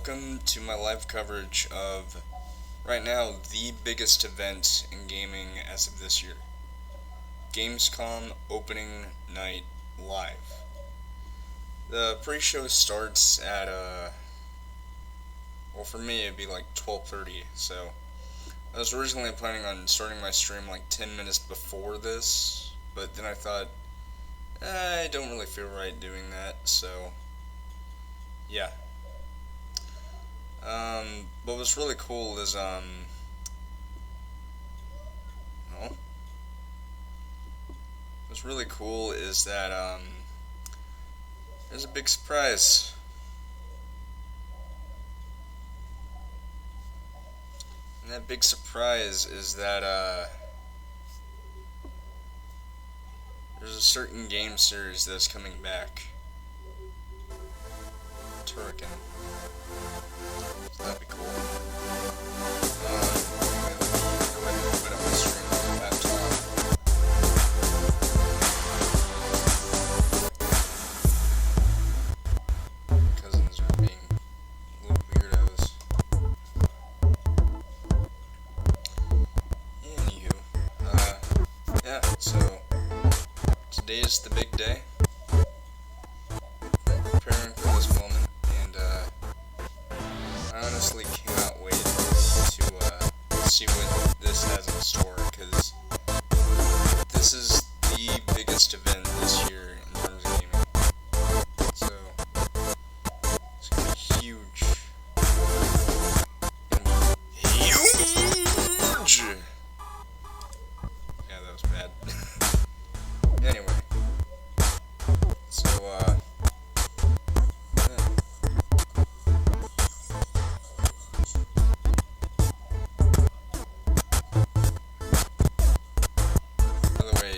welcome to my live coverage of, right now, the biggest event in gaming as of this year. Gamescom opening night live. The pre-show starts at, well, for me it'd be like 12:30, so I was originally planning on starting my stream like 10 minutes before this, but then I thought, I don't really feel right doing that, so yeah. But what's really cool is, well, what's really cool is that, there's a big surprise. And that big surprise is that, there's a certain game series that's coming back. Turrican. So that'd be cool. Go ahead and open up my stream on my laptop. My cousins are being little weirdos. Anywho, yeah, so today is the big day. Preparing for this moment, and I honestly cannot wait to see what this has in store, because this is the biggest event this year in terms of gaming. So it's gonna be huge. Huge! Yeah, that was bad. Anyway. So, by the way,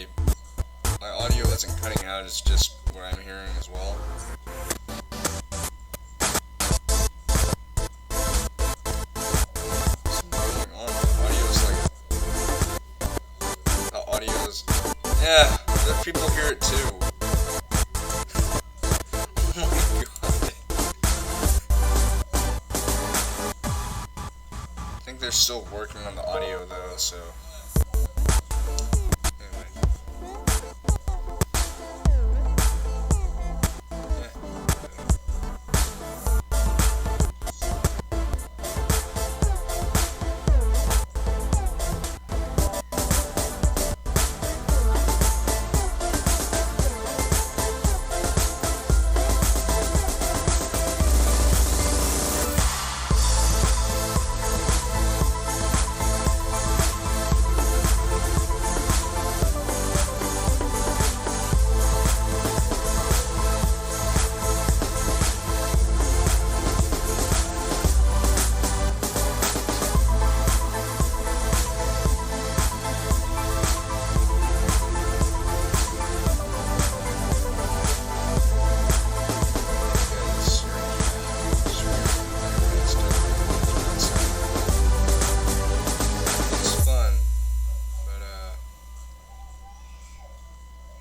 my audio isn't cutting out, it's just what I'm hearing as well. What's going on? The audio's yeah, the people hear it too. Oh my god. I think they're still working on the audio though, so. Anyway. Yeah.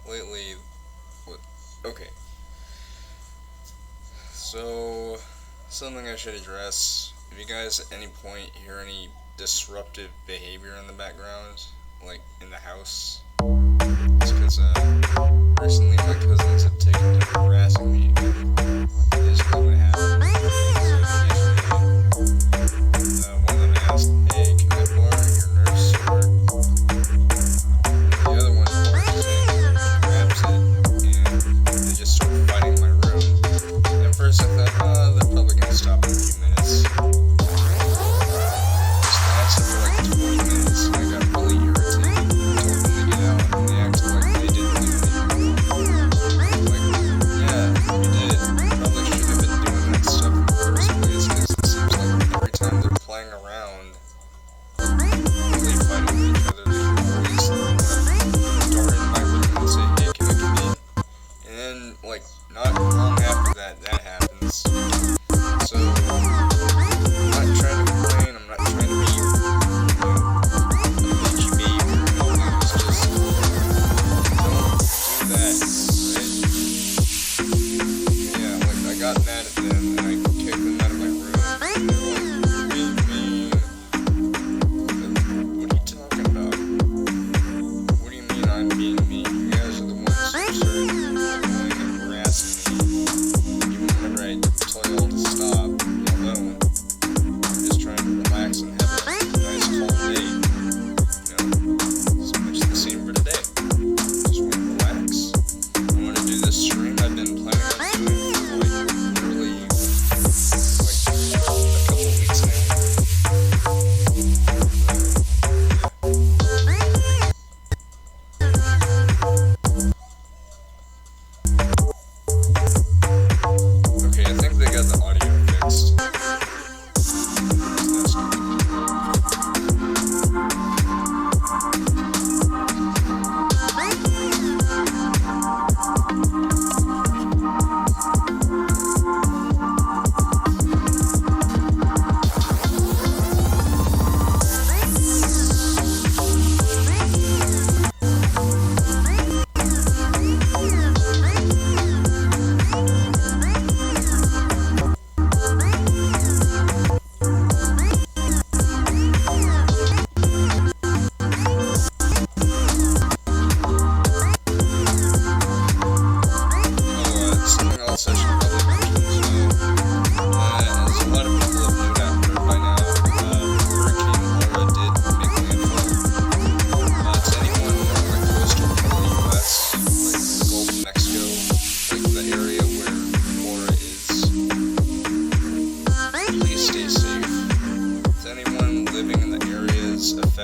Lately, okay, so something I should address. If you guys at any point hear any disruptive behavior in the background, like in the house, it's because recently my cousins have taken to harassing me. Basically what happened is one of them asked, hey, can I borrow your Nerf sword? The other one barges in, grabs it, and they just start fighting in my room. And at first I thought, they're probably gonna stop in a few minutes. This lasted for like 20 minutes, and I got really irritated. I told them to get out, and they acted like they didn't do anything. Like, yeah, you did. Probably should have been doing that stuff in the first place, because it seems like every time they're playing around, really fighting with each other, they always dart in my room and say, hey, can I come in? And then, like, not long after that, that happens. So, I'm not trying to complain, I'm not trying to be, a bitchy baby or anything, it's just, don't do that, right? Yeah, like, I got mad at them, and I kicked them out of my room.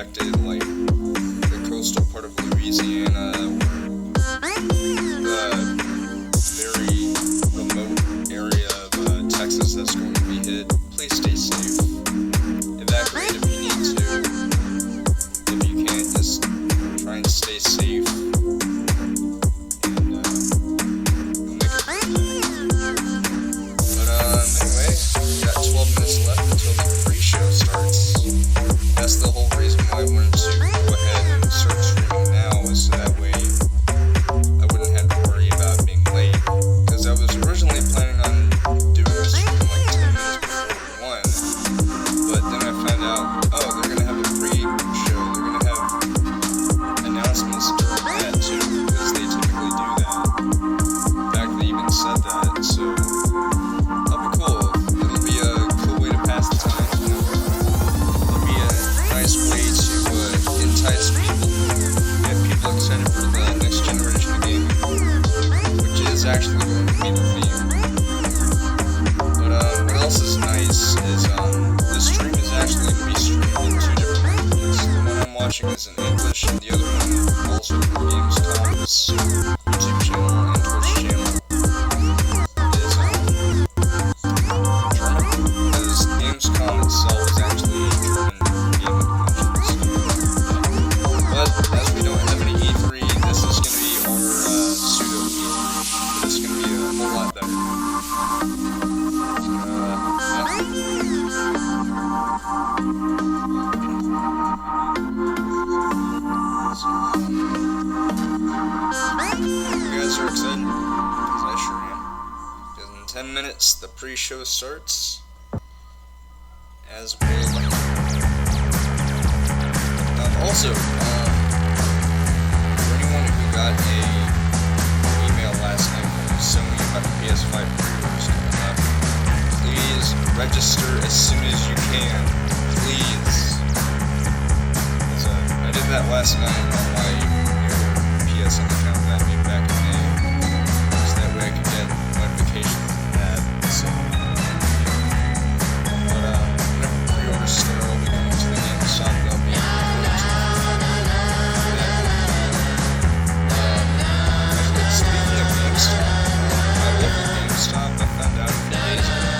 affected, like the coastal part of Louisiana or the very remote area of Texas that's going to be hit, please stay safe. Evacuate if you need to. If you can't, just try and stay safe. And you'll make it through that. But anyway, we got 12 minutes left until the pre-show starts. That's the whole reason why I wanted to go ahead and start streaming now, is so that way I wouldn't have to worry about being late. Because I was originally planning on doing a stream like 10 minutes before 1, but then I found out, oh, they're going to have a pre-show, they're going to have announcements during that too, because they typically do that. In fact, they even said that, so that'll be cool. It'll be a cool way to pass the time, you know. It'll be a nice way to entice people, get people excited for the next generation of gaming, which is actually going to be the theme. But what else is nice is the stream is actually going to be streamed in 2 different languages. The one I'm watching is in English, and the other one, also from Gamescom's YouTube channel and Twitch channel, is German, because Gamescom itself is actually a German gaming convention. But as we don't have any E3, this is going to be our pseudo E3, but it's going to be a whole lot better. You guys are excited? Because I sure am. Because in 10 minutes, the pre-show starts. As will also, for anyone who got a email last night from Sony about the PS5 pre-orders coming up, please register as soon as you can. Please. I did that last night on my PSN account that I made back in May, so that way I could get notifications of that. So, but whenever pre-orders start, I'll be going to the Gamescom. They'll be speaking of GameStop, my local GameStop, I found out a few days ago.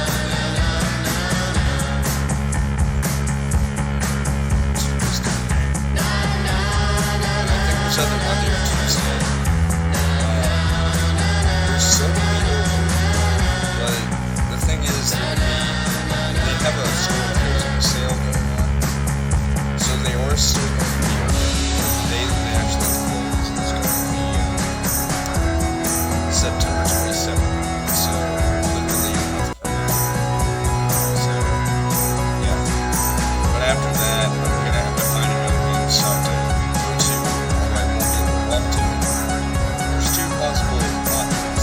Other Monday or Tuesday. They're still going to be open, but the thing is, they have a store closing sale going on, so they are still going to be open. The day that they actually close is going to be September 27th, so literally a month from now. So, yeah. But after that, I'm going to have to find another GameStop to go to. There's 2 possible options,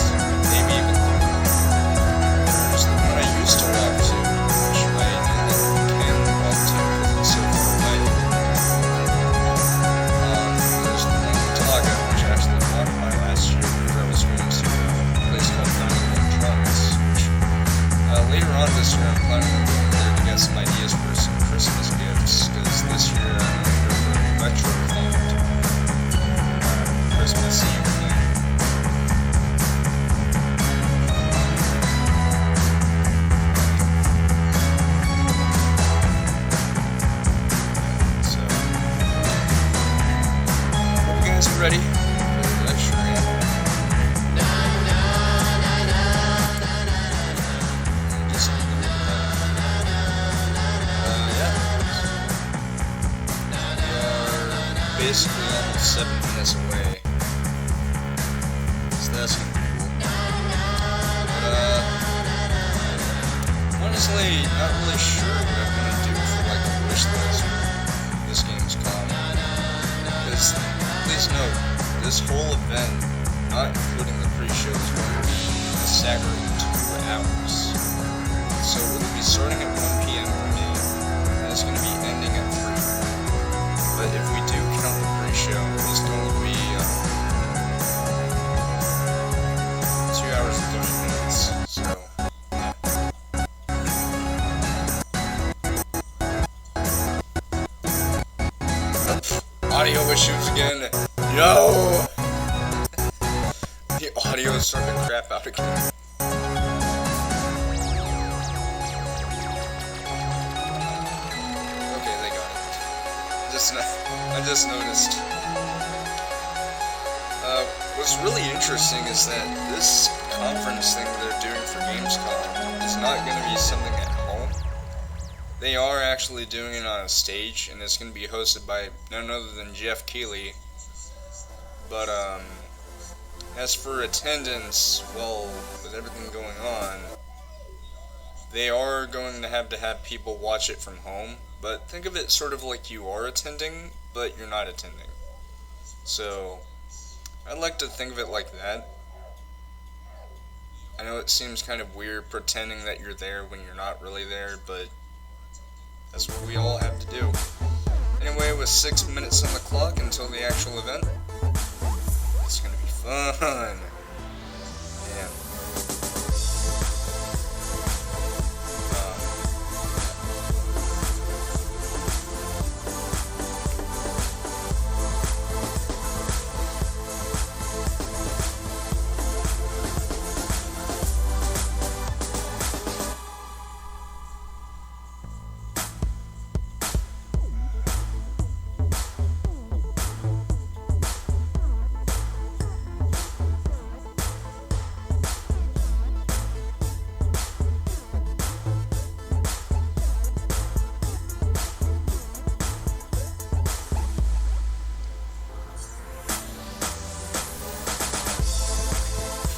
maybe even 3. There's the one I used to walk to, which I can walk to because it's so far away. There's the one in Taga, which I actually walked by last year whenever I was going to a place called 91 Trucks, which later on this year I'm planning on going there to get some ideas for some Christmas gifts, because this year I'm going to go for a retro-themed Christmas Eve thing. So, hope you guys are ready. I sure am. Just yeah. We are basically almost 7 minutes away. That's gonna be cool. But, honestly, not really sure what I'm gonna do for, like, a wish list for this Gamescom. Because, please note, this whole event, not including the pre-show, is going to be a staggering 2 hours. So it'll be starting at 1 p.m. for me, and it's going to be ending at 3. But if we do count the pre-show, it's going to be 2 hours and 30 minutes, so yeah. audio issues again. No! The audio is starting to crap out again. Okay, they got it. I just noticed. What's really interesting is that this conference thing they're doing for Gamescom is not going to be something at home. They are actually doing it on a stage, and it's going to be hosted by none other than Jeff Keighley. But, as for attendance, well, with everything going on, they are going to have people watch it from home, but think of it sort of like you are attending, but you're not attending. So, I'd like to think of it like that. I know it seems kind of weird pretending that you're there when you're not really there, but that's what we all have to do. Anyway, with 6 minutes on the clock until the actual event, it's gonna be fun. Yeah.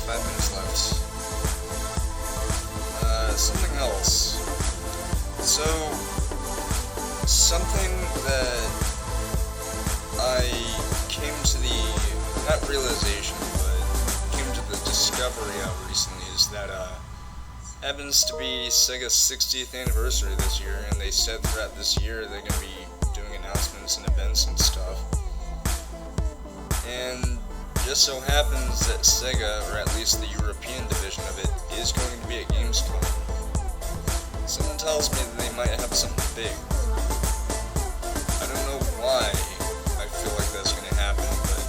5 minutes left. Something else. So, something that I came to the, not realization, but came to the discovery of recently is that, happens to be Sega's 60th anniversary this year, and they said throughout this year they're going to be doing announcements and events and stuff. And just so happens that Sega, or at least the European division of it, is going to be at Gamescom. Something tells me that they might have something big. I don't know why I feel like that's going to happen, but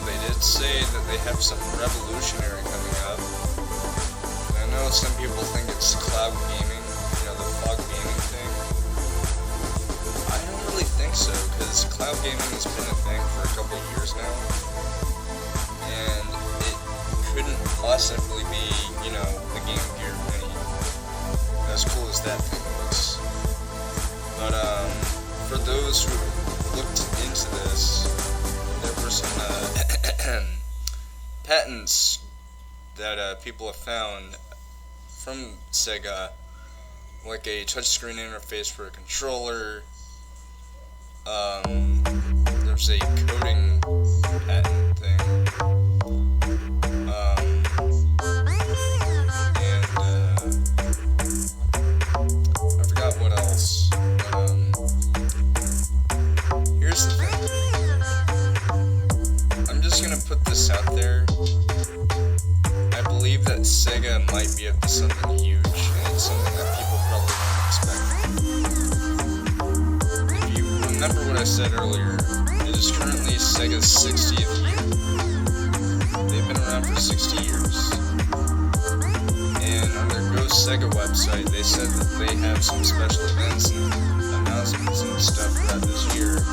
they did say that they have something revolutionary coming up. And I know some people think it's cloud gaming, the fog gaming thing. I don't really think so, because cloud gaming has been a thing for a couple of years now. And it couldn't possibly be, the Game Gear Mini. As cool as that thing looks. But, for those who looked into this, there were some, patents that, people have found from Sega, like a touchscreen interface for a controller. There's a coding patent thing. I forgot what else. Here's the thing. I'm just gonna put this out there. I believe that Sega might be up to something huge, and it's something that people probably don't expect. If you remember what I said earlier, it is currently Sega's 60th year. They've been around for 60 years. And on their Go Sega website, they said that they have some special events and announcements and stuff throughout this year,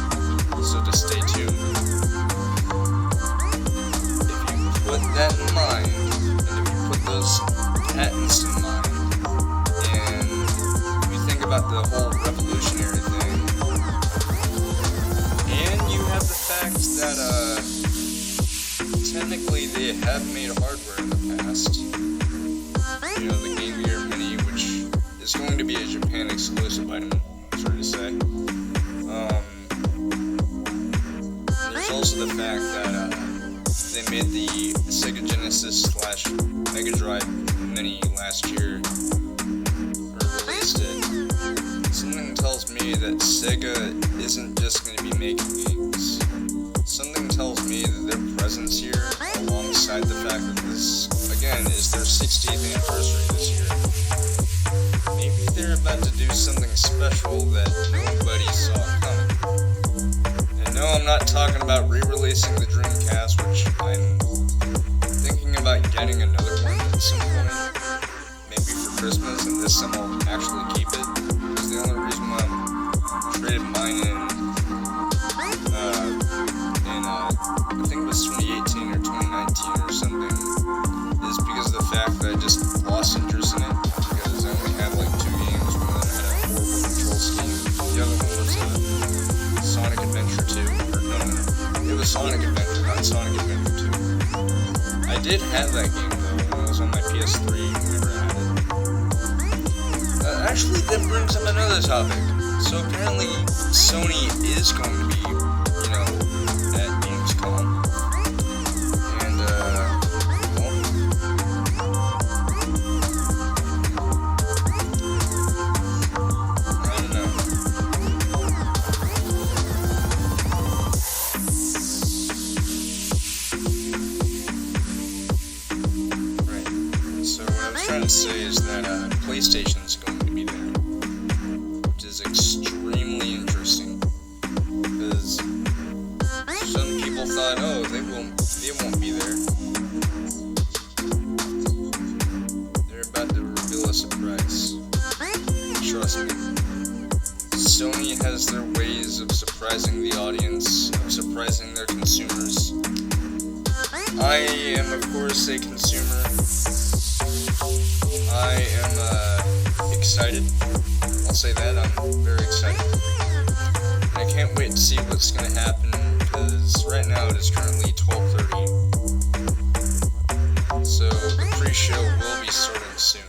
so just stay tuned. If you put that in mind, and if you put those patents in mind, and you think about the whole revolutionary thing, and you have the fact that, technically they have made hardware in the past. The Game Gear Mini, which is going to be a Japan exclusive item, sorry to say. There's also the fact that, they made the Sega Genesis / Mega Drive Mini last year, or released it. Something tells me that Sega isn't just going to be making games. Something tells me that their presence here, alongside the fact that this, again, is their 60th anniversary this year, something special that nobody saw coming. And no, I'm not talking about re-releasing the Dreamcast, which I'm thinking about getting another one at some point, maybe for Christmas, and this time I'll actually keep it. Because the only reason why I traded mine I think it was 2018 or 2019 or something, is because of the fact that I just lost interest in it, because I only had like 2 games. One of them had a horrible control scheme, the other one was Sonic Adventure 2, or no, it was Sonic Adventure, not Sonic Adventure 2. I did have that game though, and it was on my PS3 whenever I had it. Actually, that brings up another topic. So apparently, Sony is going to be, you know, at Gamescom. And, well, I don't know. Right. So what I was trying to say is that, PlayStation's going to be there. Which is extremely interesting. Because some people thought, oh, they won't be there. They're about to reveal a surprise. Trust me. Sony has their ways of surprising the audience, of surprising their consumers. I am, of course, a consumer. I am, excited. I'll say that, I'm very excited. I can't wait to see what's going to happen, because right now it is currently 12:30. So the pre-show will be starting soon.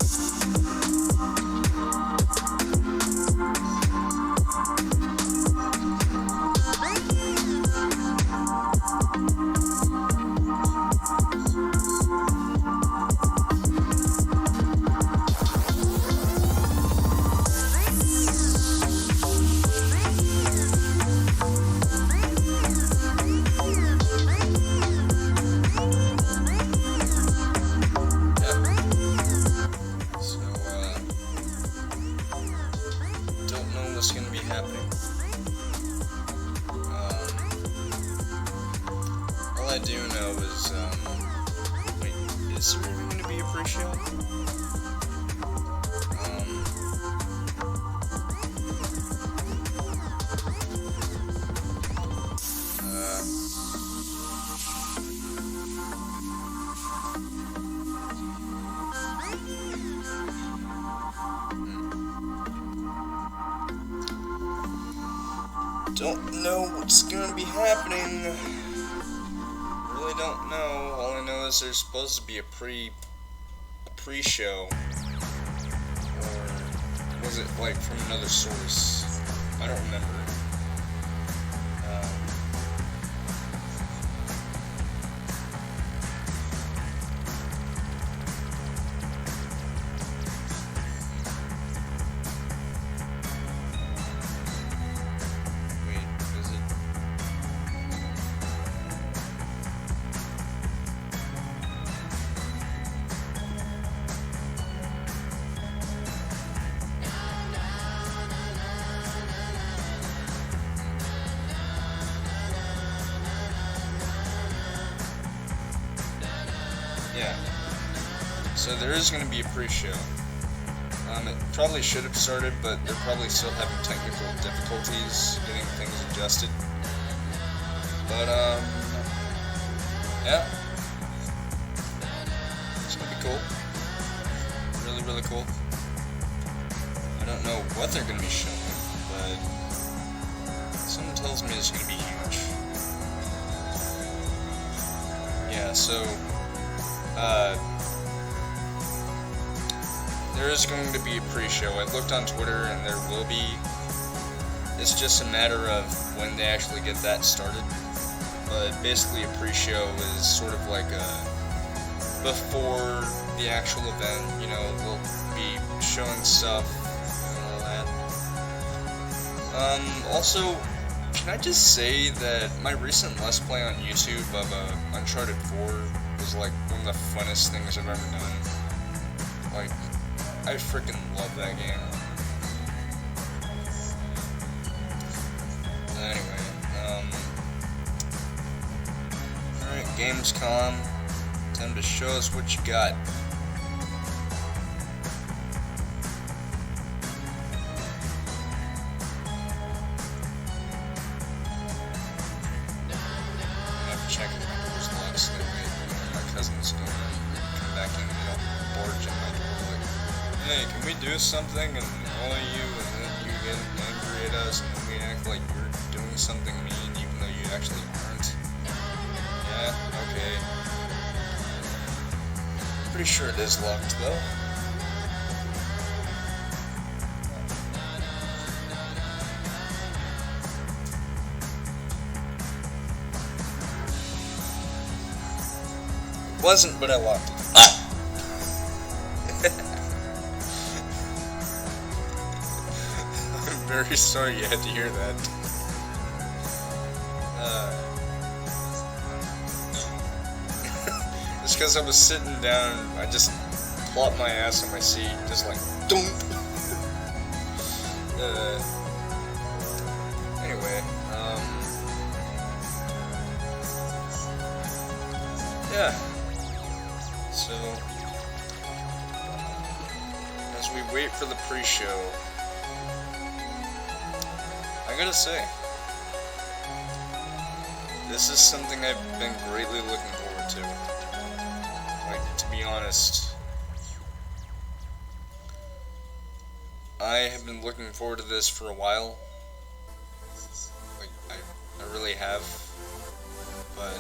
What's going to be happening. All I do know is, wait, is there even going to be a pre-show? Don't know what's gonna be happening. Really don't know. All I know is there's supposed to be a pre-show, or was it like from another source? I don't remember. Yeah. So there is going to be a pre-show. It probably should have started, but they're probably still having technical difficulties getting things adjusted. But, yeah. It's going to be cool. Really, really cool. I don't know what they're going to be showing, but someone tells me it's going to be huge. Yeah, so there is going to be a pre-show. I looked on Twitter and there will be. It's just a matter of when they actually get that started. But basically a pre-show is sort of like a before the actual event, you know, we'll be showing stuff and all that. Also, can I just say that my recent Let's Play on YouTube of Uncharted 4 was like one of the funnest things I've ever done. Like, I freaking love that game. Gamescom. Time to show us what you got. Check if my door's locked so that way my cousins don't come back in and they'll barge in my door like, hey, can we do something? And all of you, and then you get angry at us, and then we act like you're doing something mean even though you actually aren't. Yeah, okay. Pretty sure it is locked though. Wasn't, but I locked it. I'm very sorry you had to hear that. It's because I was sitting down, I just plopped my ass on my seat, just like, doom. Anyway, yeah. So, as we wait for the pre-show, I gotta say, this is something I've been greatly looking forward to. Like, to be honest, I have been looking forward to this for a while. Like, I really have, but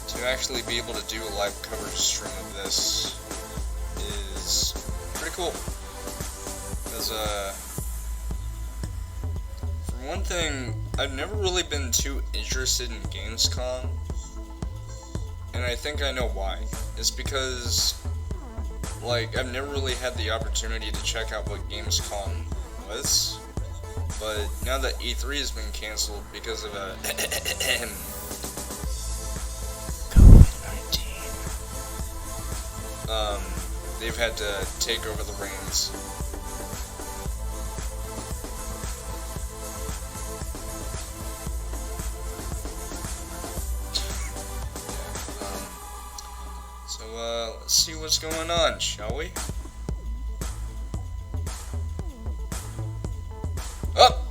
to actually be able to do a live coverage stream of this is pretty cool. Because, for one thing, I've never really been too interested in Gamescom, and I think I know why. It's because, like, I've never really had the opportunity to check out what Gamescom was, but now that E3 has been cancelled because of they've had to take over the reins. So, let's see what's going on, shall we? Oh!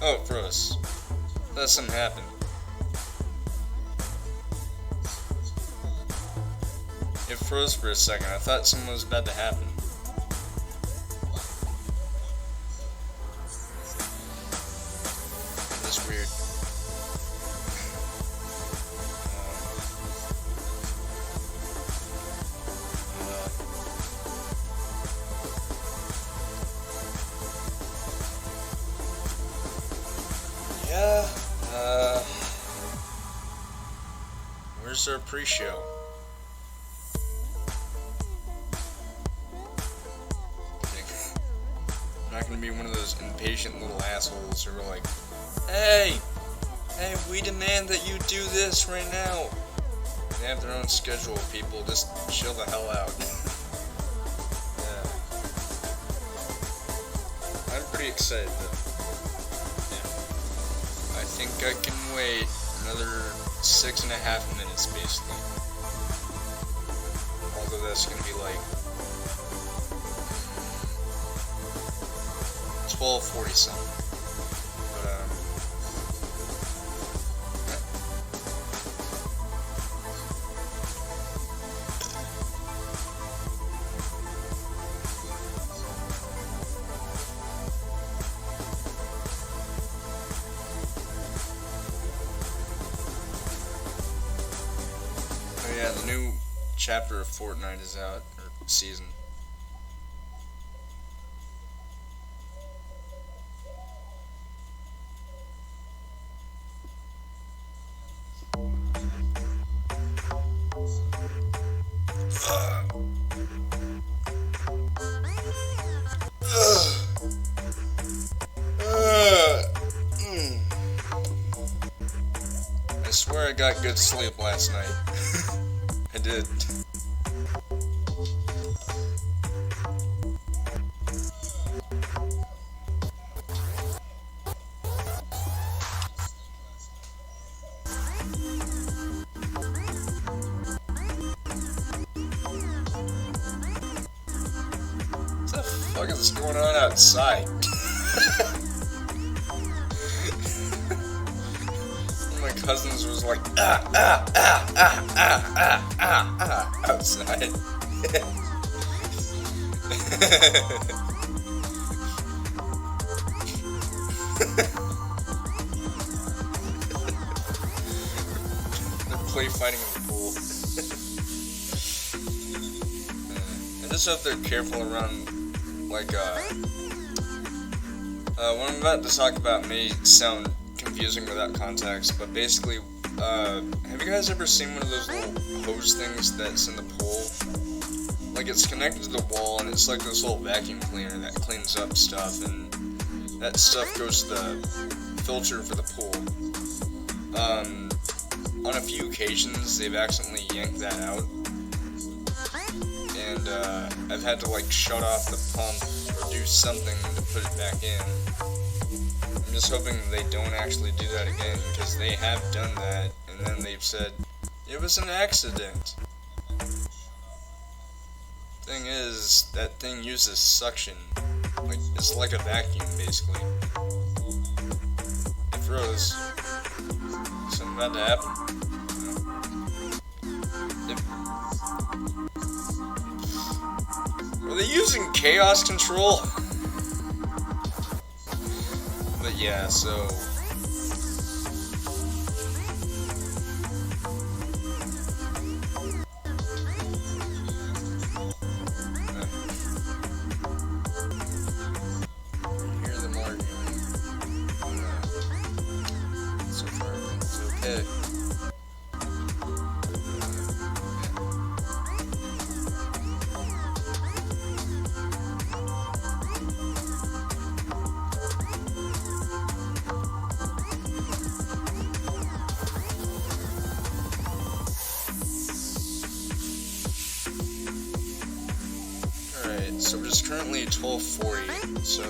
Oh, it froze. Thought something happened. It froze for a second. I thought something was about to happen. That's weird. Yeah. Where's our pre-show? I'm not gonna be one of those impatient little assholes who are like, hey, we demand that you do this right now. They have their own schedule, people. Just chill the hell out. Yeah. I'm pretty excited though. Yeah. I think I can wait another 6.5 minutes, basically. Although that's gonna be like 12:40 something. But oh yeah, the new chapter of Fortnite is out, or season. I swear I got good sleep last night. I did. fuck is going on outside? My cousins was like, outside. They're play fighting in the pool. I just hope they're careful around, like, what I'm about to talk about may sound confusing without context, but basically, have you guys ever seen one of those little hose things that's in the pool? Like, it's connected to the wall, and it's like this little vacuum cleaner that cleans up stuff, and that stuff goes to the filter for the pool. On a few occasions, they've accidentally yanked that out, and I've had to, like, shut off the pump or do something to put it back in. I'm just hoping they don't actually do that again, because they have done that, and then they've said, it was an accident. Thing is, that thing uses suction. Like, it's like a vacuum, basically. It froze. Something about to happen. Are they using chaos control? But yeah, so... hear them arguing. So far, everything's okay. So it's currently 12:40, so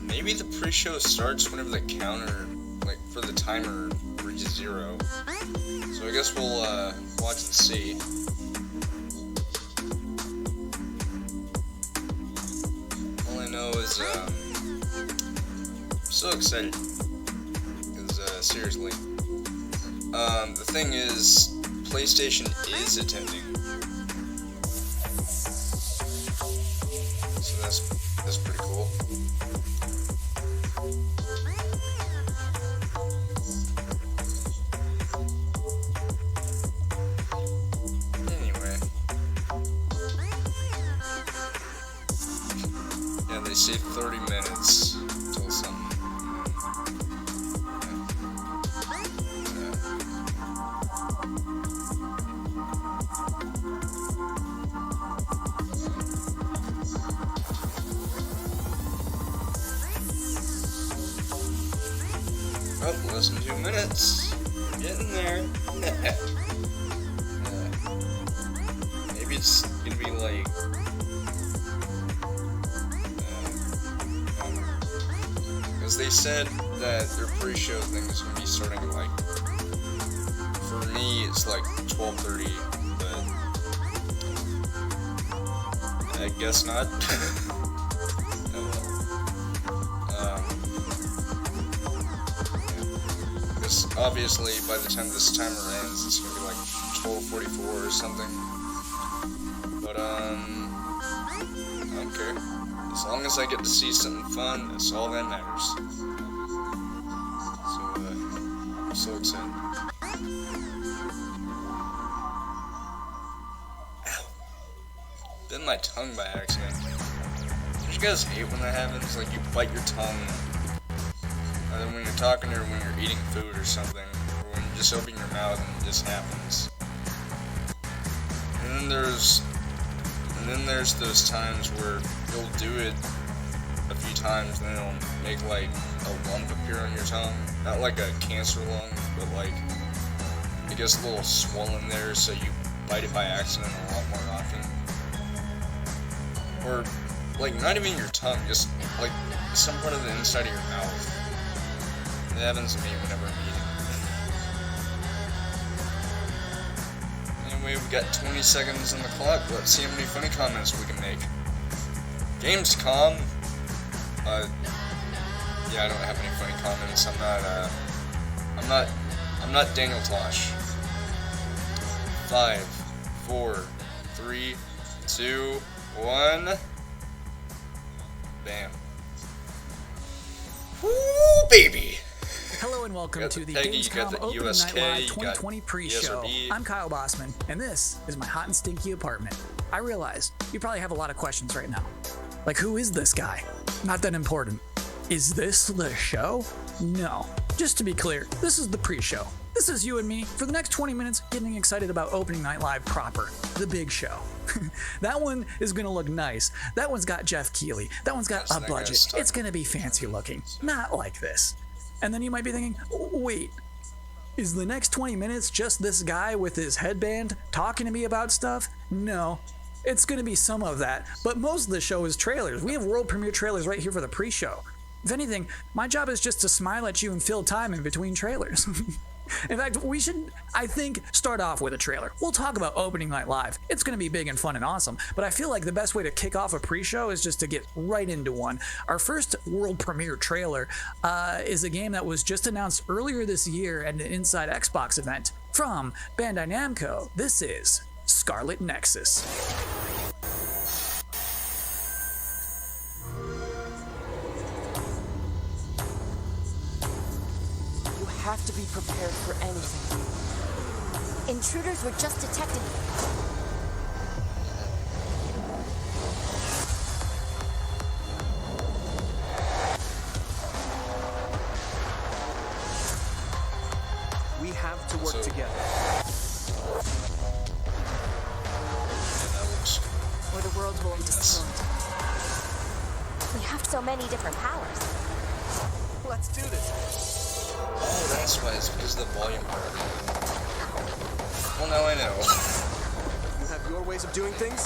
maybe the pre-show starts whenever the counter, like, for the timer reaches 0. So I guess we'll watch and see. All I know is I'm so excited, because seriously, the thing is, PlayStation is attending. So that's pretty cool. Anyway. Yeah, they say 30 minutes till something. Oh, less than 2 minutes. We're getting there. Maybe it's gonna be like... because they said that their pre-show thing is gonna be starting at, like... for me, it's like 12:30, but... I guess not. Obviously, by the time this timer ends, it's gonna be like 12:44 or something. But I don't care. As long as I get to see something fun, that's all that matters. So, I'm so excited. Ow! Bit my tongue by accident. Don't you guys hate when that happens? Like, you bite your tongue. Either when you're talking or when you're eating food or something, or when you just open your mouth and it just happens. And then there's those times where you'll do it a few times and then it'll make like a lump appear on your tongue. Not like a cancer lung, but like it gets a little swollen there, so you bite it by accident a lot more often. Or like not even your tongue, just like some part of the inside of your mouth. It happens to me whenever I'm eating. Anyway, we got 20 seconds on the clock. Let's see how many funny comments we can make. Gamescom. Yeah, I don't have any funny comments. I'm not Daniel Tosh. 5, 4, 3, 2, 1. Bam. Woo, baby. Hello and welcome to the Gamescom Opening Night Live 2020 pre-show. I'm Kyle Bossman, and this is my hot and stinky apartment. I realize you probably have a lot of questions right now. Like, who is this guy? Not that important. Is this the show? No. Just to be clear, this is the pre-show. This is you and me for the next 20 minutes getting excited about Opening Night Live proper, the big show. That one is going to look nice. That one's got Jeff Keighley. That one's got a budget. It's going to be fancy looking. Not like this. And then you might be thinking, wait, is the next 20 minutes just this guy with his headband talking to me about stuff? No. It's going to be some of that, but most of the show is trailers. We have world premiere trailers right here for the pre-show. If anything, my job is just to smile at you and fill time in between trailers. In fact, we should, I think, start off with a trailer. We'll talk about Opening Night Live. It's going to be big and fun and awesome, but I feel like the best way to kick off a pre-show is just to get right into one. Our first world premiere trailer is a game that was just announced earlier this year at an Inside Xbox event from Bandai Namco. This is Scarlet Nexus. Have to be prepared for anything. Intruders were just detected. We have to work together. Or the world will be destroyed. We have so many different powers. Let's do this. Oh, that's why. It's because of the volume part. Well, now I know. You have your ways of doing things,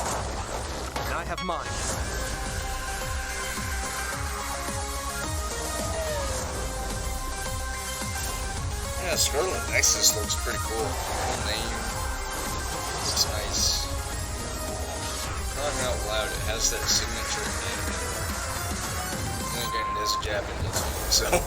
and I have mine. Yeah, Scarlet Nexus looks pretty cool. Cool name. This is nice. Crying out loud, it has that signature name. Then again, it is Japanese, so.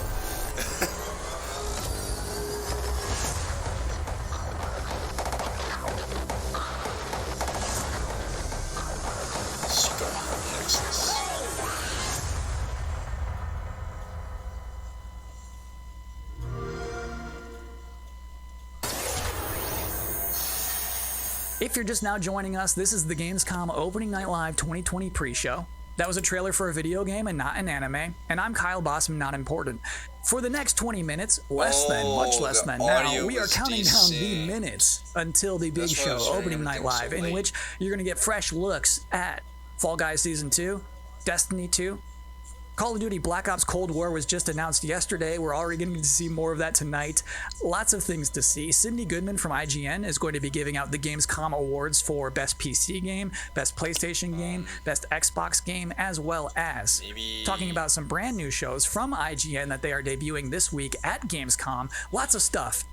If you're just now joining us, this is the Gamescom Opening Night Live 2020 pre-show. That was a trailer for a video game and not an anime, and I'm Kyle Bossman, not important. For the next 20 minutes, much less than now, we are counting down the minutes until the big show, Opening Night Live, in which you're going to get fresh looks at Fall Guys Season 2, Destiny 2, Call of Duty Black Ops Cold War was just announced yesterday. We're already getting to see more of that tonight. Lots of things to see. Cindy Goodman from IGN is going to be giving out the Gamescom awards for Best PC Game, Best PlayStation Game, Best Xbox Game, as well as talking about some brand new shows from IGN that they are debuting this week at Gamescom. Lots of stuff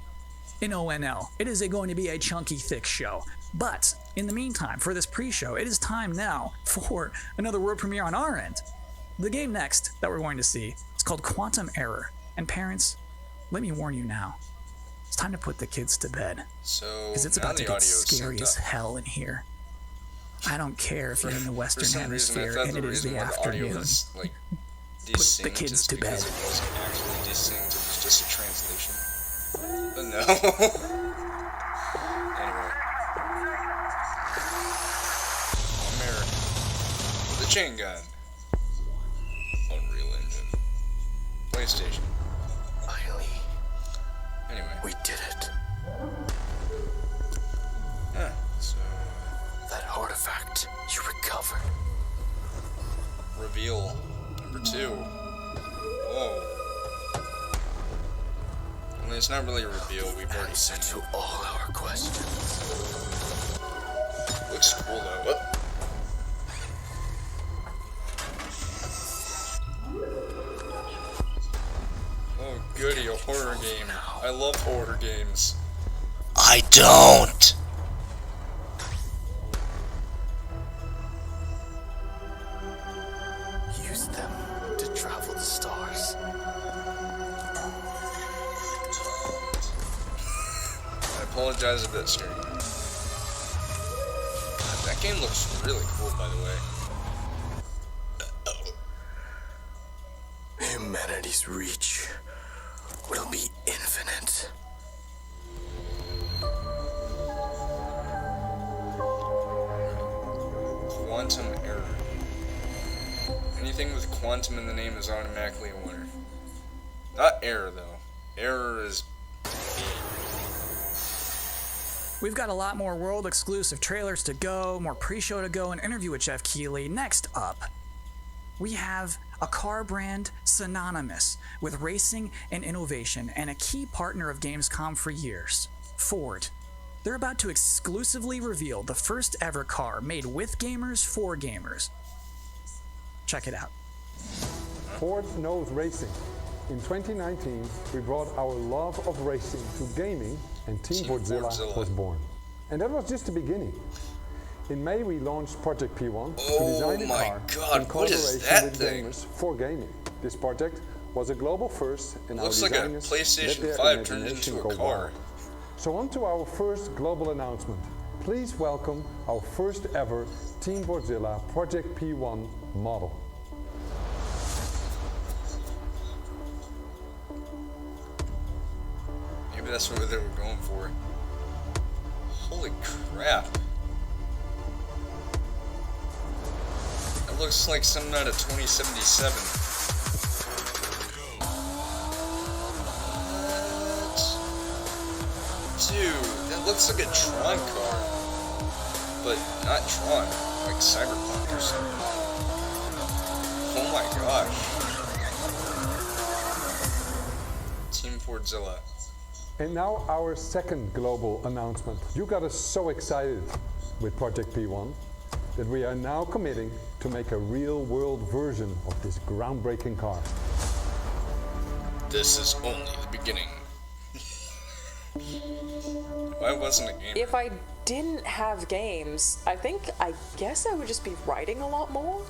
in ONL. It is going to be a chunky, thick show. But in the meantime, for this pre-show, it is time now for another world premiere on our end. The game next that we're going to see is called Quantum Error. And parents, let me warn you now, it's time to put the kids to bed. Because it's about to get scary as hell in here. I don't care if you're in the Western Hemisphere and it is the afternoon. Like, put the kids to bed. It wasn't actually desynced, it was just a translation. But no. Anyway. America. The chain gun. Unreal Engine. PlayStation. Finally. Anyway. We did it. Yeah, so... That artifact you recovered. Reveal number 2. Whoa. I mean, it's not really a reveal, we've already seen it. To all our questions. Looks cool though. What? Oh goody, a horror game. I love horror games. I don't! apologize a bit, Scary. That game looks really cool, by the way. Humanity's reach will be infinite. Quantum error. Anything with quantum in the name is automatically a winner. Not error, though. Error is... We've got a lot more world-exclusive trailers to go, more pre-show to go, an interview with Jeff Keighley. Next up, we have a car brand synonymous with racing and innovation and a key partner of Gamescom for years, Ford. They're about to exclusively reveal the first ever car made with gamers for gamers. Check it out. Ford knows racing. In 2019, we brought our love of racing to gaming, and Team Fordzilla was born. And that was just the beginning. In May, we launched Project P1 to design a car in collaboration with gamers for gaming. This project was a global first, and our designers let their imagination go wild. So on to our first global announcement. Please welcome our first ever Team Fordzilla Project P1 model. Maybe that's what they were going for. Holy crap. That looks like something out of 2077. What? Dude, that looks like a Tron car. But not Tron, like Cyberpunk or something. Oh my gosh. Team Fordzilla. And now our second global announcement. You got us so excited with Project P1 that we are now committing to make a real-world version of this groundbreaking car. This is only the beginning. I wasn't a gamer. If I didn't have games, I guess I would just be writing a lot more.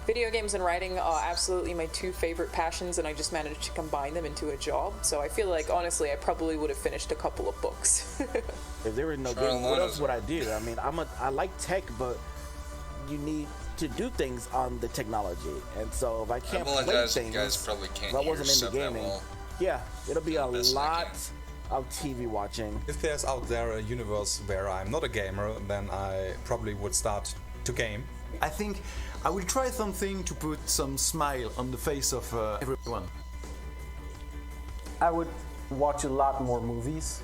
Video games and writing are absolutely my two favorite passions, and I just managed to combine them into a job. So I feel like, honestly, I probably would have finished a couple of books. If there was no game, what else would I do? I mean, I like tech, but you need to do things on the technology, and so if I can't play things, you guys probably can't if I wasn't into gaming, well. Yeah, it'll be a lot of TV watching. If there's out there a universe where I'm not a gamer, then I probably would start to game. I think I will try something to put some smile on the face of everyone. I would watch a lot more movies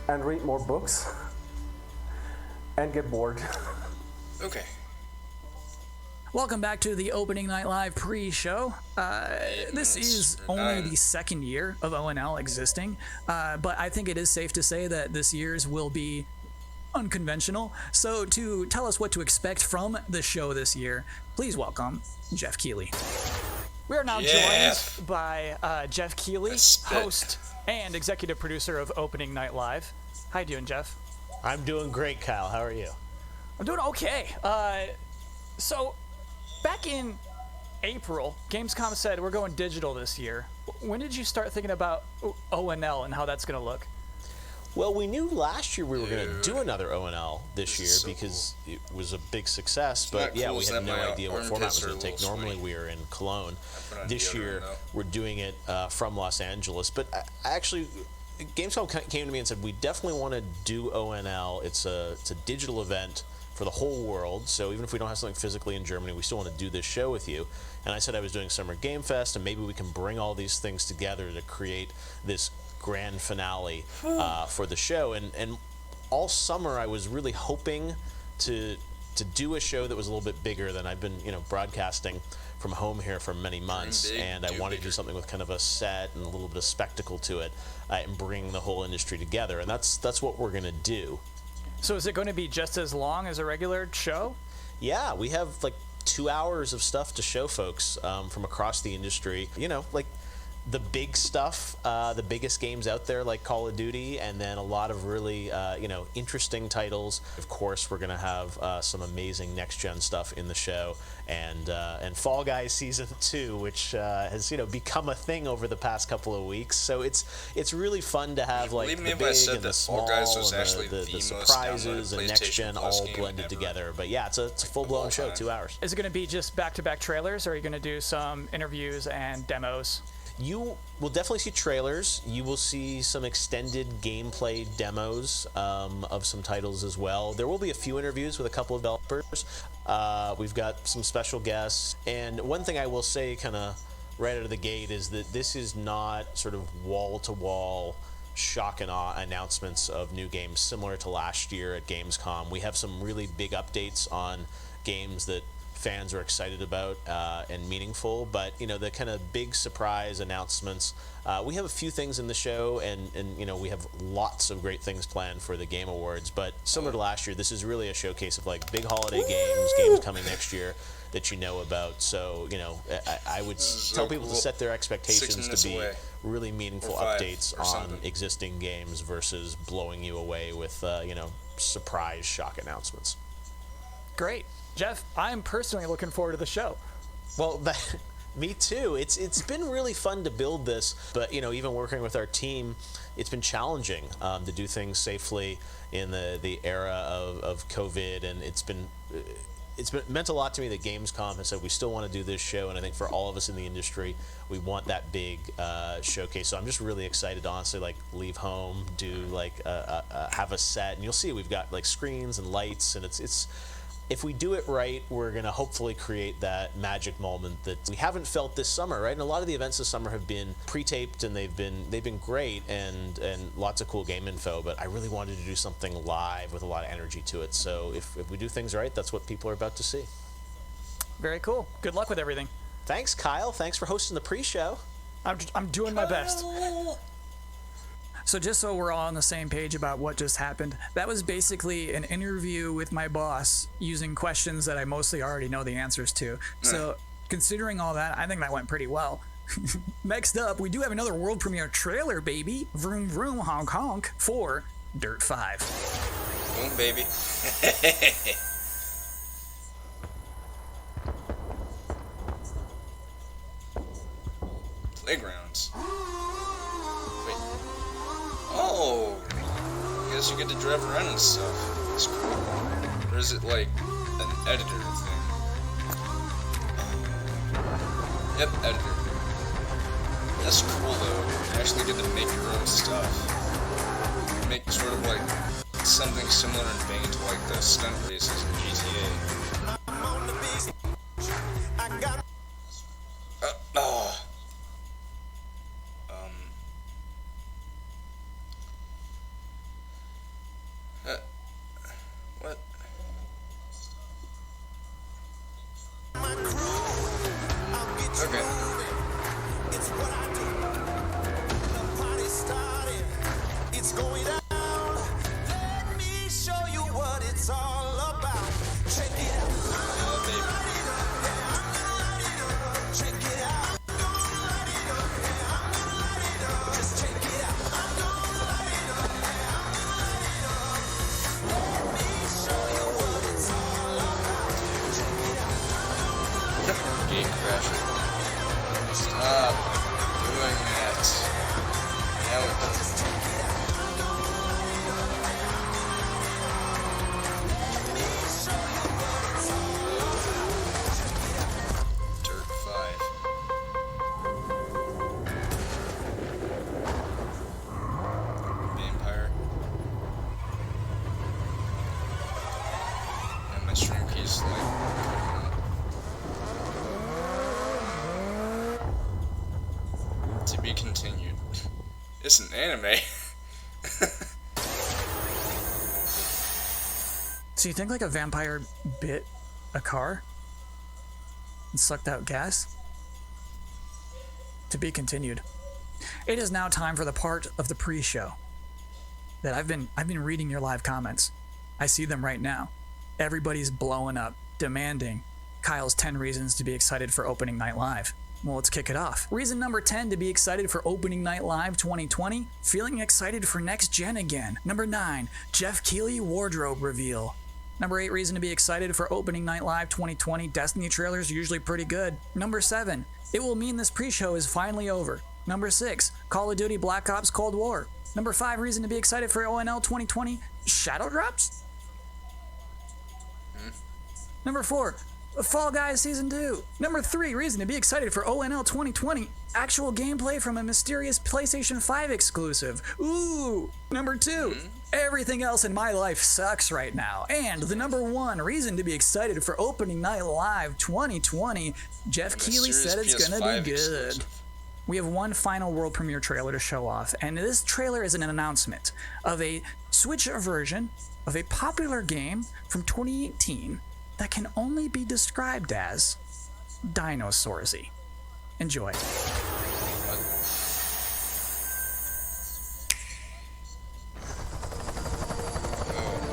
and read more books and get bored. Okay. Welcome back to the Opening Night Live pre-show. This is only the second year of ONL existing, but I think it is safe to say that this year's will be unconventional. So to tell us what to expect from the show this year, please welcome Jeff Keighley. We are now joined by Jeff Keighley, host and executive producer of Opening Night Live. How you doing, Jeff? I'm doing great, Kyle. How are you? I'm doing okay. So back in April, Gamescom said we're going digital this year. When did you start thinking about ONL and how that's going to look? Well, we knew last year we were going to do another ONL this year because it was a big success, but yeah, we had no idea what format it was going to take. Normally we were in Cologne. This year we're doing it from Los Angeles, but actually Gamescom came to me and said we definitely want to do ONL. It's a digital event for the whole world, so even if we don't have something physically in Germany, we still want to do this show with you. And I said I was doing Summer Game Fest, and maybe we can bring all these things together to create this grand finale for the show. And all summer I was really hoping to do a show that was a little bit bigger than I've been, broadcasting from home here for many months, and I wanted to do something with kind of a set and a little bit of spectacle to it, and bring the whole industry together, and that's what we're going to do. So is it going to be just as long as a regular show? Yeah, we have like 2 hours of stuff to show folks from across the industry. the big stuff, the biggest games out there like Call of Duty, and then a lot of really interesting titles. Of course, we're gonna have some amazing next-gen stuff in the show, and Fall Guys Season 2, which has become a thing over the past couple of weeks. So it's really fun to have like the big and the small and the surprises and next-gen all blended together. But yeah, it's a full-blown show, 2 hours. Is it going to be just back-to-back trailers, or are you going to do some interviews and demos? You will definitely see trailers. You will see some extended gameplay demos of some titles as well. There will be a few interviews with a couple of developers. We've got some special guests. And one thing I will say kind of right out of the gate is that this is not sort of wall-to-wall shock and awe announcements of new games similar to last year at Gamescom. We have some really big updates on games that fans are excited about and meaningful, but the kind of big surprise announcements, we have a few things in the show, and we have lots of great things planned for the Game Awards. But similar to last year, this is really a showcase of like big holiday games coming next year that about. So I would tell people to set their expectations to be really meaningful updates on existing games versus blowing you away with surprise shock announcements. Great. Jeff, I'm personally looking forward to the show. Well, me too. It's been really fun to build this, but even working with our team, it's been challenging to do things safely in the era of COVID, and it's meant a lot to me that Gamescom has said we still want to do this show, and I think for all of us in the industry, we want that big showcase. So I'm just really excited to honestly leave home, do have a set, and you'll see we've got screens and lights, and it's. If we do it right, we're going to hopefully create that magic moment that we haven't felt this summer, right? And a lot of the events this summer have been pre-taped, and they've been great and lots of cool game info, but I really wanted to do something live with a lot of energy to it. So if we do things right, that's what people are about to see. Very cool. Good luck with everything. Thanks, Kyle. Thanks for hosting the pre-show. I'm doing my best. So just so we're all on the same page about what just happened, that was basically an interview with my boss using questions that I mostly already know the answers to. So considering all that, I think that went pretty well. Next up, we do have another world premiere trailer, baby. Vroom vroom honk honk for Dirt 5. Boom, baby. Playgrounds. Oh, I guess you get to drive around and stuff. That's cool. Or is it like an editor thing? Yep, editor. That's cool though. You actually get to make your own stuff. Make sort of like something similar in vein to like the stunt races in GTA. What? Okay. It's going down. Let me show you what it's all about. Check it out. Check it out. Just check it out. Let me show you what it's all about. Check it out. Game crashing. Stop doing that. Now it does. Dirt 5. Vampire. And my stream keys to be continued. It's an anime. So you think like a vampire bit a car and sucked out gas? To be continued. It is now time for the part of the pre-show that I've been reading your live comments. I see them right now. Everybody's blowing up, demanding Kyle's 10 reasons to be excited for opening night live. Well, let's kick it off. Reason number 10 to be excited for Opening Night Live 2020, feeling excited for next gen again. Number 9, Jeff Keighley wardrobe reveal. Number 8 reason to be excited for Opening Night Live 2020, Destiny trailers are usually pretty good. Number 7, it will mean this pre-show is finally over. Number 6, Call of Duty Black Ops Cold War. Number 5 reason to be excited for ONL 2020, Shadow Drops. Number 4, Fall Guys Season 2. Number 3 reason to be excited for ONL 2020, actual gameplay from a mysterious PlayStation 5 exclusive. Ooh. Number 2, everything else in my life sucks right now. And the number 1 reason to be excited for Opening Night Live 2020, Jeff Keighley said it's gonna be good. Exclusive. We have one final world premiere trailer to show off, and this trailer is an announcement of a Switch version of a popular game from 2018 that can only be described as Dinosaursy. Enjoy.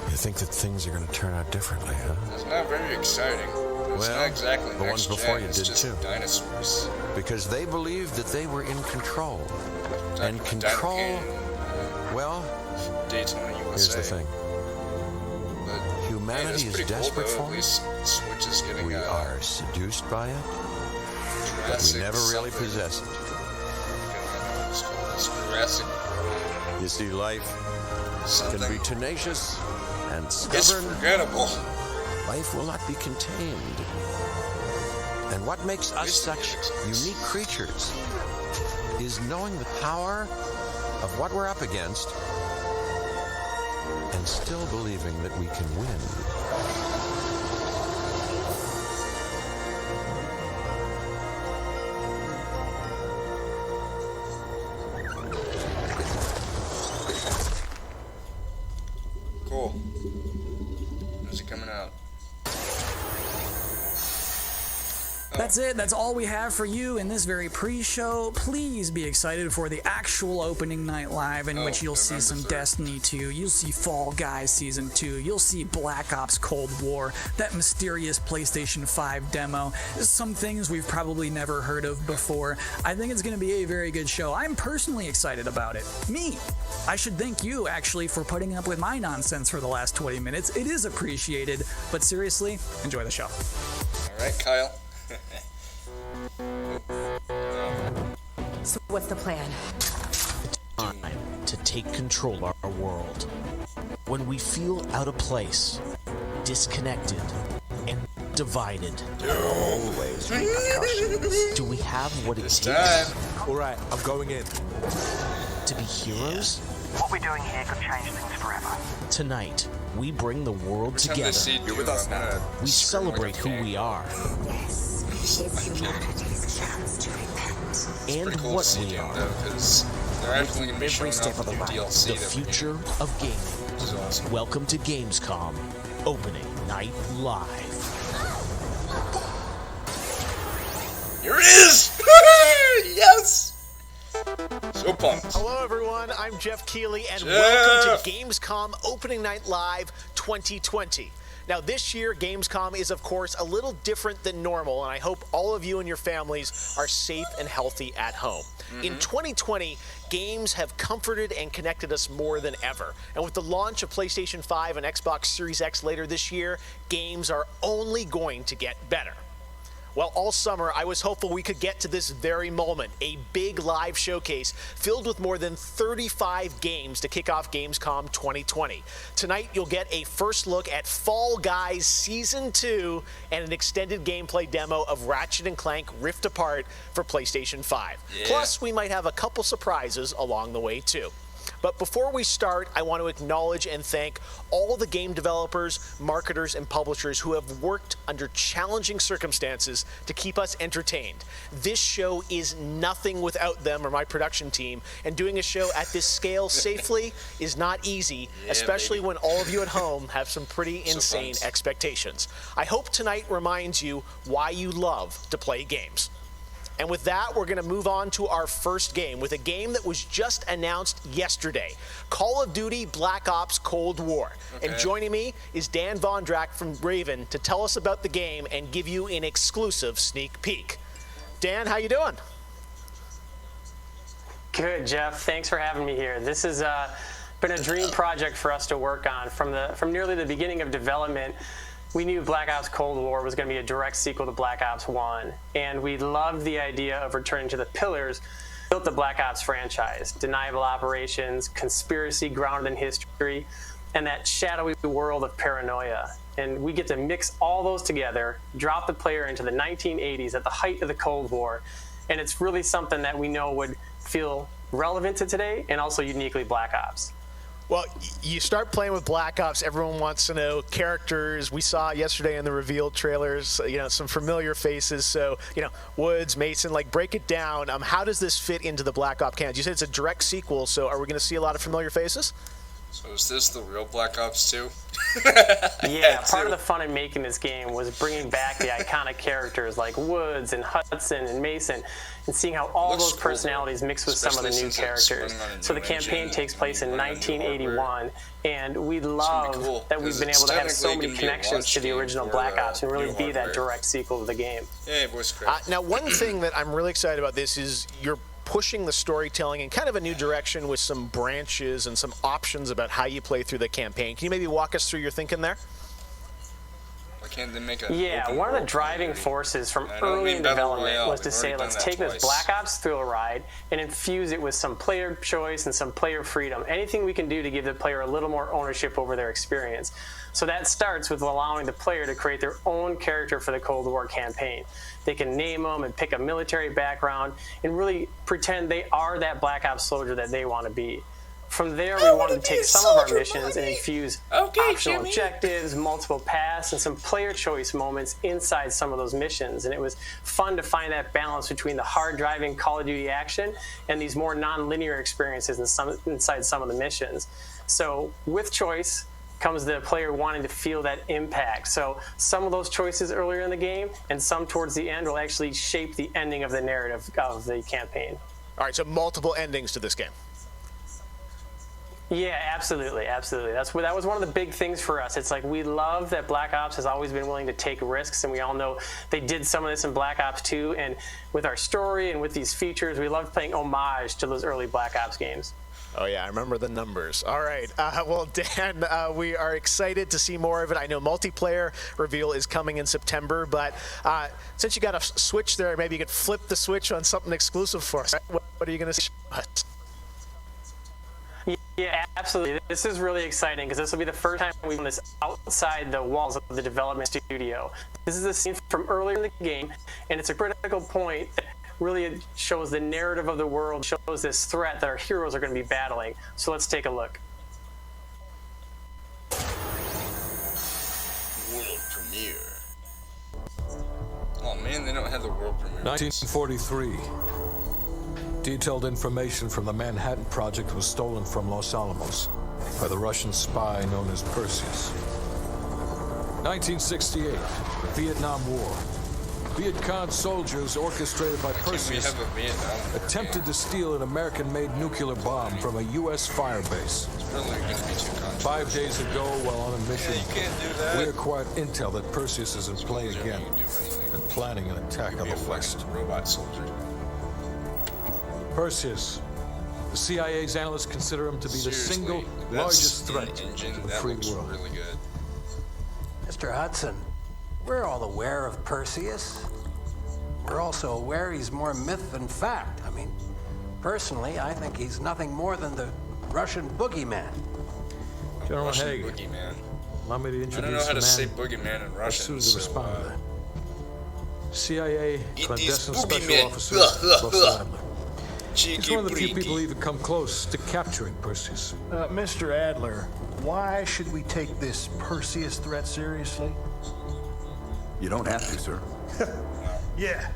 You think that things are going to turn out differently, huh? It's not very exciting. It's not exactly the ones before you it's did just too. Dinosaurs. Because they believed that they were in control. And control, well, Daytona, USA. here's the thing. But, humanity is desperate cool, for it. Switch is getting, we are seduced by it, but we never really possess it. Jurassic. You see, life can be tenacious and stubborn. It's forgettable. Life will not be contained. And what makes us such unique creatures is knowing the power of what we're up against and still believing that we can win. Cool. When's it coming out? That's it. That's all we have for you in this very pre-show. Please be excited for the actual Opening Night Live, in which you'll see some Destiny 2, you'll see Fall Guys Season 2, you'll see Black Ops Cold War, that mysterious PlayStation 5 demo, some things we've probably never heard of before. I think it's going to be a very good show. I'm personally excited about it. Me. I should thank you, actually, for putting up with my nonsense for the last 20 minutes. It is appreciated, but seriously, enjoy the show. All right, Kyle. So what's the plan? Time to take control of our world. When we feel out of place, disconnected, and divided. Always repercussions. Do we have what it takes? Alright, I'm going in. To be heroes? What we're doing here could change things forever. Tonight, we bring the world together. You're with us now. We celebrate who we are. Yes, it's humanity's chance to repent. And cool what to see we them, are. though, because they're actually going to be showing off the new DLC. The future of gaming. Which is awesome. Welcome to Gamescom, Opening Night Live. Here it is! Yes! So pumped. Hello everyone, I'm Jeff Keighley and welcome to Gamescom Opening Night Live 2020. Now this year, Gamescom is of course a little different than normal, and I hope all of you and your families are safe and healthy at home. In 2020, games have comforted and connected us more than ever. And with the launch of PlayStation 5 and Xbox Series X later this year, games are only going to get better. Well, all summer, I was hopeful we could get to this very moment, a big live showcase filled with more than 35 games to kick off Gamescom 2020. Tonight, you'll get a first look at Fall Guys Season 2 and an extended gameplay demo of Ratchet & Clank Rift Apart for PlayStation 5. Yeah. Plus, we might have a couple surprises along the way, too. But before we start, I want to acknowledge and thank all the game developers, marketers, and publishers who have worked under challenging circumstances to keep us entertained. This show is nothing without them or my production team, and doing a show at this scale safely is not easy, especially when all of you at home have some pretty insane expectations. I hope tonight reminds you why you love to play games. And with that, we're going to move on to our first game with a game that was just announced yesterday, Call of Duty Black Ops Cold War. And joining me is Dan Vondrack from Raven to tell us about the game and give you an exclusive sneak peek. Dan, how you doing? Good, Jeff. Thanks for having me here. This has been a dream project for us to work on. From nearly the beginning of development, we knew Black Ops Cold War was going to be a direct sequel to Black Ops 1, and we loved the idea of returning to the pillars built the Black Ops franchise: deniable operations, conspiracy grounded in history, and that shadowy world of paranoia. And we get to mix all those together, drop the player into the 1980s at the height of the Cold War, and it's really something that we know would feel relevant to today and also uniquely Black Ops. Well, you start playing with Black Ops, everyone wants to know characters. We saw yesterday in the reveal trailers, some familiar faces. So, Woods, Mason, break it down. How does this fit into the Black Ops canon? You said it's a direct sequel, so are we going to see a lot of familiar faces? So is this the real Black Ops 2? Yeah, part of the fun in making this game was bringing back the iconic characters like Woods and Hudson and Mason, and seeing how all those personalities mix with some of the new characters. So the campaign takes place in 1981, and we love that we've been able to have so many connections to the original Black Ops and really be that direct sequel to the game. Yeah, voice crack. Now, one thing that I'm really excited about this is you're pushing the storytelling in kind of a new direction with some branches and some options about how you play through the campaign. Can you maybe walk us through your thinking there? Why can't they make a one of the driving forces from early in development was to say, let's take this Black Ops thrill ride and infuse it with some player choice and some player freedom. Anything we can do to give the player a little more ownership over their experience. So that starts with allowing the player to create their own character for the Cold War campaign. They can name them and pick a military background and really pretend they are that Black Ops soldier that they want to be. From there, we wanted to take some of our missions and infuse optional objectives, multiple paths, and some player choice moments inside some of those missions. And it was fun to find that balance between the hard-driving Call of Duty action and these more non-linear experiences inside some of the missions. So with choice comes the player wanting to feel that impact. So some of those choices earlier in the game and some towards the end will actually shape the ending of the narrative of the campaign. All right, so multiple endings to this game. Yeah, absolutely. That was one of the big things for us. It's like we love that Black Ops has always been willing to take risks, and we all know they did some of this in Black Ops 2. And with our story and with these features, we loved playing homage to those early Black Ops games. Oh, yeah, I remember the numbers. All right. Well, Dan, we are excited to see more of it. I know multiplayer reveal is coming in September, but since you got a switch there, maybe you could flip the switch on something exclusive for us. What are you going to show us? Yeah, absolutely. This is really exciting because this will be the first time we've done this outside the walls of the development studio. This is a scene from earlier in the game, and it's a critical point that really shows the narrative of the world, shows this threat that our heroes are going to be battling. So let's take a look. World premiere. Oh man, they don't have the world premiere. 1943. Detailed information from the Manhattan Project was stolen from Los Alamos by the Russian spy known as Perseus. 1968, Vietnam War. Viet Cong soldiers orchestrated by Perseus attempted to steal an American-made nuclear bomb from a U.S. firebase. 5 days ago, while on a mission, we acquired intel that Perseus is in play again and planning an attack on the West. Robot soldier. Perseus. The CIA's analysts consider him to be the single largest threat to the free world. Really good. Mr. Hudson, we're all aware of Perseus. We're also aware he's more myth than fact. I mean, personally, I think he's nothing more than the Russian boogeyman. General Russian Haig, boogeyman. allow me to introduce I don't know how to say man boogeyman in Russian. to respond to that. CIA clandestine special boogeyman. officer Russell Adler. Cheeky He's one of the few breaky. people who even come close to capturing Perseus. Mr. Adler, why should we take this Perseus threat seriously? You don't have to, sir. Yeah,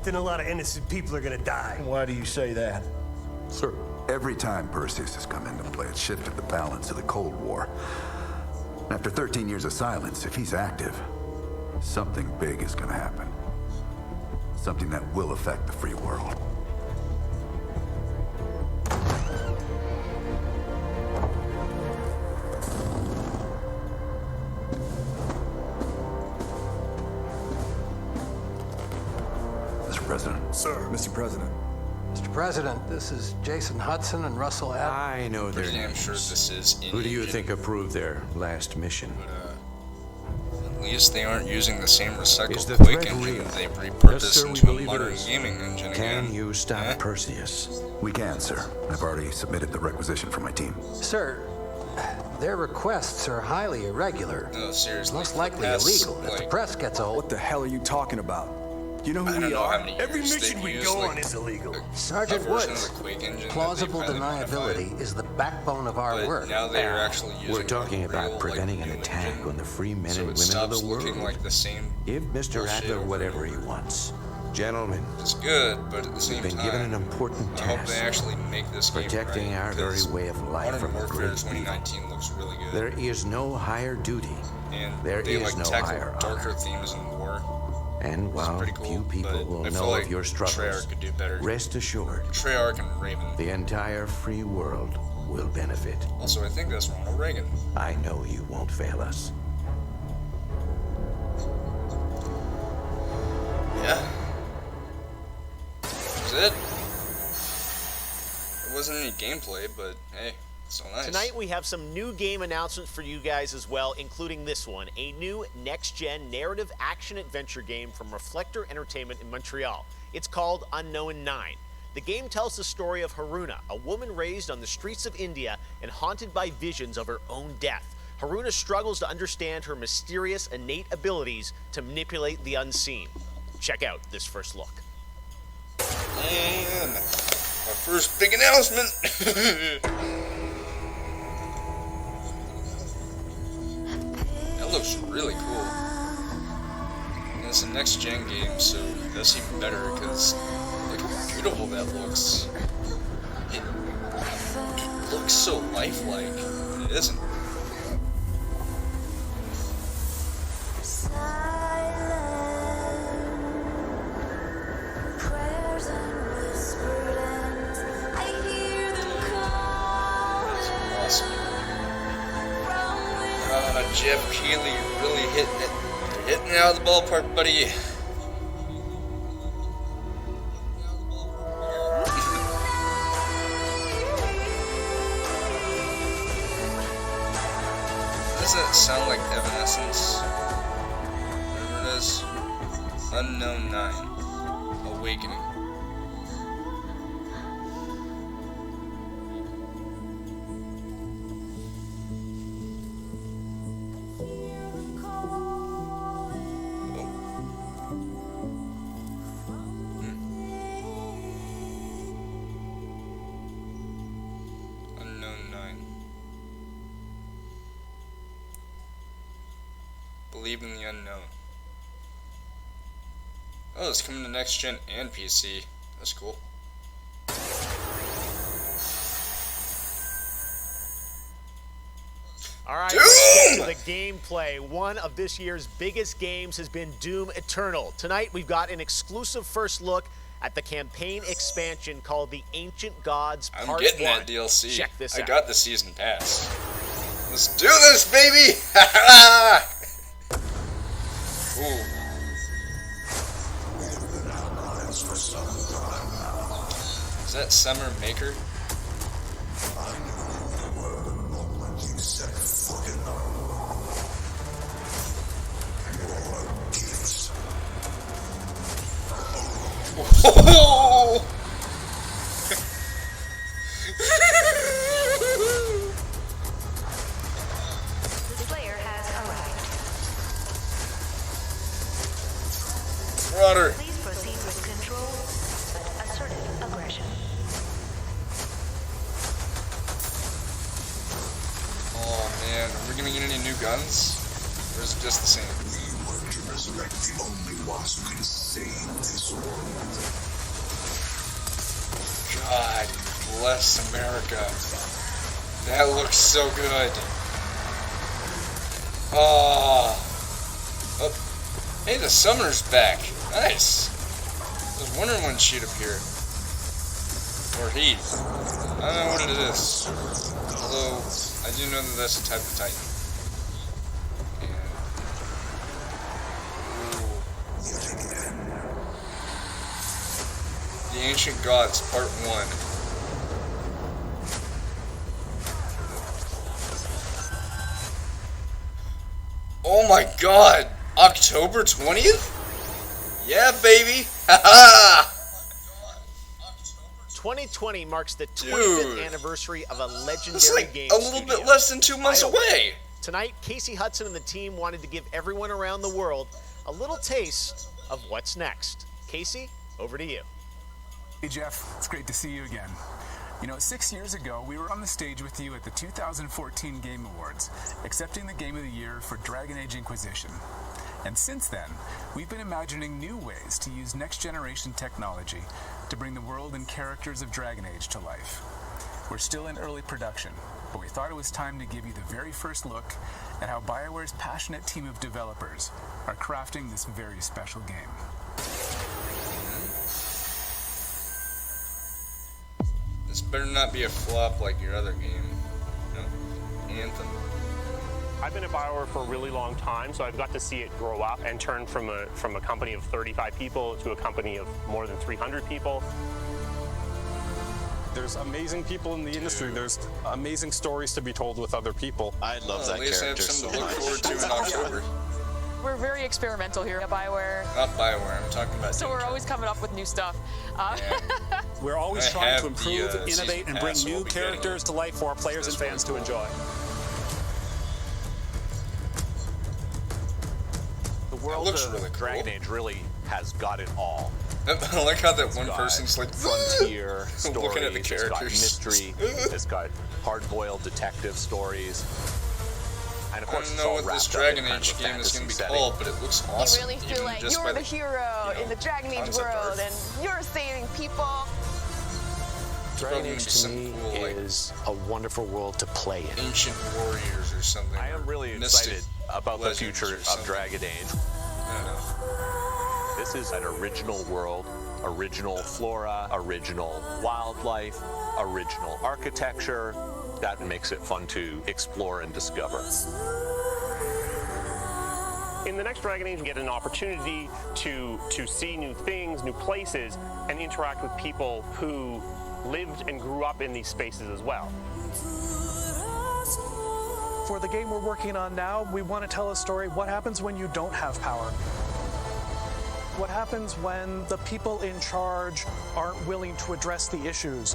then a lot of innocent people are gonna die. Why do you say that? Sir. Every time Perseus has come into play, it's shifted the balance of the Cold War. After 13 years of silence, if he's active, something big is gonna happen. Something that will affect the free world. Mr. President, Sir. Mr. President. Mr. President, this is Jason Hudson and Russell F. I know their Pretty damn names. sure this is in Who do you engine. think approved their last mission? At least they aren't using the same recycled Is the Quake threat engine. real? They've Yes, repurposed sir, we into a believe it modern is. gaming engine Can again. you stop Perseus? We can, sir. I've already submitted the requisition for my team. Sir, their requests are highly irregular. No, seriously. Most likely That's, illegal. If the like, press gets a hold. What the hell are you talking about? You know I who don't we know how are? many Every years mission they've we used, go like, on is illegal. Sergeant a version Woods, of the Quake engine plausible that they've finally deniability is the backbone of our But work. now they are actually using We're talking a about real, preventing like, an new attack engine, on the free men so and it women of stops the looking world. like the same Give Mr. bullshit Adler over whatever and he over. wants. Gentlemen, It's good, but at the same we've been time, given an important I hope they task. actually make this game Protecting right, our very because way of life Modern from the Warfare great evil. 2019 looks really good. There is no higher duty. And There they is like no tackle higher darker honor. themes in war. And while pretty cool, few people but will I feel know like of your struggles, Treyarch could do better. rest assured, Treyarch and Raven. the entire free world will benefit. Also, I think that's Ronald Reagan. I know you won't fail us. Yeah. That was it. There wasn't any gameplay, but hey, so nice. Tonight we have some new game announcements for you guys as well, including this one, a new next-gen narrative action-adventure game from Reflector Entertainment in Montreal. It's called Unknown 9. The game tells the story of Haruna, a woman raised on the streets of India and haunted by visions of her own death. Haruna struggles to understand her mysterious innate abilities to manipulate the unseen. Check out this first look. And our first big announcement. That looks really cool. And it's a next-gen game, so that's even better because look how beautiful that looks. It looks so lifelike. It isn't. Awesome. Jeff Keighley really hitting it. Hitting it out of the ballpark, buddy. Does that sound like Evanescence? Whatever it is. Unknown 9. Awakening. Unknown 9. Believe in the unknown. Oh, it's coming to next gen and PC. That's cool. All right, let's get to the gameplay. One of this year's biggest games has been Doom Eternal. Tonight, we've got an exclusive first look at the campaign expansion called The Ancient Gods Part 1. I'm getting that DLC. Check this out. I got the season pass. Let's do this, baby! Ooh. Is that Summer Maker? Whoa! The Slayer has arrived. Rotter. Please proceed with control, but assertive aggression. Oh man, are we gonna get any new guns? Or is it just the same? We work to resurrect the only ones who can save this world. God bless America. That looks so good. Oh. Hey, the summer's back. Nice. I was wondering when she'd appear. Or he. I don't know what it is. Although, I do know that that's a type of Titan. Ancient Gods Part 1. Oh my god! October 20th? Yeah, baby! Haha! 2020 marks the 25th anniversary of a legendary game a little bit less than 2 months away. Tonight, Casey Hudson and the team wanted to give everyone around the world a little taste of what's next. Casey, over to you. Hey Jeff, it's great to see you again. You know, 6 years ago, we were on the stage with you at the 2014 Game Awards, accepting the Game of the Year for Dragon Age Inquisition. And since then, we've been imagining new ways to use next-generation technology to bring the world and characters of Dragon Age to life. We're still in early production, but we thought it was time to give you the very first look at how BioWare's passionate team of developers are crafting this very special game. This better not be a flop like your other game. No. Anthem. I've been at BioWare for a really long time, so I've got to see it grow up and turn from a company of 35 people to a company of more than 300 people. There's amazing people in the industry. There's amazing stories to be told with other people. I love that character. At least I have something to look forward to in October. We're very experimental here at BioWare. Not BioWare, I'm talking about So we're always coming up with new stuff. We're always trying to improve, innovate, and bring new characters to life for our players and fans to enjoy. The world of Dragon Age really has got it all. I like how that one person's like frontier stories, looking at the characters. It's got mystery, it's got hard-boiled detective stories. And of course, I don't know what this Dragon Age game is going to be called, but it looks awesome. You really feel like you're the hero in the Dragon Age world, and you're saving people. Dragon Age to me is a wonderful world to play in. Ancient warriors or something. I am really excited about the future of Dragon Age. I don't know. This is an original world, original flora, original wildlife, original architecture. That makes it fun to explore and discover. In the next Dragon Age, we get an opportunity to see new things, new places, and interact with people who lived and grew up in these spaces as well. For the game we're working on now, we want to tell a story. What happens when you don't have power? What happens when the people in charge aren't willing to address the issues?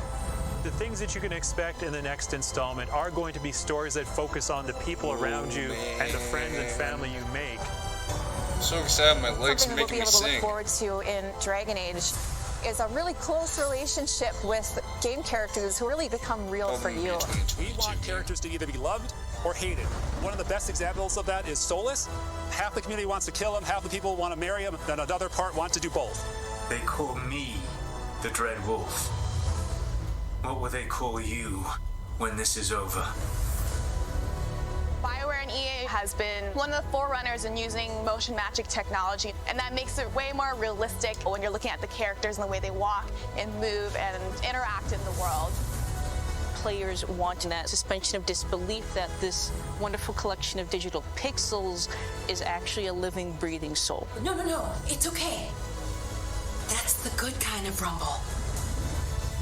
The things that you can expect in the next installment are going to be stories that focus on the people around you and the friends and family you make. I'm so excited, my legs Something making me we'll be able to sing. look forward to in Dragon Age is a really close relationship with game characters who really become real for you. We want characters to either be loved or hated. One of the best examples of that is Solus. Half the community wants to kill him, half the people want to marry him, and another part want to do both. They call me the Dread Wolf. What will they call you when this is over? BioWare and EA has been one of the forerunners in using motion magic technology, and that makes it way more realistic when you're looking at the characters and the way they walk and move and interact in the world. Players want that suspension of disbelief that this wonderful collection of digital pixels is actually a living, breathing soul. No, it's okay. That's the good kind of rumble.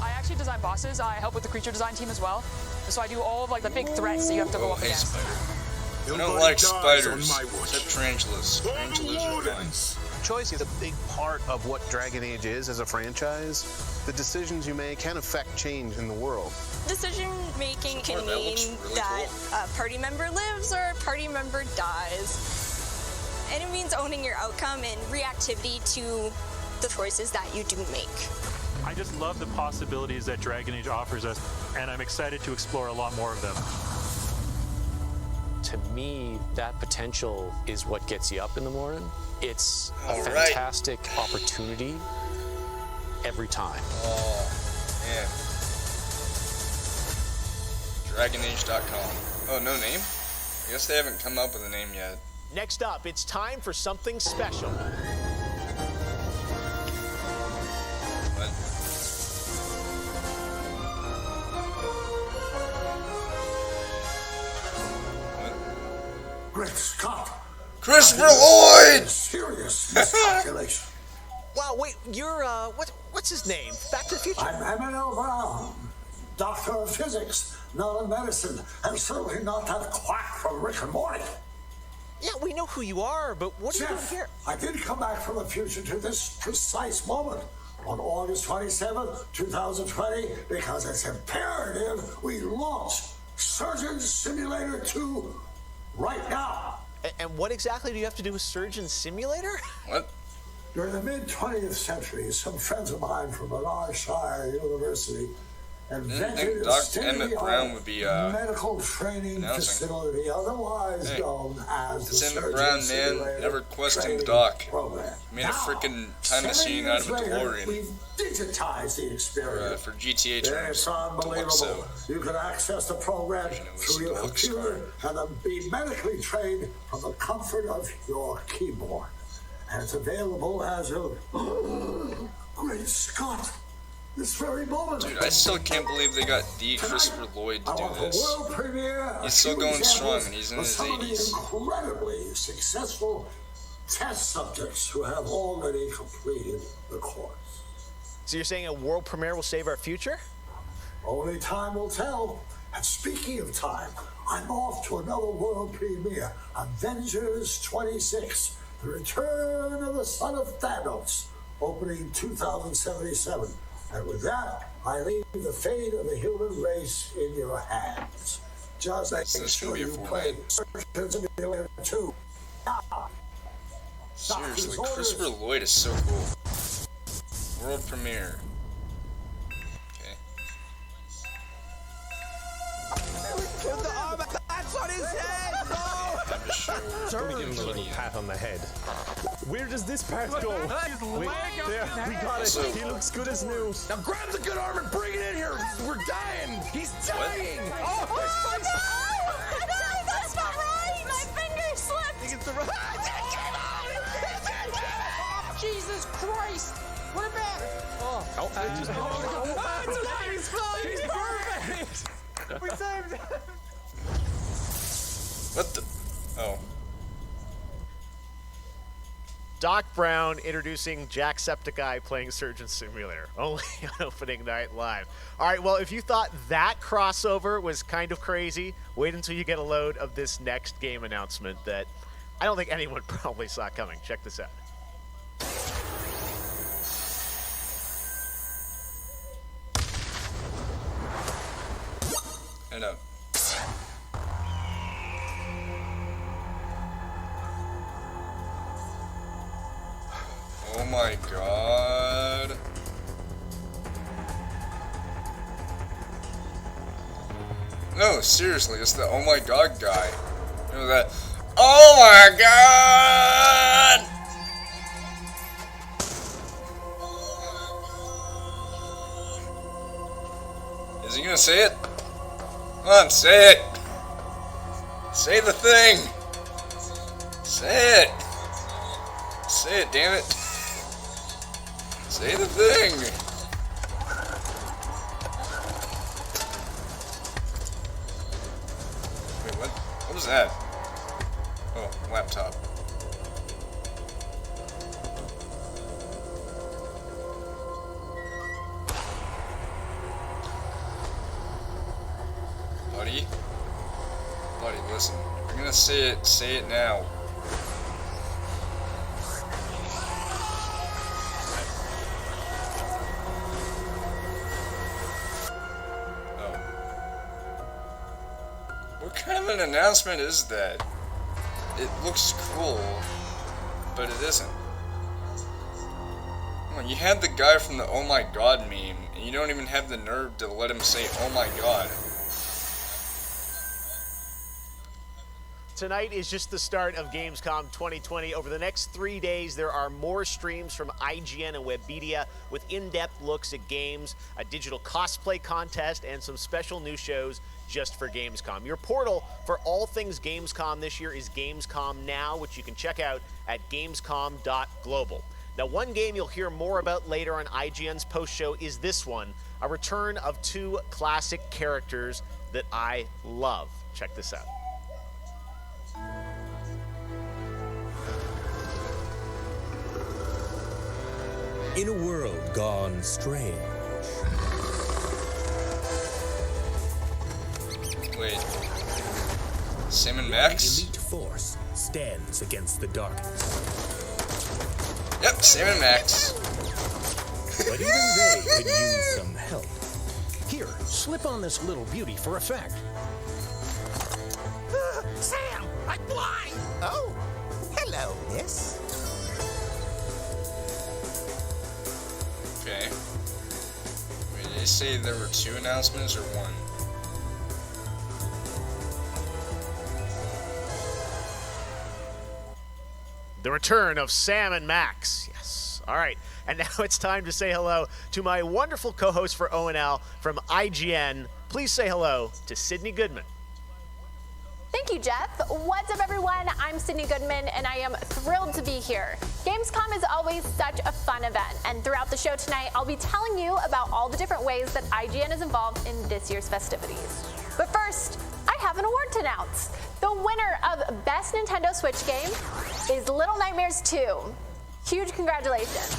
I actually design bosses. I help with the creature design team as well. So I do all of like the big threats that you have to go up against. I don't like spiders, except tarantulas. Tarantulas are fine. Choice is a big part of what Dragon Age is as a franchise. The decisions you make can affect change in the world. Decision making can mean that a party member lives or a party member dies. And it means owning your outcome and reactivity to the choices that you do make. I just love the possibilities that Dragon Age offers us, and I'm excited to explore a lot more of them. To me, that potential is what gets you up in the morning. It's a fantastic opportunity every time. Oh, man. DragonAge.com. Oh, no name? I guess they haven't come up with a name yet. Next up, it's time for something special. Christopher Lloyd! Serious miscalculation. Wow, wait, you're, what's his name? Back to the Future. I'm ONL Brown, doctor of physics, not of medicine, and certainly not that quack from Rick and Morty. Yeah, we know who you are, but what are you doing here? I did come back from the future to this precise moment on August 27th, 2020, because it's imperative we launch Surgeon Simulator 2 right now. And what exactly do you have to do with Surgeon Simulator? What? During the mid-20th century, some friends of mine from Shire University invented a state-of-the-art medical training facility, otherwise known as the Emmett Surgeon Brown, man, Simulator never questioned Training Doc. Program. Made a freaking time 7 machine out of a years later, DeLorean. We've digitized the experience. For GTA terms. It's unbelievable. You can access the program through your computer and then be medically trained from the comfort of your keyboard. And it's available as of great Scott. This very moment. Dude, I still can't believe they got D. Christopher Lloyd to do this. He's still going strong, and he's in his 80s. Incredibly successful test subjects who have already completed the course. So you're saying a world premiere will save our future? Only time will tell. And speaking of time, I'm off to another world premiere, Avengers 26, The Return of the Son of Thanos, opening 2077. And with that, I leave the fate of the human race in your hands. Just make sure you play Surgeon Simulator 2. Seriously, Christopher Lloyd is so cool. World premiere. Okay. With the armor that's on his head! Let me give him a little pat on the head. Where does this part go? We got it. He looks good as new. Now grab the good armor, bring it in here. We're dying. He's dying. Oh, no, that's not right. My finger slipped. I think it's the right. Jesus Christ! What about? He's flying. He's perfect. We saved him. What the? Oh. Doc Brown introducing Jacksepticeye playing Surgeon Simulator, only on opening night live. All right, well, if you thought that crossover was kind of crazy, wait until you get a load of this next game announcement that I don't think anyone probably saw coming. Check this out. I know. Oh my god. No, seriously, it's the oh my god guy. You know that? Oh my god! Is he gonna say it? Come on, say it! Say the thing! Say it! Say it, damn it! Say the thing! Wait, what? What was that? Oh, laptop. Buddy? Buddy, listen. If you're gonna say it now. What kind of an announcement is that? It looks cool, but it isn't. Come on, you had the guy from the oh my god meme, and you don't even have the nerve to let him say oh my god. Tonight is just the start of Gamescom 2020. Over the next 3 days, there are more streams from IGN and Webedia with in-depth looks at games, a digital cosplay contest, and some special new shows just for Gamescom. Your portal for all things Gamescom this year is Gamescom Now, which you can check out at gamescom.global. Now, one game you'll hear more about later on IGN's post-show is this one, a return of two classic characters that I love. Check this out. In a world gone strange. Wait. Sam and Max? The elite force stands against the darkness. Yep, Sam and Max. But even they could use some help. Here, slip on this little beauty for effect. Sam, I'm blind! Oh, hello, miss. Okay. Wait, did they say there were 2 announcements or 1? The return of Sam and Max. Yes. All right. And now it's time to say hello to my wonderful co-host for ONL from IGN. Please say hello to Sydney Goodman. Thank you, Jeff. What's up, everyone? I'm Sydney Goodman, and I am thrilled to be here. Gamescom is always such a fun event, and throughout the show tonight, I'll be telling you about all the different ways that IGN is involved in this year's festivities. But first, I have an award to announce. The winner of Best Nintendo Switch Game is Little Nightmares 2. Huge congratulations.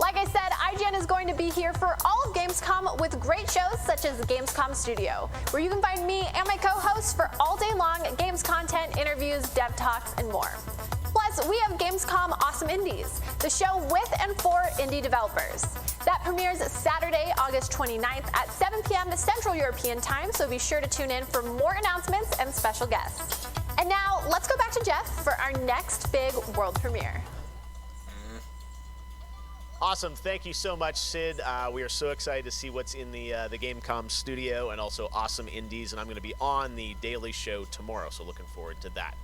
Like I said, IGN is going to be here for all of Gamescom with great shows such as the Gamescom Studio, where you can find me and my co-hosts for all day long games content, interviews, dev talks, and more. Plus, we have Gamescom Awesome Indies, the show with and for indie developers. That premieres Saturday, August 29th at 7 p.m. Central European Time, so be sure to tune in for more announcements and special guests. And now, let's go back to Jeff for our next big world premiere. Awesome. Thank you so much, Sid. We are so excited to see what's in the Gamescom studio and also Awesome Indies, and I'm going to be on the Daily Show tomorrow, so looking forward to that.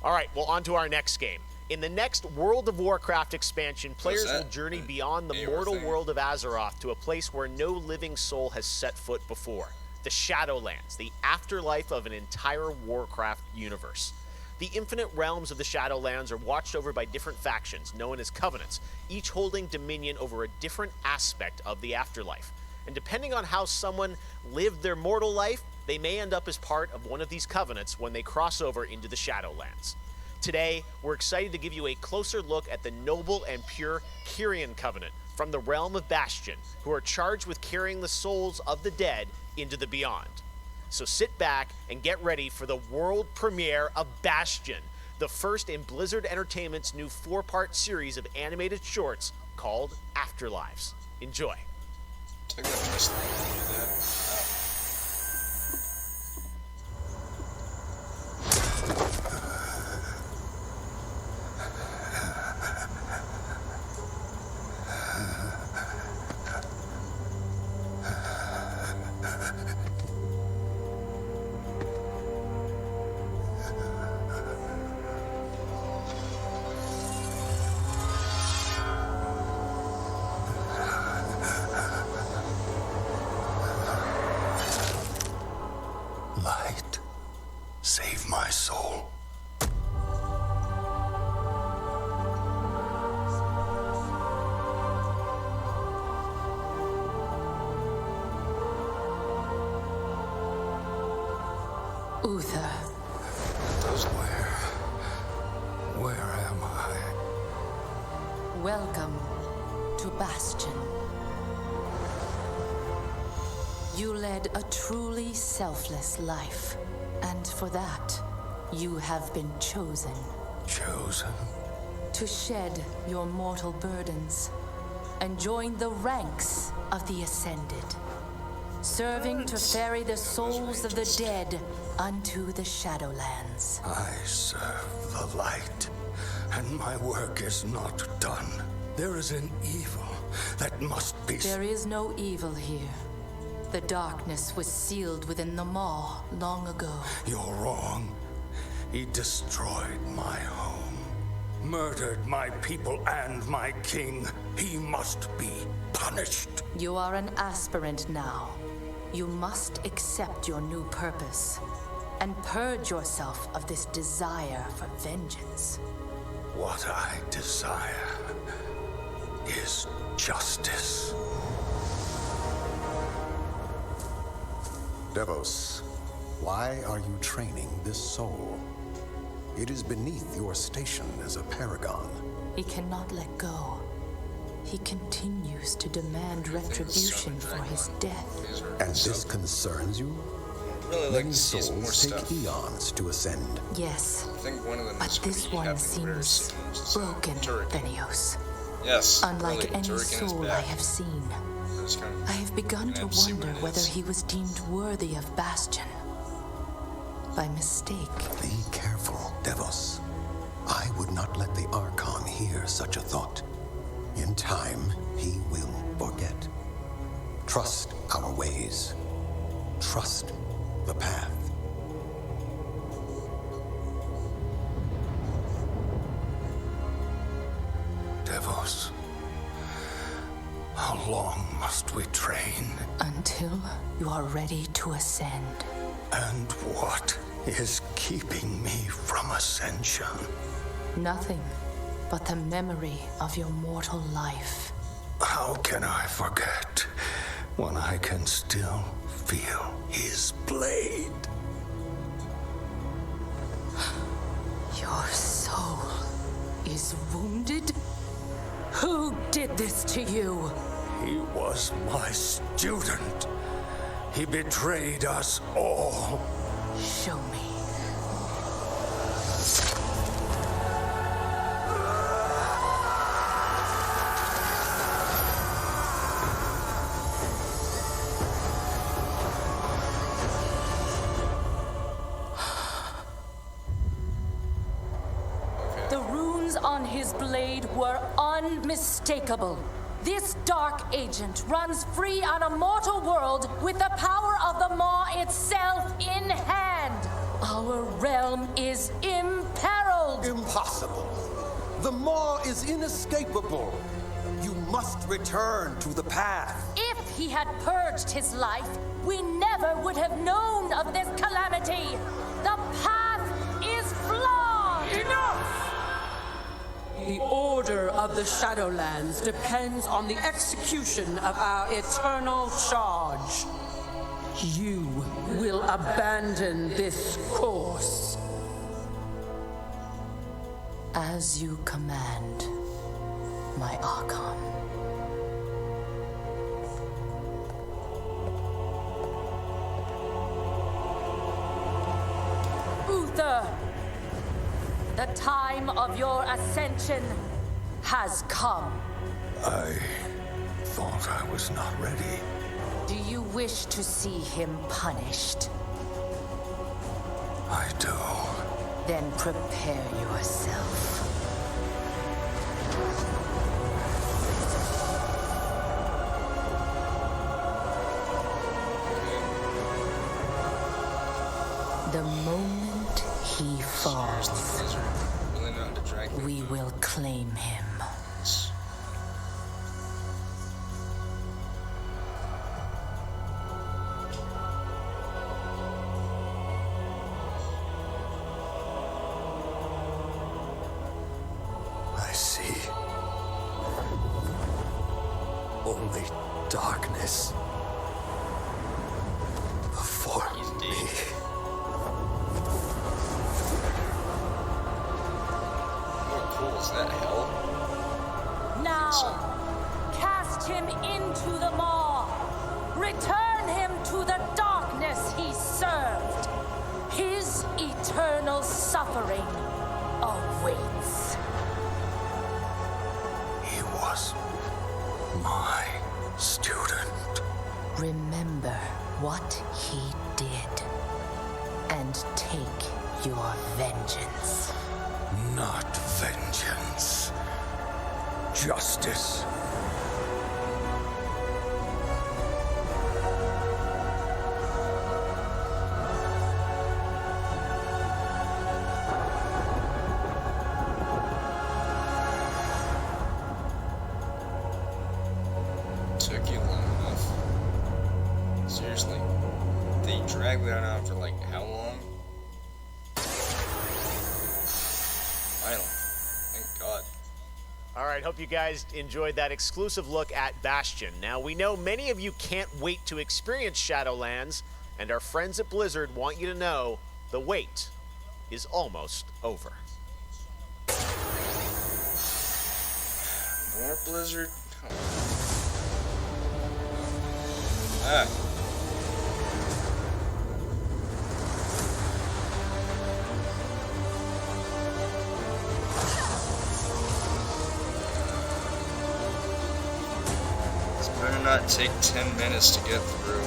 All right, well, on to our next game. In the next World of Warcraft expansion, players will journey beyond the mortal world of Azeroth to a place where no living soul has set foot before. The Shadowlands, the afterlife of an entire Warcraft universe. The infinite realms of the Shadowlands are watched over by different factions, known as Covenants, each holding dominion over a different aspect of the afterlife. And depending on how someone lived their mortal life, they may end up as part of one of these Covenants when they cross over into the Shadowlands. Today, we're excited to give you a closer look at the noble and pure Kyrian Covenant from the realm of Bastion, who are charged with carrying the souls of the dead into the beyond. So sit back and get ready for the world premiere of Bastion, the first in Blizzard Entertainment's new 4-part series of animated shorts called Afterlives. Enjoy. Light, save my soul. Uther. Where am I? Welcome to Bastion. You led a truly selfless life, and for that, you have been chosen. Chosen? To shed your mortal burdens and join the ranks of the Ascended, serving to ferry the souls of the dead unto the Shadowlands. I serve the light, and my work is not done. There is an evil that must be... There is no evil here. The darkness was sealed within the Maw long ago. You're wrong. He destroyed my home, murdered my people and my king. He must be punished. You are an aspirant now. You must accept your new purpose and purge yourself of this desire for vengeance. What I desire is justice. Devos, why are you training this soul? It is beneath your station as a paragon. He cannot let go. He continues to demand retribution for his death. And this concerns you? Really like Many to see some more souls take stuff. eons to ascend. Yes, I think one of them but is this pretty one happy with where seems it seems. broken, Turrican. Venios. Yes, Unlike really, any Turrican is soul I back. have seen, Just kind of I have begun to have to see wonder what it whether is. he was deemed worthy of Bastion. By mistake. Be careful, Devos. I would not let the Archon hear such a thought. In time, he will forget. Trust our ways. Trust the path. Devos, how long must we train? Until you are ready to ascend. And what is keeping me from ascension? Nothing but the memory of your mortal life. How can I forget when I can still feel his blade? Your soul is wounded? Who did this to you? He was my student. He betrayed us all. Show me. The runes on his blade were unmistakable. This dark agent runs free on a mortal world with the power of the Maw itself in hand. Our realm is imperiled. Impossible. The Maw is inescapable. You must return to the path. If he had purged his life, we never would have known of this calamity. The path is flawed. Enough! The order of the Shadowlands depends on the execution of our eternal charge. You will abandon this course. As you command, my Archon. Uther, the time of your ascension has come. I thought I was not ready. Do you wish to see him punished? I do. Then prepare yourself. The moment he falls, we will claim him. I see. Only darkness before me. How cool is that, hell? Now, cast him into the maw. Return him to the darkness he served. His eternal suffering awaits. He was my student. Remember what he did, and take your vengeance. Not vengeance. Justice. Took you long enough. Seriously. They dragged that out for like how long? Finally. Thank God. All right, hope you guys enjoyed that exclusive look at Bastion. Now, we know many of you can't wait to experience Shadowlands, and our friends at Blizzard want you to know the wait is almost over. More Blizzard? Ah. This better not take 10 minutes to get through.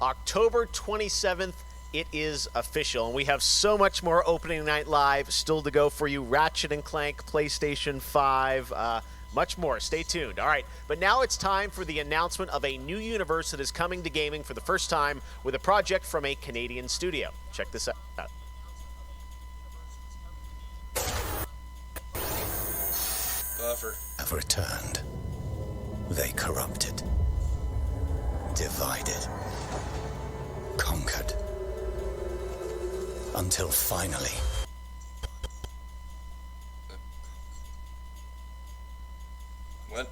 October 27th, it is official, and we have so much more opening night live still to go for you. Ratchet & Clank, PlayStation 5, much more. Stay tuned. All right, but now it's time for the announcement of a new universe that is coming to gaming for the first time with a project from a Canadian studio. Check this out. Buffer. Have returned. They corrupted, divided, conquered, until finally what?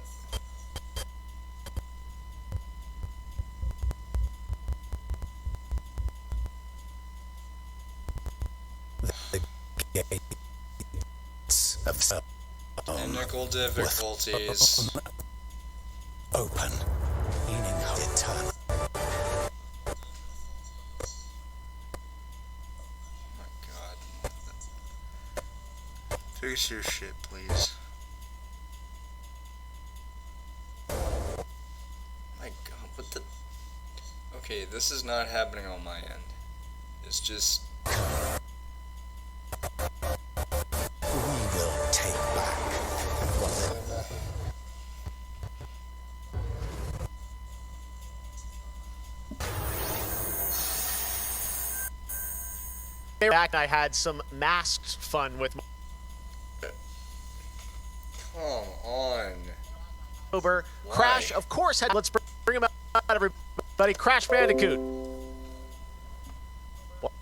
The gates of technical difficulties open, meaning eternal. Fix your shit, please. My god, what the... Okay, this is not happening on my end. It's just... We will take back what Back, I had some masked fun with. Come on. Why? Crash, of course. Let's bring him out, everybody. Crash Bandicoot. What?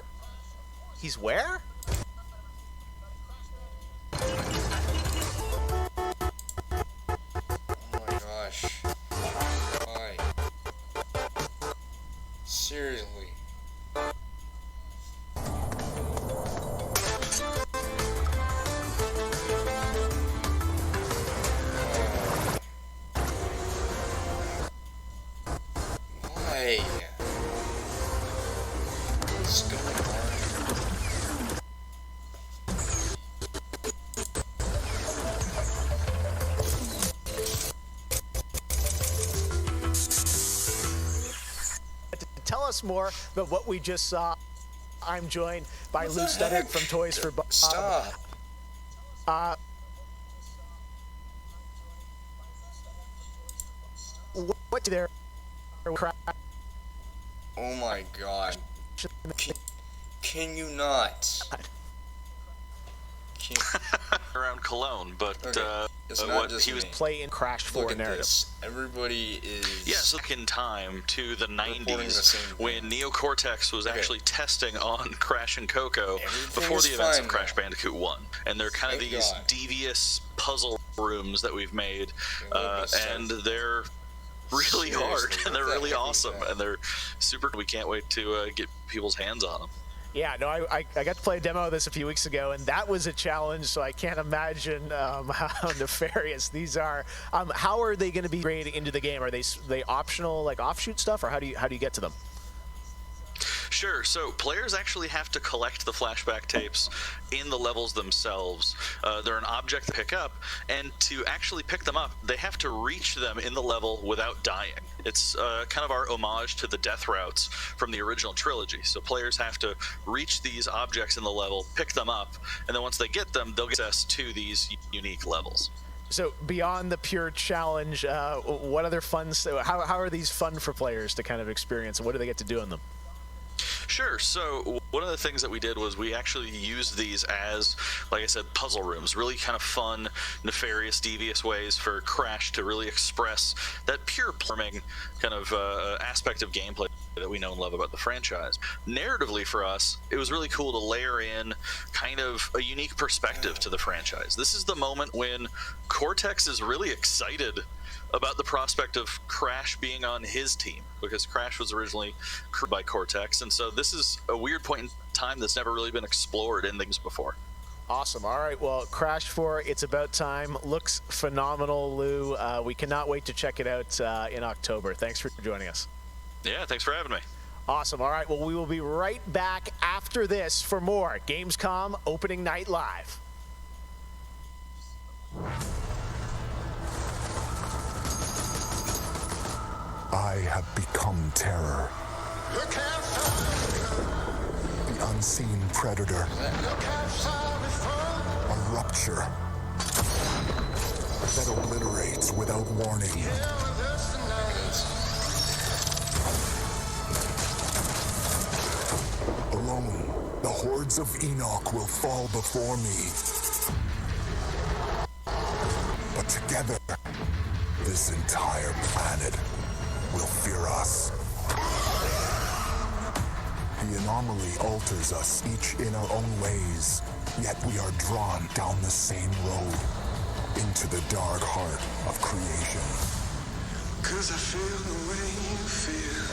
He's where? Oh my gosh. Why? Seriously. Why? What's going on? To tell us more about what we just saw, I'm joined by Lou Studdard from Toys for Bob. Stop. What there? Oh my god. Can you not? Around Cologne, but okay. It's not what just he was me. Playing Crash 4 narrative. This. Everybody is... Yes, look in time to the 90s when Neocortex was actually testing on Crash and Coco before the events of Crash Bandicoot 1. And they're kind of these devious puzzle rooms that we've made, and they're really hard, and they're really awesome, and they're super. We can't wait to get people's hands on them. Yeah, no, I got to play a demo of this a few weeks ago, and that was a challenge, so I can't imagine how nefarious these are. How are they going to be integrated into the game? Are they optional, like offshoot stuff, or how do you get to them? Sure. So players actually have to collect the flashback tapes in the levels themselves. They're an object to pick up, and to actually pick them up, they have to reach them in the level without dying. It's kind of our homage to the death routes from the original trilogy. So players have to reach these objects in the level, pick them up, and then once they get them, they'll get access to these unique levels. So beyond the pure challenge, what other fun? How are these fun for players to kind of experience, and what do they get to do in them? Sure. So one of the things that we did was we actually used these as, like I said, puzzle rooms, really kind of fun, nefarious, devious ways for Crash to really express that pure plumbing kind of aspect of gameplay that we know and love about the franchise. Narratively for us, it was really cool to layer in kind of a unique perspective to the franchise. This is the moment when Cortex is really excited about the prospect of Crash being on his team, because Crash was originally crewed by Cortex, and so this is a weird point in time that's never really been explored in things before. Awesome. All right, well, Crash 4, It's About Time looks phenomenal, Lou. We cannot wait to check it out in October. Thanks for joining us. Yeah, thanks for having me. Awesome. All right, well, we will be right back after this for more Gamescom Opening Night Live. I have become terror. The unseen predator. A rupture that obliterates without warning. Alone, the hordes of Enoch will fall before me. But together, this entire planet will fear us. The anomaly alters us, each in our own ways, yet we are drawn down the same road, into the dark heart of creation. 'Cause I feel the way you feel.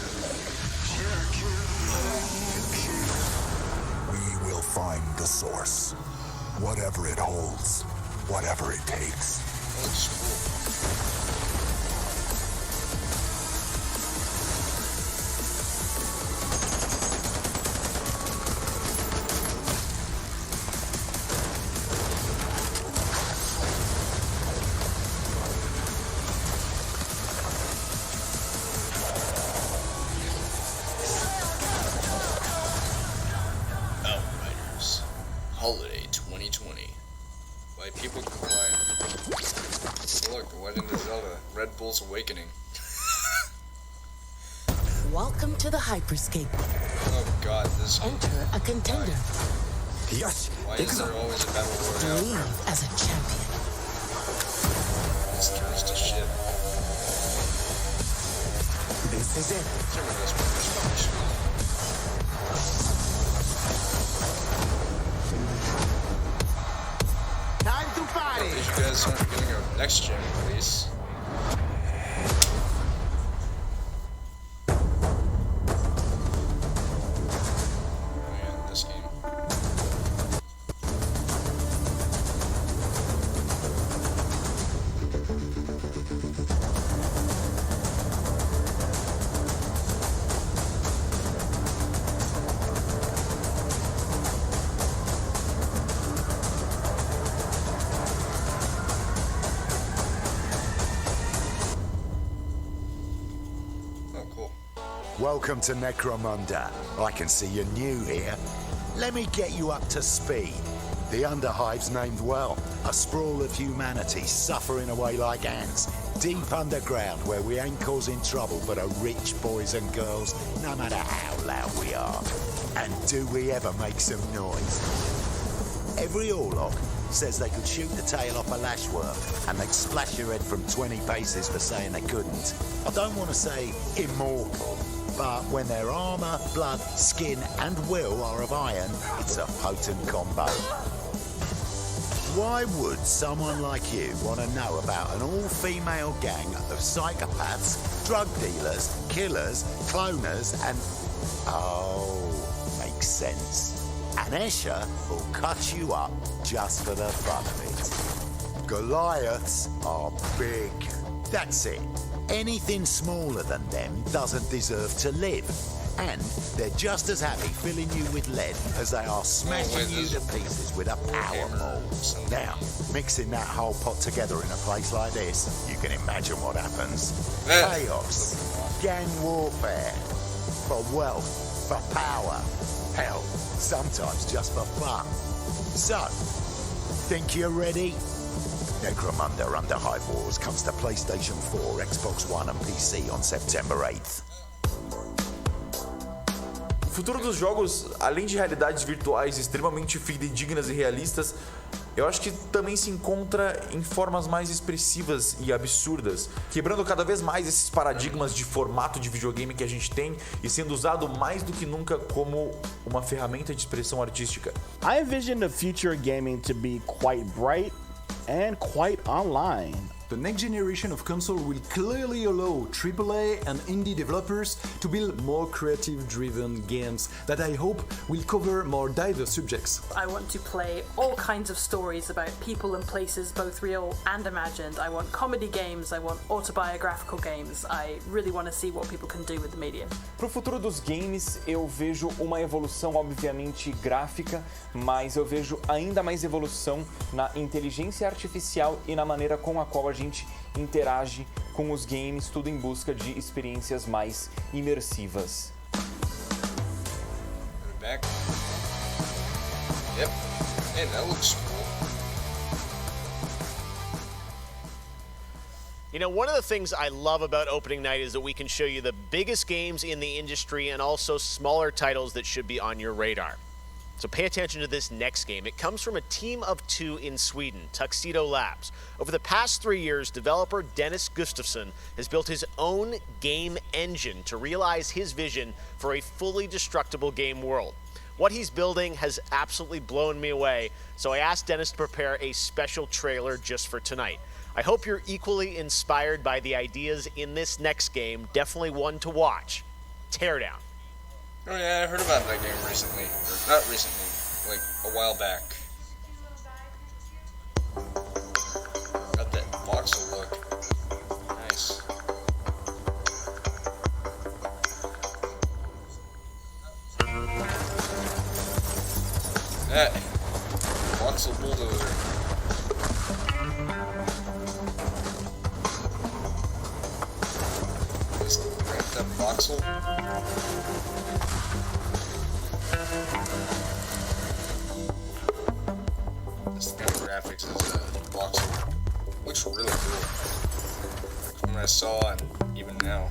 We will find the source, whatever it holds, whatever it takes. Holiday 2020. Why people complain. Look, The Legend of Zelda, Red Bull's Awakening. Welcome to the Hyperscape. Oh god, this game. Enter a contender. Yes. Why is there always a battle royale? Leave as a champion. This goes to shit. This is it. Time to party! At least you guys aren't getting a next gen release. Man, this game. Welcome to Necromunda. I can see you're new here. Let me get you up to speed. The Underhive's named well. A sprawl of humanity suffering away like ants. Deep underground where we ain't causing trouble but are rich boys and girls, no matter how loud we are. And do we ever make some noise? Every Orlok says they could shoot the tail off a lashworm and they'd splash your head from 20 paces for saying they couldn't. I don't want to say immortal, but when their armor, blood, skin, and will are of iron, it's a potent combo. Why would someone like you want to know about an all-female gang of psychopaths, drug dealers, killers, cloners, and... Oh, makes sense. And Escher will cut you up just for the fun of it. Goliaths are big. That's it. Anything smaller than them doesn't deserve to live. And they're just as happy filling you with lead as they are smashing you to pieces with a power maul. Now, mixing that whole pot together in a place like this, you can imagine what happens. Chaos, gang warfare, for wealth, for power, hell, sometimes just for fun. So, think you're ready? Necromunda Under High Wars comes to PlayStation 4, Xbox One and PC on September 8th. O futuro dos jogos, além de realidades virtuais extremamente fidedignas e realistas, eu acho que também se encontra em formas mais expressivas e absurdas, quebrando cada vez mais esses paradigmas de formato de videogame que a gente tem e sendo usado mais do que nunca como uma ferramenta de expressão artística. I envision the future of gaming to be quite bright and quite online. The next generation of console will clearly allow AAA and indie developers to build more creative-driven games that I hope will cover more diverse subjects. I want to play all kinds of stories about people and places, both real and imagined. I want comedy games, I want autobiographical games. I really want to see what people can do with the medium. Pro futuro dos games, eu vejo uma evolução obviamente gráfica, mas eu vejo ainda mais evolução na inteligência artificial e na maneira com a qual a gente interage com os games, tudo em busca de experiências mais imersivas. Back. Yep. Man, that looks cool. You know, one of the things I love about opening night is that we can show you the biggest games in the industry and also smaller titles that should be on your radar. So pay attention to this next game. It comes from a team of 2 in Sweden, Tuxedo Labs. Over the past 3 years, developer Dennis Gustafsson has built his own game engine to realize his vision for a fully destructible game world. What he's building has absolutely blown me away, so I asked Dennis to prepare a special trailer just for tonight. I hope you're equally inspired by the ideas in this next game. Definitely one to watch. Teardown. Oh yeah, I heard about that game recently. Or not recently, like a while back. Got that voxel look. Nice. That voxel bulldozer. Just ramped up voxel. This kind of graphics is voxel. Looks really cool. From what I saw and even now.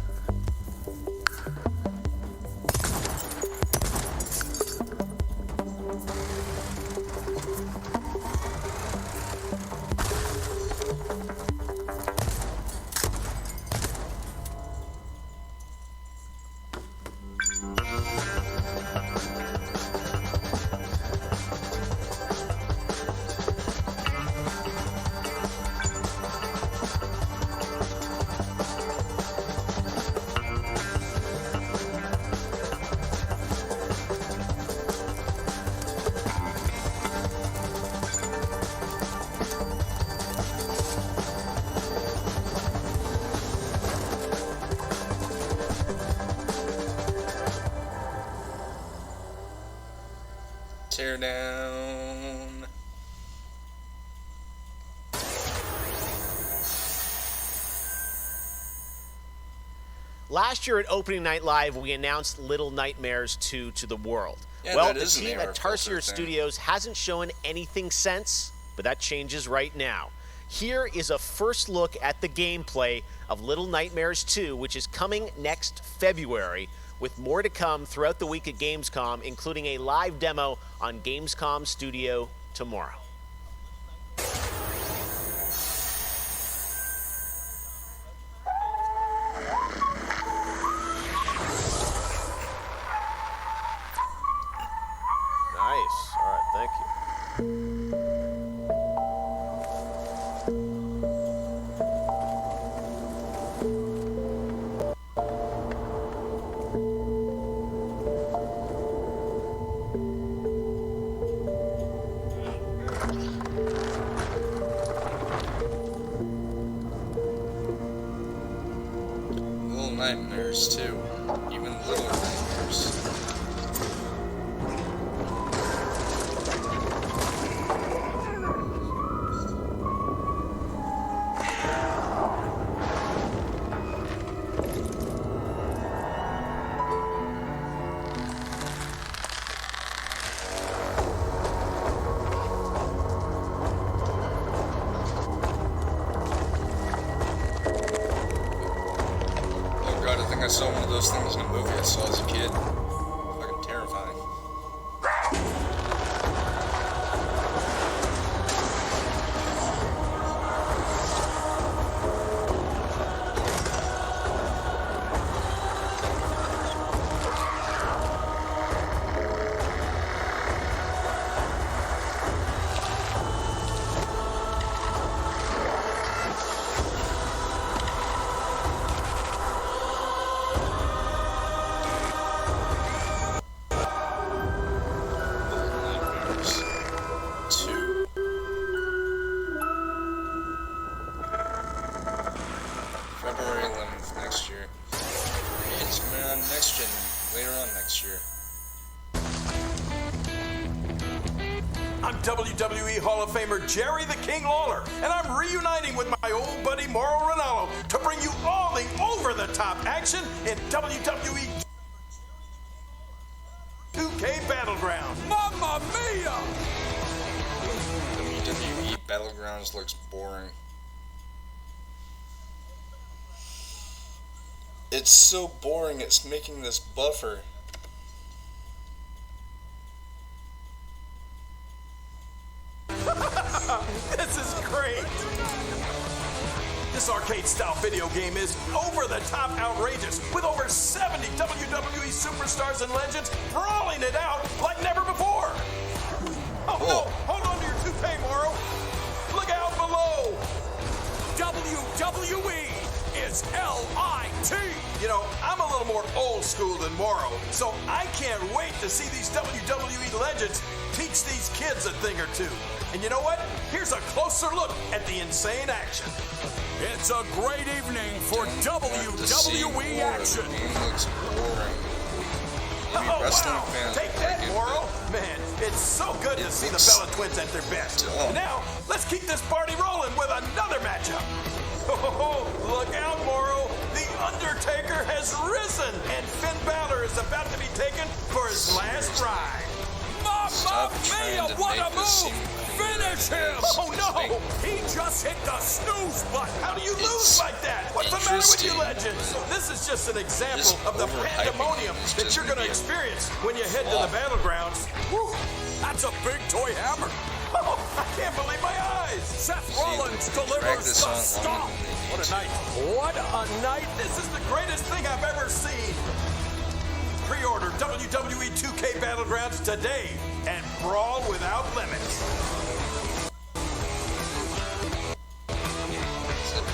Tear down. Last year at Opening Night Live, we announced Little Nightmares 2 to the world. Yeah, well, that the is an team AR at Tarsier filter thing. Studios hasn't shown anything since, but that changes right now. Here is a first look at the gameplay of Little Nightmares 2, which is coming next February, with more to come throughout the week at Gamescom, including a live demo on Gamescom Studio tomorrow. Nice. All right, thank you. Little Nightmares too. Even Little Nightmares. those things in a movie I saw as a kid. Fucking terrifying. February 11th next year. It's coming out next gen later on next year. I'm WWE Hall of Famer Jerry the King Lawler, and I'm reuniting with my old buddy Mauro Ranallo to bring you all the over-the-top action in WWE 2K Battlegrounds. Mamma mia! WWE Battlegrounds looks boring. It's so boring, it's making this buffer. This is great! This arcade-style video game is over-the-top outrageous, with over 70 WWE superstars and legends brawling it out like never before! Oh no! Hold on to your toupee, Mauro! Look out below! WWE is L-I-T! You know, I'm a little more old school than Mauro, so I can't wait to see these WWE legends teach these kids a thing or two. And you know what? Here's a closer look at the insane action. It's a great evening for WWE action. Oh, wow. Take that, Mauro. Man, it's so good to see the Bella Twins at their best. And now, let's keep this party rolling with another matchup. Oh, look out, Mauro. The Undertaker has risen, and Finn Balor is about to be taken for his last ride. Mamma mia, what a move! Finish him! Oh no! He just hit the snooze button! How do you lose like that? What's the matter with you legends? This is just an example of the pandemonium that you're gonna experience when you head to the battlegrounds. Whew, that's a big toy hammer! Oh, I can't believe my eyes! Seth Rollins delivers the stomp! What a night! What a night! This is the greatest thing I've ever seen! Pre-order WWE 2K Battlegrounds today and brawl without limits.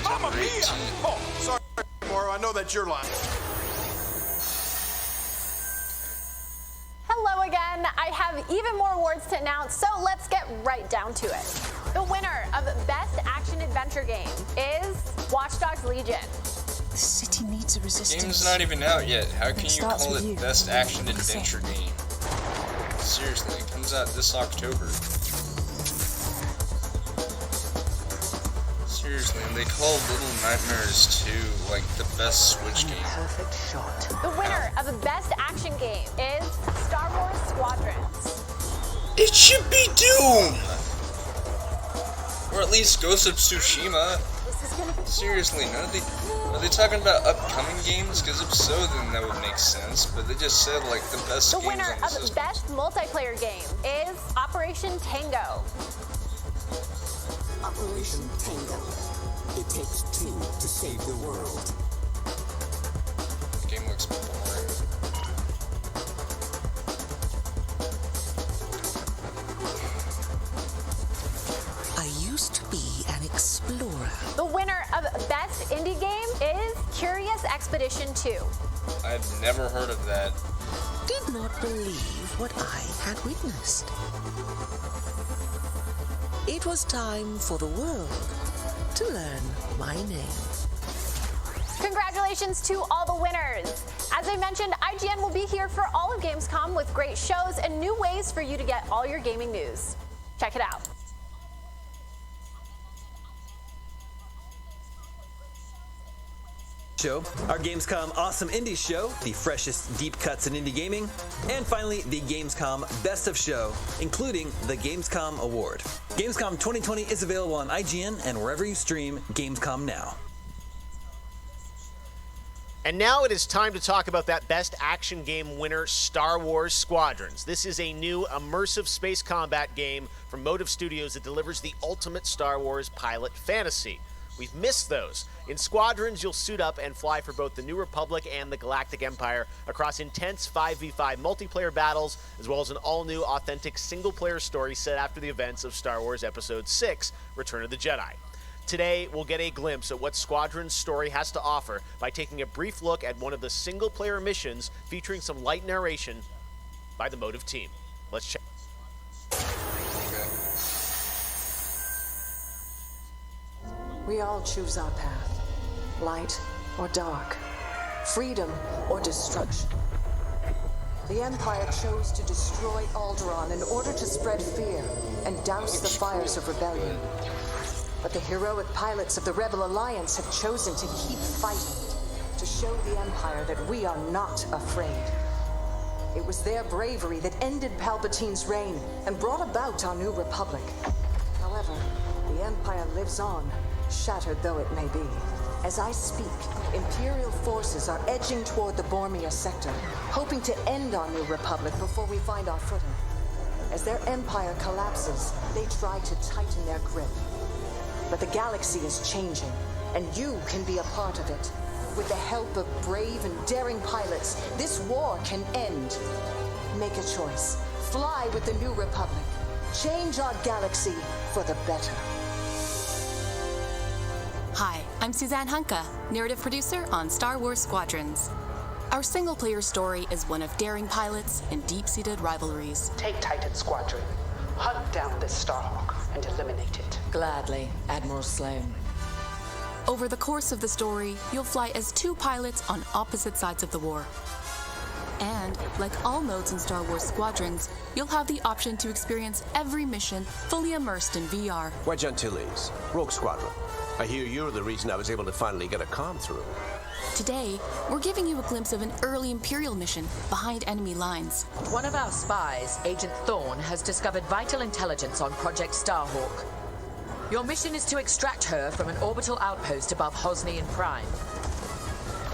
Mamma mia! Oh, sorry, Mauro. I know that's your line. Hello again. I have even more awards to announce, so let's get right down to it. The winner of Best Action Adventure Game is Watch Dogs Legion. The city needs a resistance. The game's not even out yet. How can you call it Best Action Adventure Game? Seriously, it comes out this October. Seriously, and they call Little Nightmares 2 like the best Switch game. Perfect shot. The winner of the Best Action Game is Star Wars Squadrons. It should be Doom! Or at least Ghost of Tsushima. Seriously, are they talking about upcoming games? Because if so, then that would make sense. But they just said like the best games on the system. The winner of Best Multiplayer Game is Operation Tango. Operation Tango. It takes two to save the world. The game looks boring. I used to be an explorer. The winner of Best Indie Game is Curious Expedition 2. I've never heard of that. Did not believe what I had witnessed. It was time for the world to learn my name. Congratulations to all the winners. As I mentioned, IGN will be here for all of Gamescom with great shows and new ways for you to get all your gaming news. Check it out. Show, our Gamescom Awesome Indie Show, the freshest deep cuts in indie gaming, and finally the Gamescom Best of Show, including the Gamescom Award. Gamescom 2020 is available on IGN and wherever you stream Gamescom now. And now it is time to talk about that best action game winner, Star Wars Squadrons. This is a new immersive space combat game from Motive Studios that delivers the ultimate Star Wars pilot fantasy. We've missed those. In Squadrons, you'll suit up and fly for both the New Republic and the Galactic Empire across intense 5v5 multiplayer battles, as well as an all-new, authentic single-player story set after the events of Star Wars Episode 6, Return of the Jedi. Today, we'll get a glimpse at what Squadron's story has to offer by taking a brief look at one of the single-player missions featuring some light narration by the Motive team. Let's check. We all choose our path, light or dark, freedom or destruction. The Empire chose to destroy Alderaan in order to spread fear and douse the fires of rebellion. But the heroic pilots of the Rebel Alliance have chosen to keep fighting, to show the Empire that we are not afraid. It was their bravery that ended Palpatine's reign and brought about our new Republic. However, the Empire lives on, shattered though it may be. As I speak, Imperial forces are edging toward the Bormir sector, hoping to end our new Republic before we find our footing. As their empire collapses, they try to tighten their grip. But the galaxy is changing, and you can be a part of it. With the help of brave and daring pilots, this war can end. Make a choice. Fly with the New Republic. Change our galaxy for the better. Hi, I'm Suzanne Hunka, narrative producer on Star Wars Squadrons. Our single-player story is one of daring pilots and deep-seated rivalries. Take Titan Squadron. Hunt down this Starhawk and eliminate it. Gladly, Admiral Sloane. Over the course of the story, you'll fly as two pilots on opposite sides of the war. And, like all modes in Star Wars Squadrons, you'll have the option to experience every mission fully immersed in VR. Wedge Antilles, Rogue Squadron. I hear you're the reason I was able to finally get a comm through. Today, we're giving you a glimpse of an early Imperial mission behind enemy lines. One of our spies, Agent Thorne, has discovered vital intelligence on Project Starhawk. Your mission is to extract her from an orbital outpost above Hosnian Prime.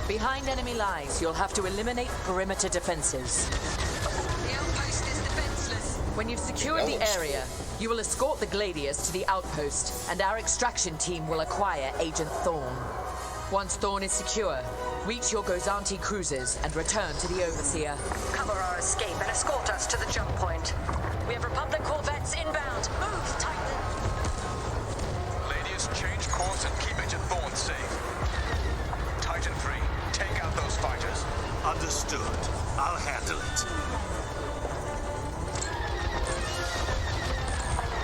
Behind enemy lines, you'll have to eliminate perimeter defenses. The outpost is defenseless. When you've secured the area, you will escort the Gladius to the outpost, and our extraction team will acquire Agent Thorne. Once Thorne is secure, reach your Gozanti cruisers and return to the Overseer. Cover our escape and escort us to the jump point. We have Republic corvettes inbound. Move, Titan! Ladies, change course and keep Agent Thorne safe. Titan 3, take out those fighters. Understood. I'll handle it.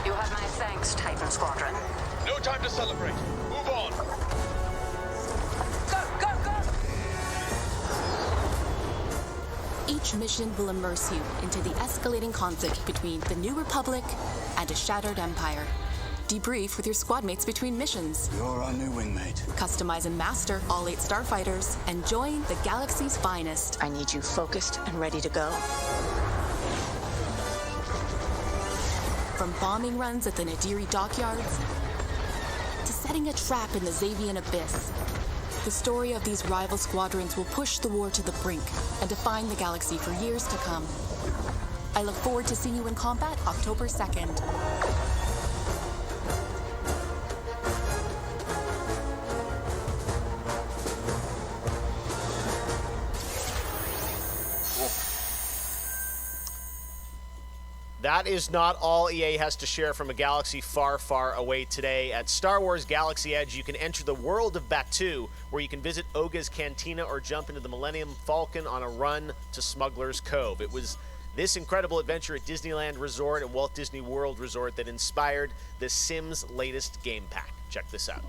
You have my thanks, Titan Squadron. No time to celebrate. Move on. Each mission will immerse you into the escalating conflict between the New Republic and a shattered empire. Debrief with your squad mates between missions. You're our new wingmate. Customize and master all 8 starfighters and join the galaxy's finest. I need you focused and ready to go. From bombing runs at the Nadiri dockyards to setting a trap in the Xavian abyss, the story of these rival squadrons will push the war to the brink and define the galaxy for years to come. I look forward to seeing you in combat October 2nd. That is not all EA has to share from a galaxy far, far away today. At Star Wars Galaxy Edge, you can enter the world of Batuu, where you can visit Oga's Cantina or jump into the Millennium Falcon on a run to Smuggler's Cove. It was this incredible adventure at Disneyland Resort and Walt Disney World Resort that inspired the Sims latest game pack. Check this out.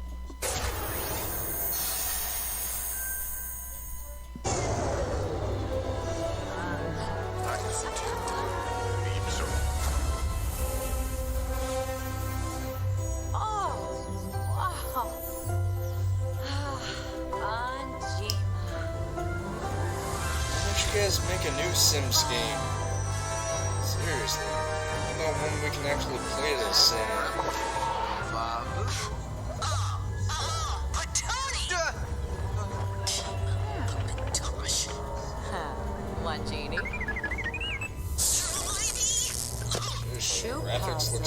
Make a new Sims game. Seriously. How about when we can actually play this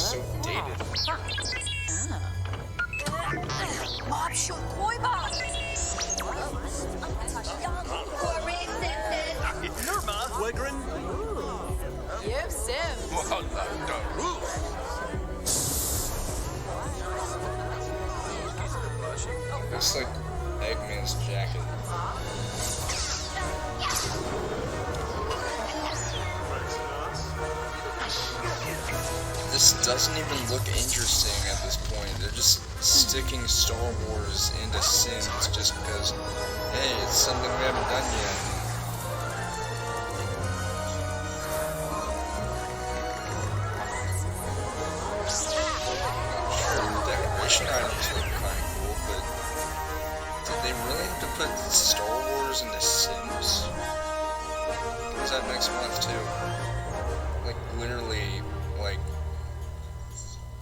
so dated. Nirma, Wegrin. Yep, Sim. Looks like Eggman's jacket. This doesn't even look interesting at this point. They're just sticking Star Wars into Sims just because, hey, it's something we haven't done yet. The decoration items look kind of cool, but did they really have to put Star Wars into Sims? Comes out next month too. Like literally, like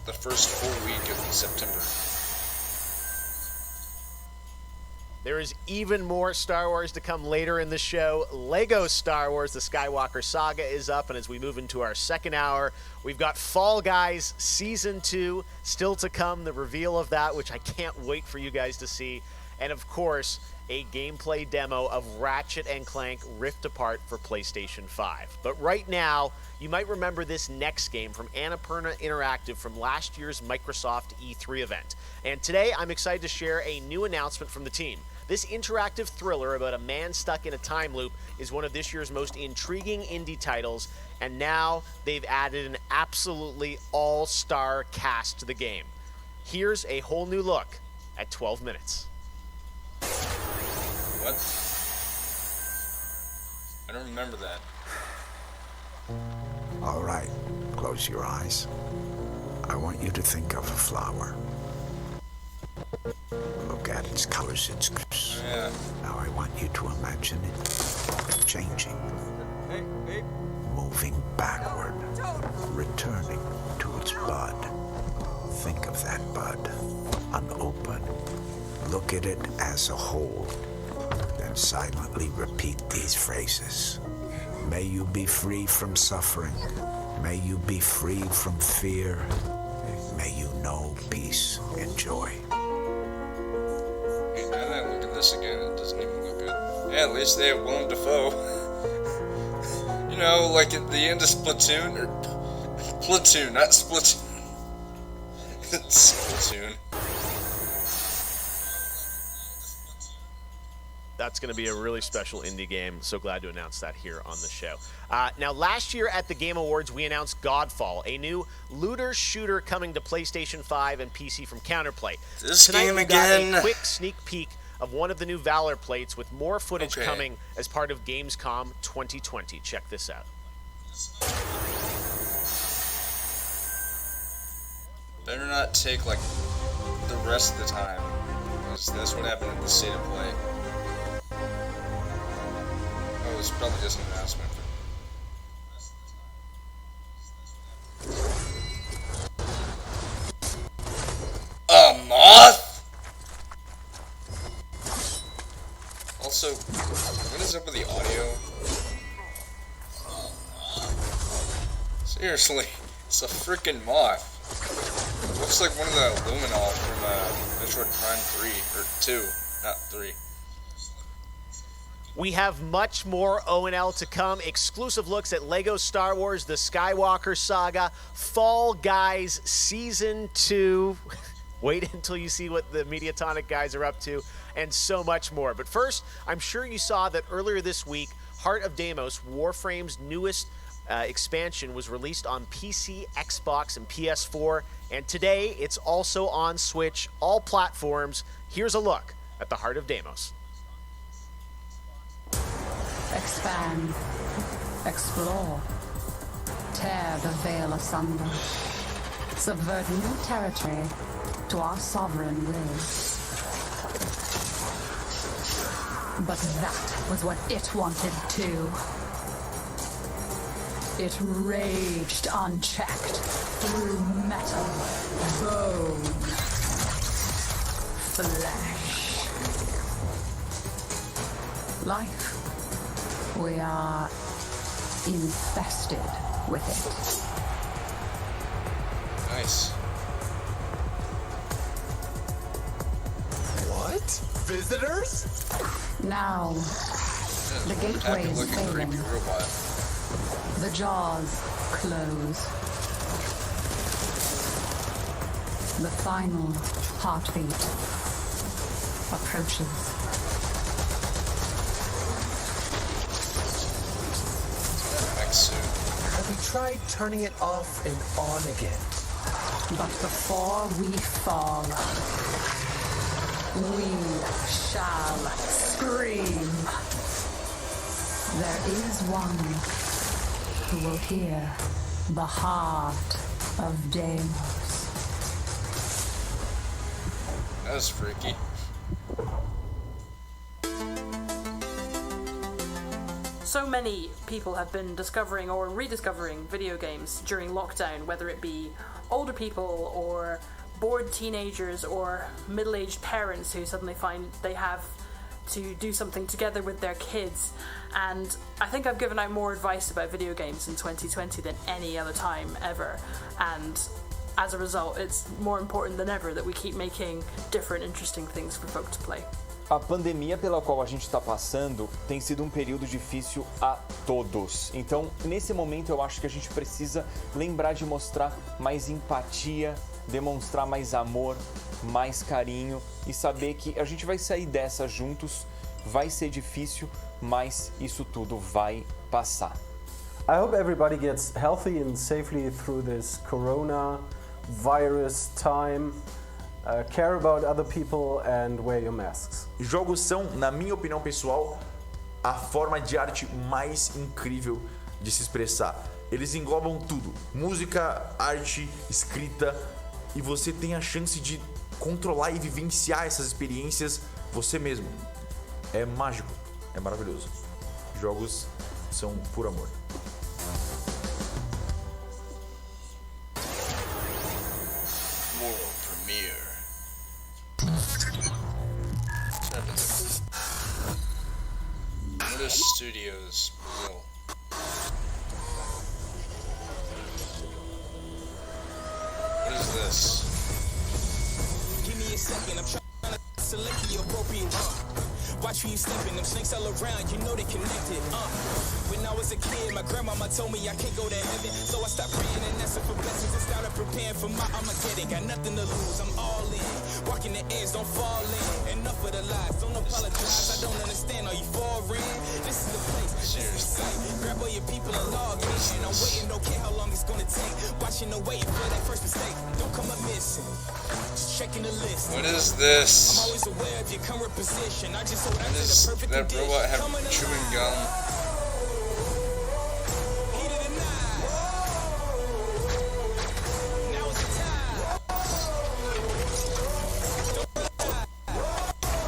the first full week of September. There is even more Star Wars to come later in the show. Lego Star Wars, the Skywalker Saga is up, and as we move into our second hour, we've got Fall Guys Season 2 still to come, the reveal of that, which I can't wait for you guys to see. And of course, a gameplay demo of Ratchet & Clank Rift Apart for PlayStation 5. But right now, you might remember this next game from Annapurna Interactive from last year's Microsoft E3 event. And today, I'm excited to share a new announcement from the team. This interactive thriller about a man stuck in a time loop is one of this year's most intriguing indie titles, and now they've added an absolutely all-star cast to the game. Here's a whole new look at 12 minutes. What? I don't remember that. All right, close your eyes. I want you to think of a flower. Look at its colors, its colors. Yeah. Now I want you to imagine it changing, moving backward, returning to its bud. Think of that bud, unopened. Look at it as a whole. Then silently repeat these phrases. May you be free from suffering. May you be free from fear. May you know peace and joy. Hey, now that I look at this again, it doesn't even look good. Yeah, at least they have Willem Dafoe. You know, like at the end of Splatoon, or Platoon, not Splatoon. It's Splatoon. That's going to be a really special indie game. So glad to announce that here on the show. Now, last year at the Game Awards, we announced Godfall, a new looter shooter coming to PlayStation 5 and PC from Counterplay. This Tonight, game we got again. a quick sneak peek of one of the new Valor plates with more footage coming as part of Gamescom 2020. Check this out. Better not take like the rest of the time, because that's what happened in the State of Play. Oh, it's probably just an announcement. A moth? Also, what is up with the audio? Seriously, it's a freaking moth. Looks like one of the Luminol from Metroid Prime 3, or 2, not 3. We have much more ONL to come. Exclusive looks at Lego Star Wars, The Skywalker Saga, Fall Guys Season 2. Wait until you see what the Mediatonic guys are up to, and so much more. But first, I'm sure you saw that earlier this week, Heart of Deimos, Warframe's newest expansion, was released on PC, Xbox, and PS4. And today, it's also on Switch, all platforms. Here's a look at the Heart of Deimos. Expand, explore, tear the veil asunder, subvert new territory to our sovereign will. But that was what it wanted too. It raged unchecked through metal, bone, flesh. Life. We are infested with it. Nice. What? Visitors? Now, the gateway is failing. The jaws close. The final heartbeat approaches. Have we tried turning it off and on again? But before we fall, we shall scream. There is one who will hear the heart of Deimos. That was freaky. So many people have been discovering or rediscovering video games during lockdown, whether it be older people or bored teenagers or middle-aged parents who suddenly find they have to do something together with their kids. And I think I've given out more advice about video games in 2020 than any other time ever. And as a result, it's more important than ever that we keep making different, interesting things for folk to play. A pandemia pela qual a gente está passando tem sido um período difícil a todos. Então, nesse momento, eu acho que a gente precisa lembrar de mostrar mais empatia, demonstrar mais amor, mais carinho e saber que a gente vai sair dessa juntos. Vai ser difícil, mas isso tudo vai passar. I hope everybody gets healthy and safely through this coronavirus time. Care about other people and wear your masks. Jogos são, na minha opinião pessoal, a forma de arte mais incrível de se expressar. Eles englobam tudo: música, arte, escrita, e você tem a chance de controlar e vivenciar essas experiências você mesmo. É mágico, é maravilhoso. Jogos são por amor. Studios, Brazil. What is this? Give me a second, I'm trying to select the appropriate Watch who you sleeping, them snakes all around, you know they connected. When I was a kid, my grandmama told me I can't go to heaven, so I stopped praying and asking for blessings and started preparing for my Armageddon. Got nothing to lose, I'm all in. Walking the edge, don't fall in. Enough of the lies, don't apologize. I don't understand, are you foreign? This is the place, this is the site. Grab all your people and log in. And I'm waiting, don't care how long it's gonna take. Watching and waiting for that first mistake. Don't come up missing. Just checking the list. What is this? I'm always aware of your current position. I just hold on to Does the perfect that condition. robot have chewing gum?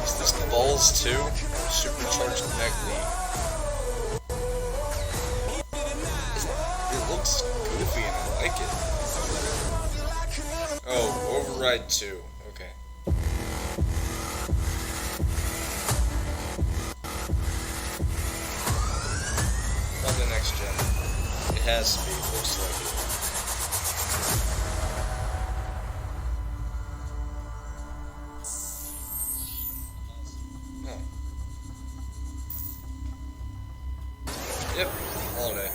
Is this balls too? Supercharged neck lead. It looks goofy and I like it. Oh, Override 2. Okay. Probably next gen. It has to be, looks like it. Yep, holiday.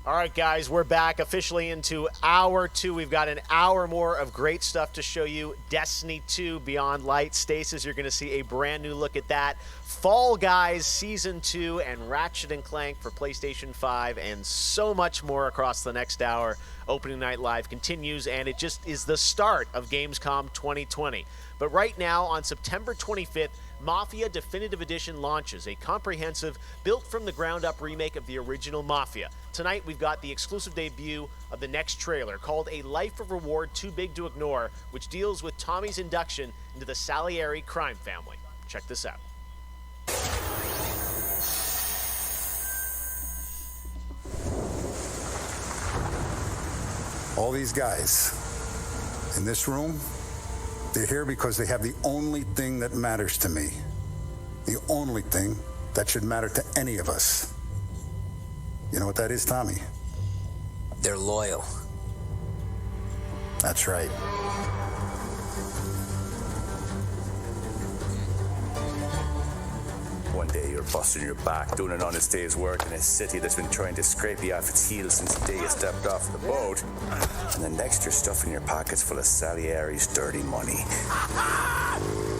All right, guys, we're back officially into hour 2. We've got an hour more of great stuff to show you. Destiny 2, Beyond Light. Stasis, you're going to see a brand new look at that. Fall Guys Season 2 and Ratchet & Clank for PlayStation 5 and so much more across the next hour. Opening Night Live continues, and it just is the start of Gamescom 2020. But right now, on September 25th, Mafia Definitive Edition launches, a comprehensive, built-from-the-ground-up remake of the original Mafia. Tonight, we've got the exclusive debut of the next trailer, called A Life of Reward Too Big to Ignore, which deals with Tommy's induction into the Salieri crime family. Check this out. All these guys in this room, they're here because they have the only thing that matters to me. The only thing that should matter to any of us. You know what that is, Tommy? They're loyal. That's right. One day you're busting your back, doing an honest day's work in a city that's been trying to scrape you off its heels since the day you stepped off the boat. And the next you're stuffing your pockets full of Salieri's dirty money.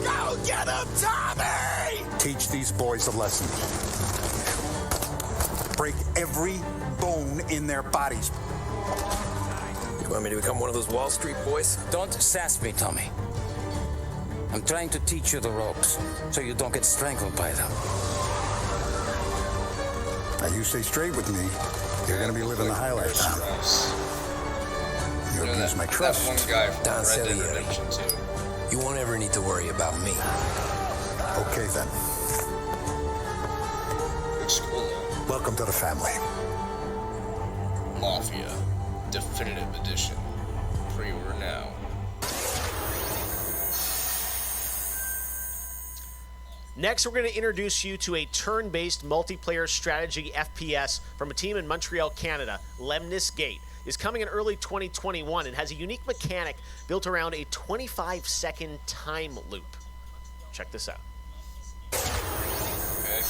Go get him, Tommy! Teach these boys a lesson. Break every bone in their bodies. You want me to become one of those Wall Street boys? Don't sass me, Tommy. I'm trying to teach you the ropes, so you don't get strangled by them. Now you stay straight with me, you're gonna be living the high life, Tom. You abuse my trust. That one guy from Don Red Dead Salieri. Redemption 2. You won't ever need to worry about me. Okay then. Looks cool though. Welcome to the family. Mafia Definitive Edition. Pre-order now. Next, we're going to introduce you to a turn-based multiplayer strategy FPS from a team in Montreal, Canada. Lemnis Gate is coming in early 2021 and has a unique mechanic built around a 25-second time loop. Check this out. Okay.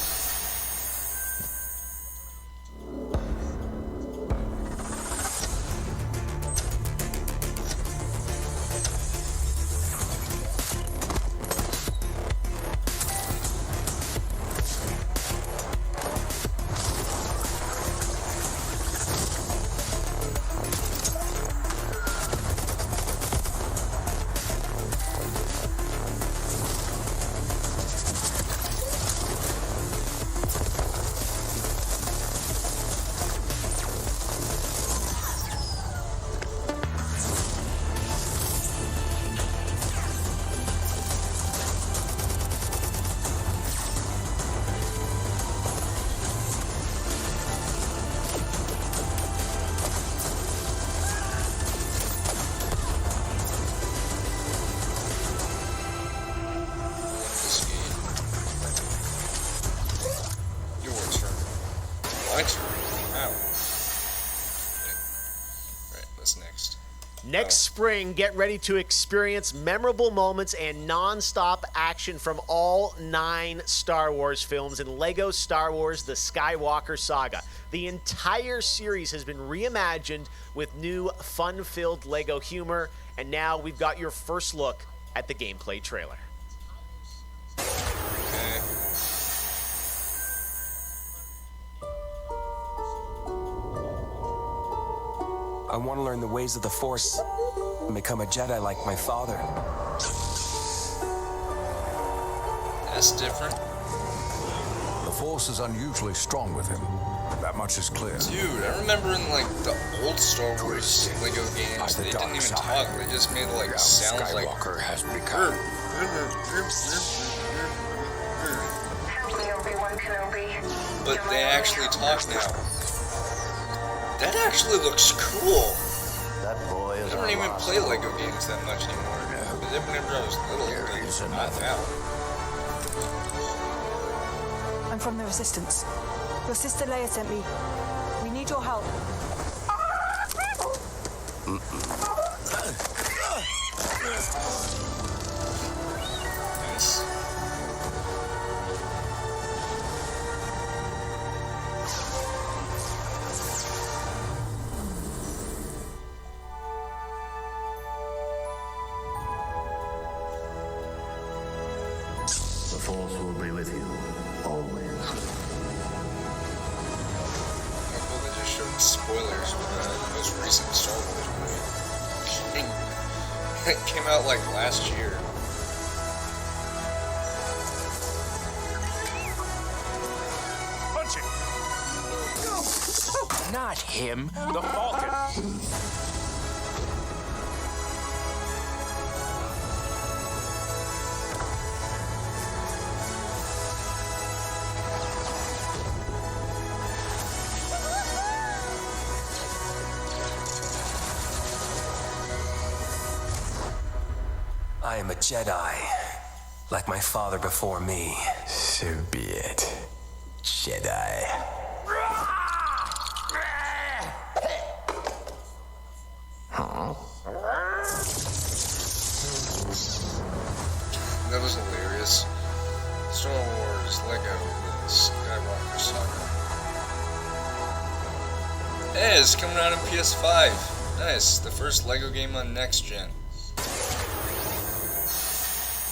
Next spring, get ready to experience memorable moments and non-stop action from all 9 Star Wars films in LEGO Star Wars The Skywalker Saga. The entire series has been reimagined with new fun-filled LEGO humor, and now we've got your first look at the gameplay trailer. I want to learn the ways of the Force and become a Jedi like my father. That's different. The Force is unusually strong with him. That much is clear. Dude, I remember in like the old Star Wars LEGO games, they didn't even talk. They just made like sounds like. Skywalker has become. But they actually talk now. That actually looks cool. That boy is I don't even play LEGO games that much anymore. But whenever I was little, not now. I'm from the Resistance. Your sister Leia sent me. We need your help. Nice. The Force will be with you always. Well, they just showed spoilers for the most recent Star Wars movie. It came out like last year. Punch it! Not him, the Falcon. I am a Jedi, like my father before me. So be it, Jedi. it's coming out on PS5. Nice, the first LEGO game on next gen.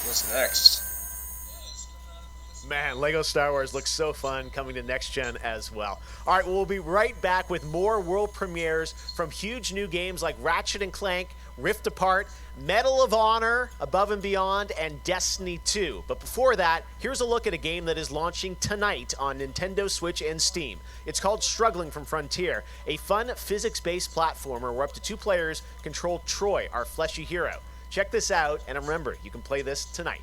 What's next? Man, Lego Star Wars looks so fun, coming to next gen as well. All right, well, we'll be right back with more world premieres from huge new games like Ratchet & Clank, Rift Apart, Medal of Honor, Above and Beyond, and Destiny 2. But before that, here's a look at a game that is launching tonight on Nintendo Switch and Steam. It's called Struggling from Frontier, a fun physics-based platformer where up to 2 players control Troy, our fleshy hero. Check this out, and remember, you can play this tonight.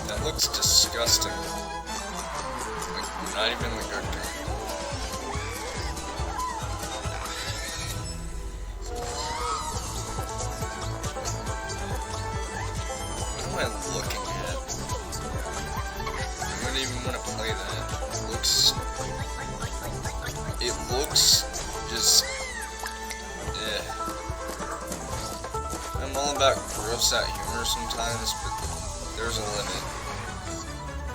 That looks disgusting. Like, not even like a... What am I looking at? I wouldn't even want to play that. It looks just... I'm all about gross out humor sometimes, but there's a limit.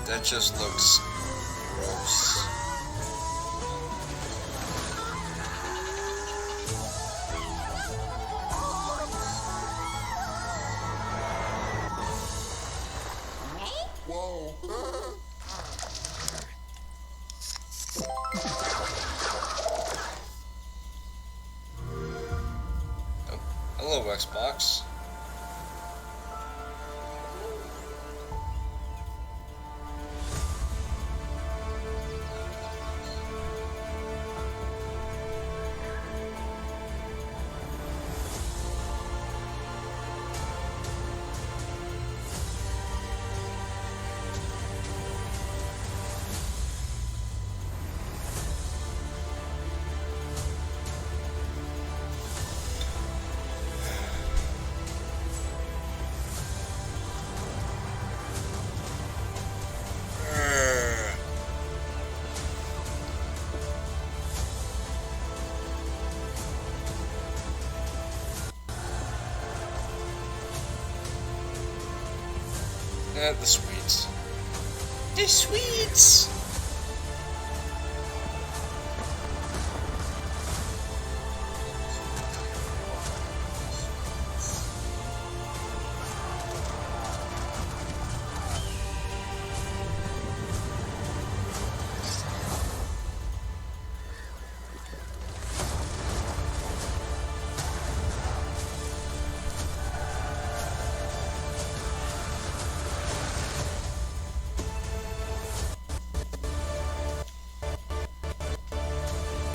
That just looks gross. Whoa. Oh, hello, Xbox. The sweets. The sweets!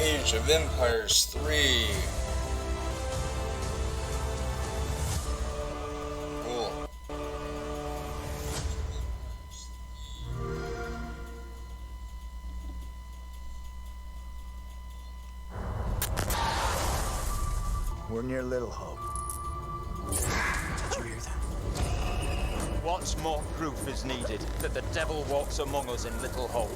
Age of Empires 3. Cool. We're near Little Hope. Did you hear that? What more proof is needed that the devil walks among us in Little Hope?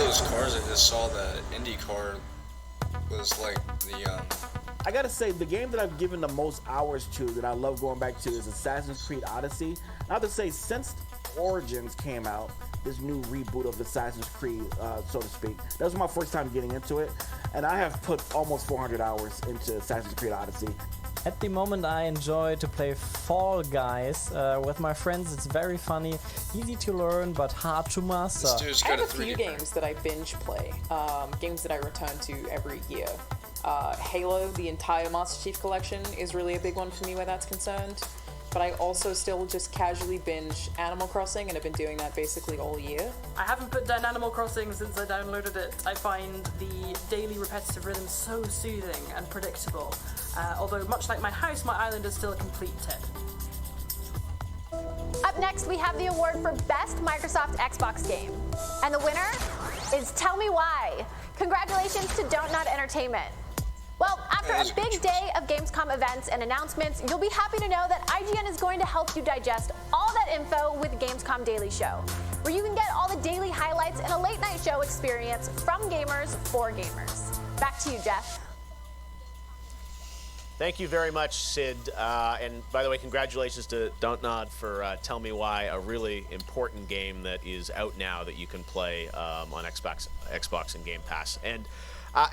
Cars I just saw, that Indy car was like the I gotta say, the game that I've given the most hours to, that I love going back to, is Assassin's Creed Odyssey. I have to say, since Origins came out, this new reboot of Assassin's Creed, so to speak, that was my first time getting into it, and I have put almost 400 hours into Assassin's Creed Odyssey. At the moment, I enjoy to play Fall Guys with my friends. It's very funny, easy to learn, but hard to master. I have a few games that I binge play, games that I return to every year. Halo, the entire Master Chief Collection, is really a big one for me where that's concerned. but I also still just casually binge Animal Crossing, and I've been doing that basically all year. I haven't put down Animal Crossing since I downloaded it. I find the daily repetitive rhythm so soothing and predictable. Although much like my house, my island is still a complete tip. Up next, we have the award for Best Microsoft Xbox Game. And the winner is Tell Me Why. Congratulations to Don't Nod Entertainment. Well, after a big day of Gamescom events and announcements, you'll be happy to know that IGN is going to help you digest all that info with Gamescom Daily Show, where you can get all the daily highlights and a late night show experience from gamers for gamers. Back to you, Jeff. Thank you very much, Sid. And by the way, congratulations to Don't Nod for Tell Me Why, a really important game that is out now that you can play on Xbox and Game Pass. And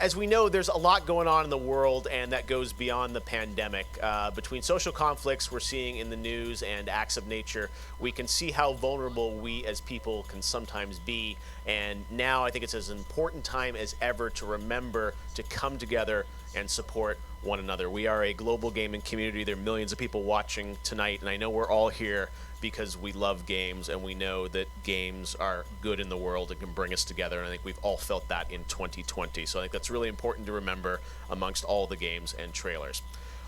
as we know, there's a lot going on in the world, and that goes beyond the pandemic. Between social conflicts we're seeing in the news and acts of nature, we can see how vulnerable we as people can sometimes be. And now I think it's as important time as ever to remember to come together and support one another. We are a global gaming community. There are millions of people watching tonight, and I know we're all here because we love games and we know that games are good in the world and can bring us together. And I think we've all felt that in 2020. So I think that's really important to remember amongst all the games and trailers.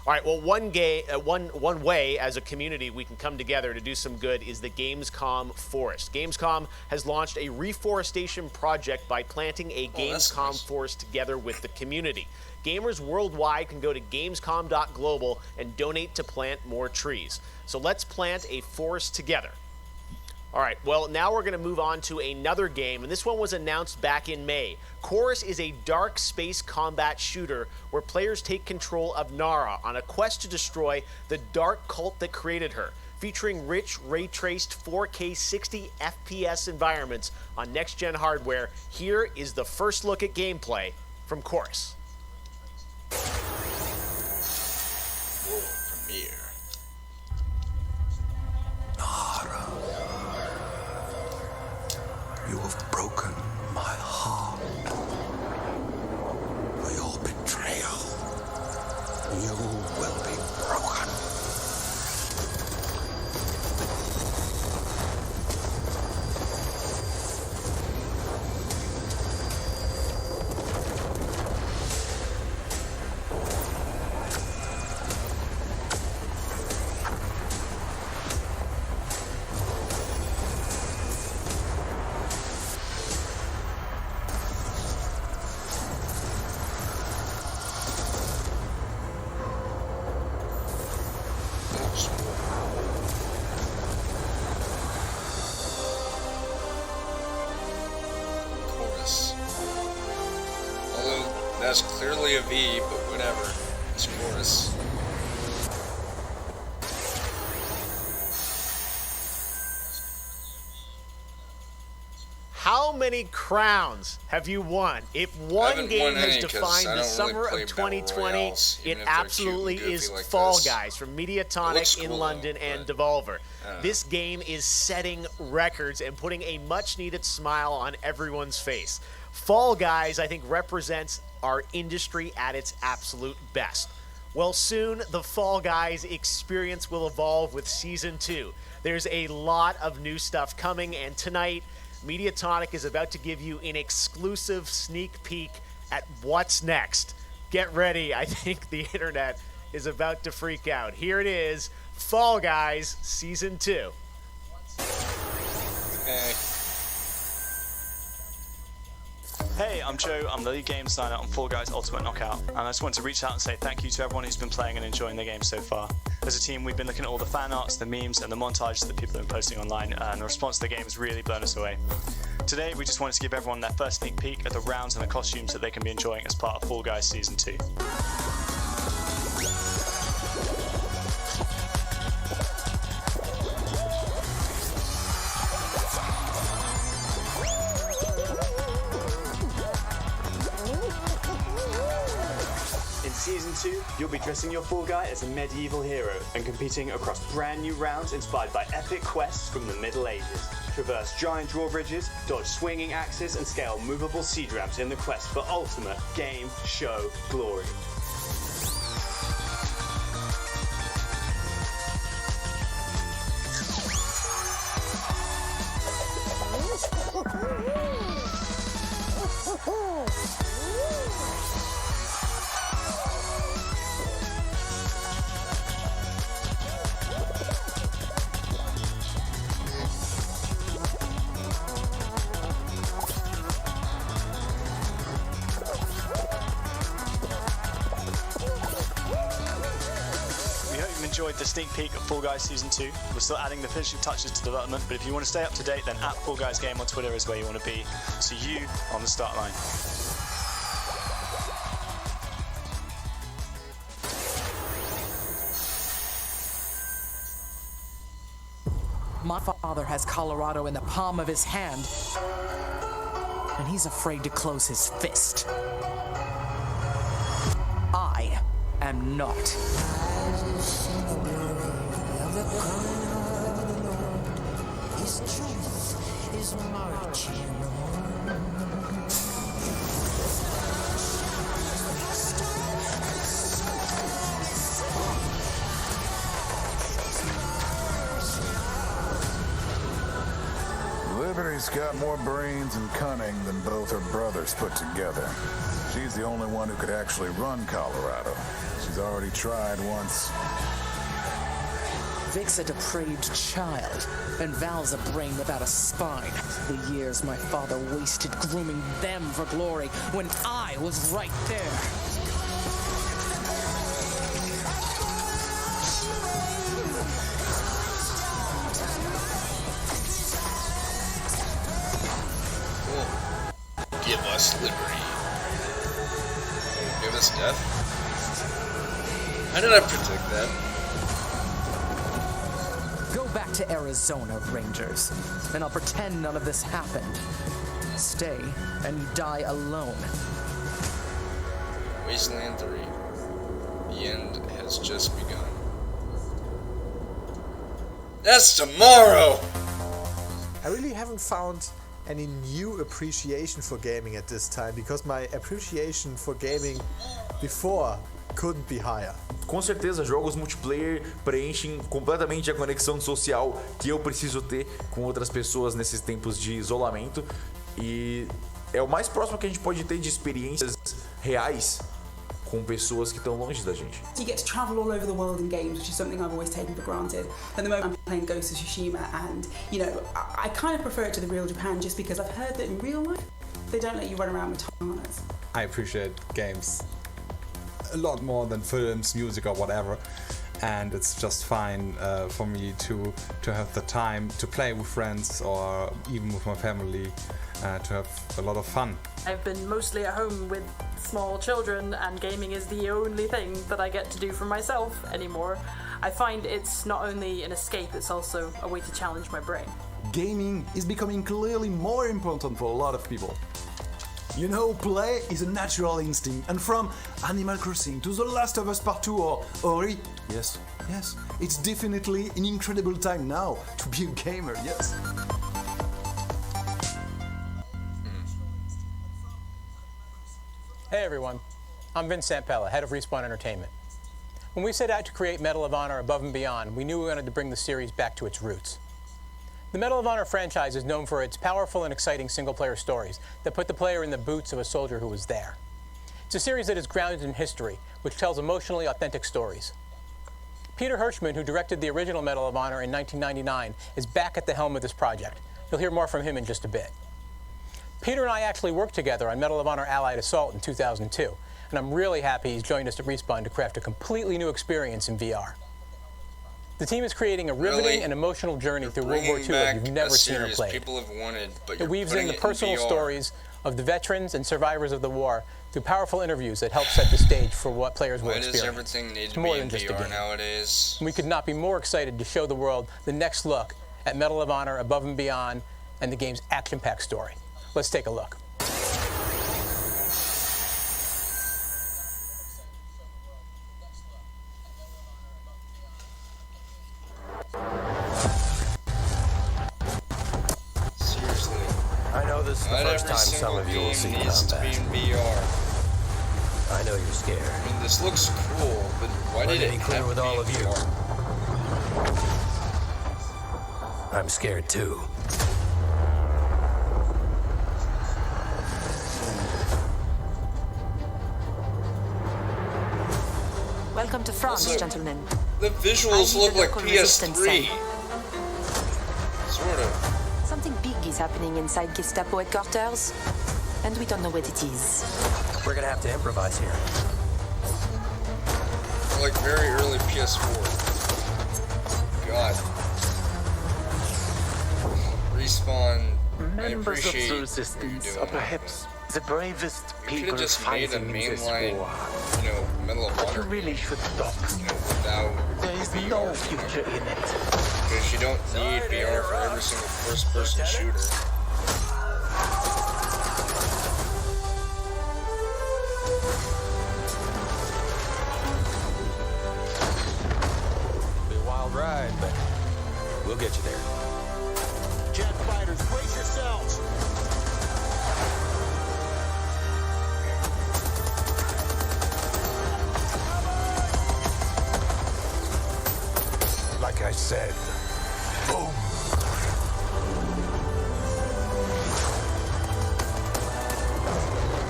All right, well, one way as a community we can come together to do some good is the Gamescom Forest. Gamescom has launched a reforestation project by planting a Gamescom forest together with the community. Gamers worldwide can go to gamescom.global and donate to plant more trees. So let's plant a forest together. All right, well, now we're going to move on to another game, and this one was announced back in May. Chorus is a dark space combat shooter where players take control of Nara on a quest to destroy the dark cult that created her, featuring rich, ray-traced 4K 60 FPS environments on next-gen hardware. Here is the first look at gameplay from Chorus. World premiere. Nara, you have broken my heart. For your betrayal, you will be broken. Chorus. Although that's clearly a V, but whatever. It's Chorus. How many crowns have you won? If one game has defined the summer of 2020, it absolutely is Fall Guys from Mediatonic in London and Devolver. This game is setting records and putting a much-needed smile on everyone's face. Fall Guys, I think, represents our industry at its absolute best. Well, soon the Fall Guys experience will evolve with Season 2. There's a lot of new stuff coming, and tonight, Mediatonic is about to give you an exclusive sneak peek at what's next. Get ready, I think the internet is about to freak out. Here it is, Fall Guys Season 2. Hey, I'm Joe. I'm the lead game designer on Fall Guys Ultimate Knockout, and I just want to reach out and say thank you to everyone who's been playing and enjoying the game so far. As a team, we've been looking at all the fan arts, the memes, and the montages that people have been posting online, and the response to the game has really blown us away. Today, we just wanted to give everyone their first sneak peek at the rounds and the costumes that they can be enjoying as part of Fall Guys Season 2. In Season 2, you'll be dressing your Fall Guy as a medieval hero and competing across brand new rounds inspired by epic quests from the Middle Ages. Traverse giant drawbridges, dodge swinging axes, and scale movable siege ramps in the quest for ultimate game show glory. enjoyed the sneak peek of Fall Guys Season 2. We're still adding the finishing touches to development, but if you want to stay up to date, then at Fall Guys Game on Twitter is where you want to be. See you on the start line. My father has Colorado in the palm of his hand, and he's afraid to close his fist. I am not. His truth is marching Liberty's got more brains and cunning than both her brothers put together. She's the only one who could actually run Colorado. She's already tried once. Vic's a depraved child, and Val's a brain without a spine. The years my father wasted grooming them for glory when I was right there. Give us liberty. Give us death? How did I predict that? Go back to Arizona, Rangers, and I'll pretend none of this happened. Stay, and you die alone. Wasteland 3. The end has just begun. That's tomorrow! I really haven't found any new appreciation for gaming at this time, because my appreciation for gaming before couldn't be higher. Com certeza, jogos multiplayer preenchem completamente a conexão social que eu preciso ter com outras pessoas nesses tempos de isolamento, e é o mais próximo que a gente pode ter de experiências reais com pessoas que estão longe da gente. You get to travel all over the world in games, which is something I've always taken for granted. At the moment I'm playing Ghost of Tsushima, and you know, I kind of prefer it to the real Japan just because I've heard that in real life they don't let you run around with katanas. I appreciate games a lot more than films, music or whatever, and it's just fine for me to have the time to play with friends or even with my family, to have a lot of fun. I've been mostly at home with small children, and gaming is the only thing that I get to do for myself anymore. I find it's not only an escape, it's also a way to challenge my brain. Gaming is becoming clearly more important for a lot of people. You know, play is a natural instinct, and from Animal Crossing to The Last of Us Part 2 or Ori, yes, it's definitely an incredible time now to be a gamer, yes. Hey everyone, I'm Vince Sampella, head of Respawn Entertainment. When we set out to create Medal of Honor Above and Beyond, we knew we wanted to bring the series back to its roots. The Medal of Honor franchise is known for its powerful and exciting single-player stories that put the player in the boots of a soldier who was there. It's a series that is grounded in history, which tells emotionally authentic stories. Peter Hirschman, who directed the original Medal of Honor in 1999, is back at the helm of this project. You'll hear more from him in just a bit. Peter and I actually worked together on Medal of Honor Allied Assault in 2002, and I'm really happy he's joined us at Respawn to craft a completely new experience in VR. The team is creating a riveting and emotional journey through World War II that you've never seen or played. People have wanted, but it weaves in the personal stories of the veterans and survivors of the war through powerful interviews that help set the stage for what players will experience. Why does everything need to more be than in just a VR game. nowadays? We could not be more excited to show the world the next look at Medal of Honor Above and Beyond and the game's action-packed story. Let's take a look. Seriously. I know this is the first time some of you will see combat. I know you're scared. I mean, this looks cool, but why did it be clear have with to be all in of you? VR? I'm scared too. Welcome to France, Also, gentlemen. The visuals look like PS3. Sort of. Something big is happening inside Gestapo headquarters, and we don't know what it is. We're gonna have to improvise here. Like very early PS4. God. Respawn, I Members of appreciate the what Resistance you're are doing. perhaps the bravest You could have people just made a fighting in this mainline, war. Medal of But you Honor, really should stop. without There is no future in it. because you don't need VR for every single first-person shooter. Be a wild ride, but we'll get you there. Jet fighters, brace yourselves. Like I said, boom.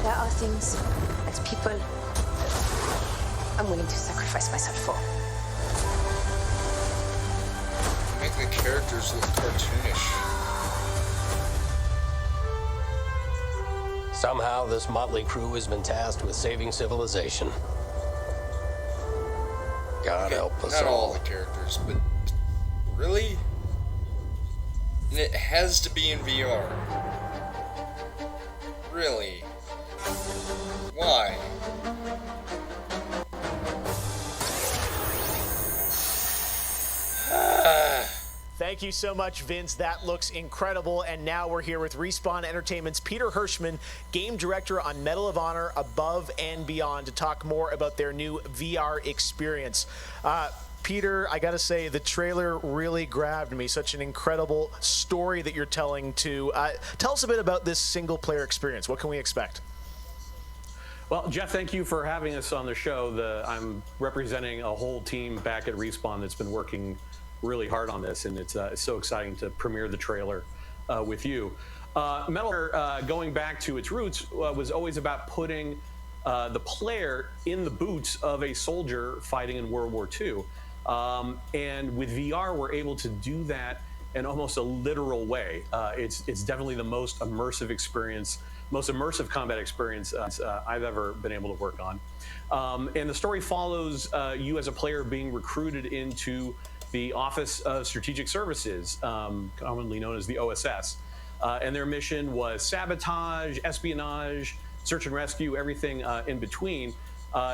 There are things as people I'm willing to sacrifice myself for. Make the characters look cartoonish. Somehow, this motley crew has been tasked with saving civilization. God help us Not all all. the characters, but really? And it has to be in VR. Really? Why? Thank you so much, Vince. That looks incredible. And now we're here with Respawn Entertainment's Peter Hirschman, game director on Medal of Honor Above and Beyond, to talk more about their new VR experience. Peter, I gotta say, the trailer really grabbed me. Such an incredible story that you're telling to. Tell us a bit about this single-player experience. What can we expect? Well, Jeff, thank you for having us on the show. I'm representing a whole team back at Respawn that's been working really hard on this, and it's so exciting to premiere the trailer with you. Medal of Honor, going back to its roots, was always about putting the player in the boots of a soldier fighting in World War II. And with VR, we're able to do that in almost a literal way. It's definitely the most immersive experience, most immersive combat experience I've ever been able to work on. And the story follows you as a player being recruited into the Office of Strategic Services, commonly known as the OSS. And their mission was sabotage, espionage, search and rescue, everything in between.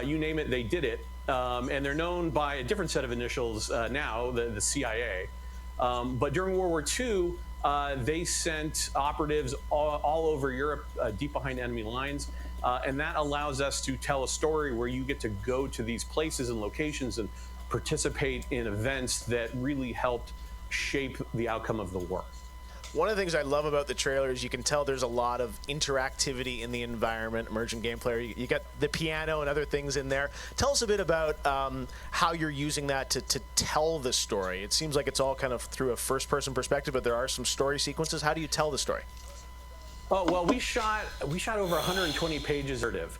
You name it, they did it. And they're known by a different set of initials now, the CIA. But during World War II, they sent operatives all over Europe, deep behind enemy lines. And that allows us to tell a story where you get to go to these places and locations and participate in events that really helped shape the outcome of the war. One of the things I love about the trailer is you can tell there's a lot of interactivity in the environment, emergent gameplay. You got the piano and other things in there. Tell us a bit about how you're using that to tell the story. It seems like it's all kind of through a first-person perspective, but there are some story sequences. How do you tell the story? Oh, well, we shot over 120 pages of narrative,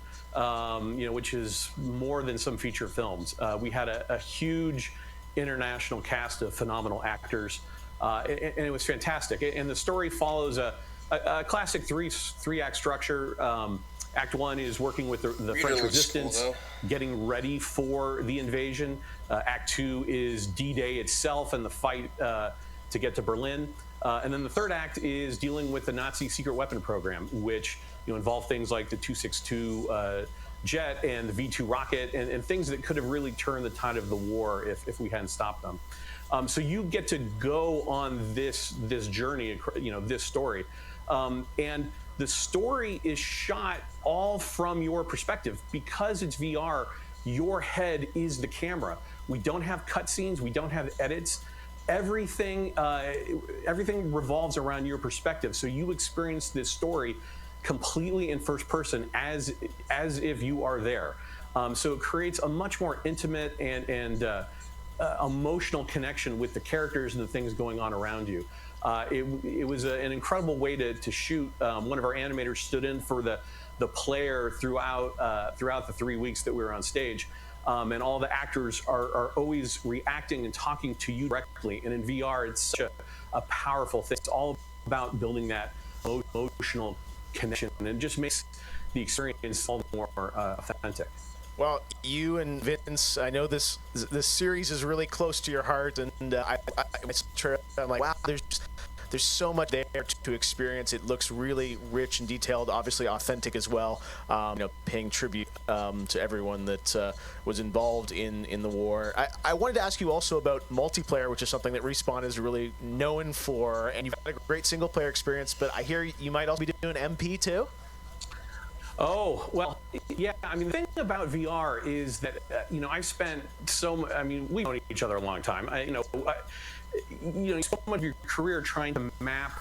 which is more than some feature films. We had a huge international cast of phenomenal actors. And it was fantastic. And the story follows a classic three-act structure. Act one is working with the French resistance, getting ready for the invasion. Act two is D-Day itself and the fight to get to Berlin. And then the third act is dealing with the Nazi secret weapon program, which involved things like the 262 jet and the V2 rocket and things that could have really turned the tide of the war if we hadn't stopped them. So you get to go on this journey, this story. And the story is shot all from your perspective. Because it's VR, your head is the camera. We don't have cutscenes, we don't have edits. Everything revolves around your perspective. So you experience this story completely in first person as if you are there. So it creates a much more intimate and emotional connection with the characters and the things going on around you. It was an incredible way to shoot. One of our animators stood in for the player throughout the 3 weeks that we were on stage. And all the actors are always reacting and talking to you directly. And in VR, it's such a powerful thing. It's all about building that emotional connection, and it just makes the experience all the more authentic. Well, you and Vince, I know this series is really close to your heart, and I'm like, wow, there's so much there to experience. It looks really rich and detailed, obviously authentic as well. Paying tribute to everyone that was involved in the war. I wanted to ask you also about multiplayer, which is something that Respawn is really known for, and you've had a great single player experience, but I hear you might also be doing MP too? Oh, well, yeah. I mean, the thing about VR is that, I've spent we've known each other a long time. You spend much of your career trying to map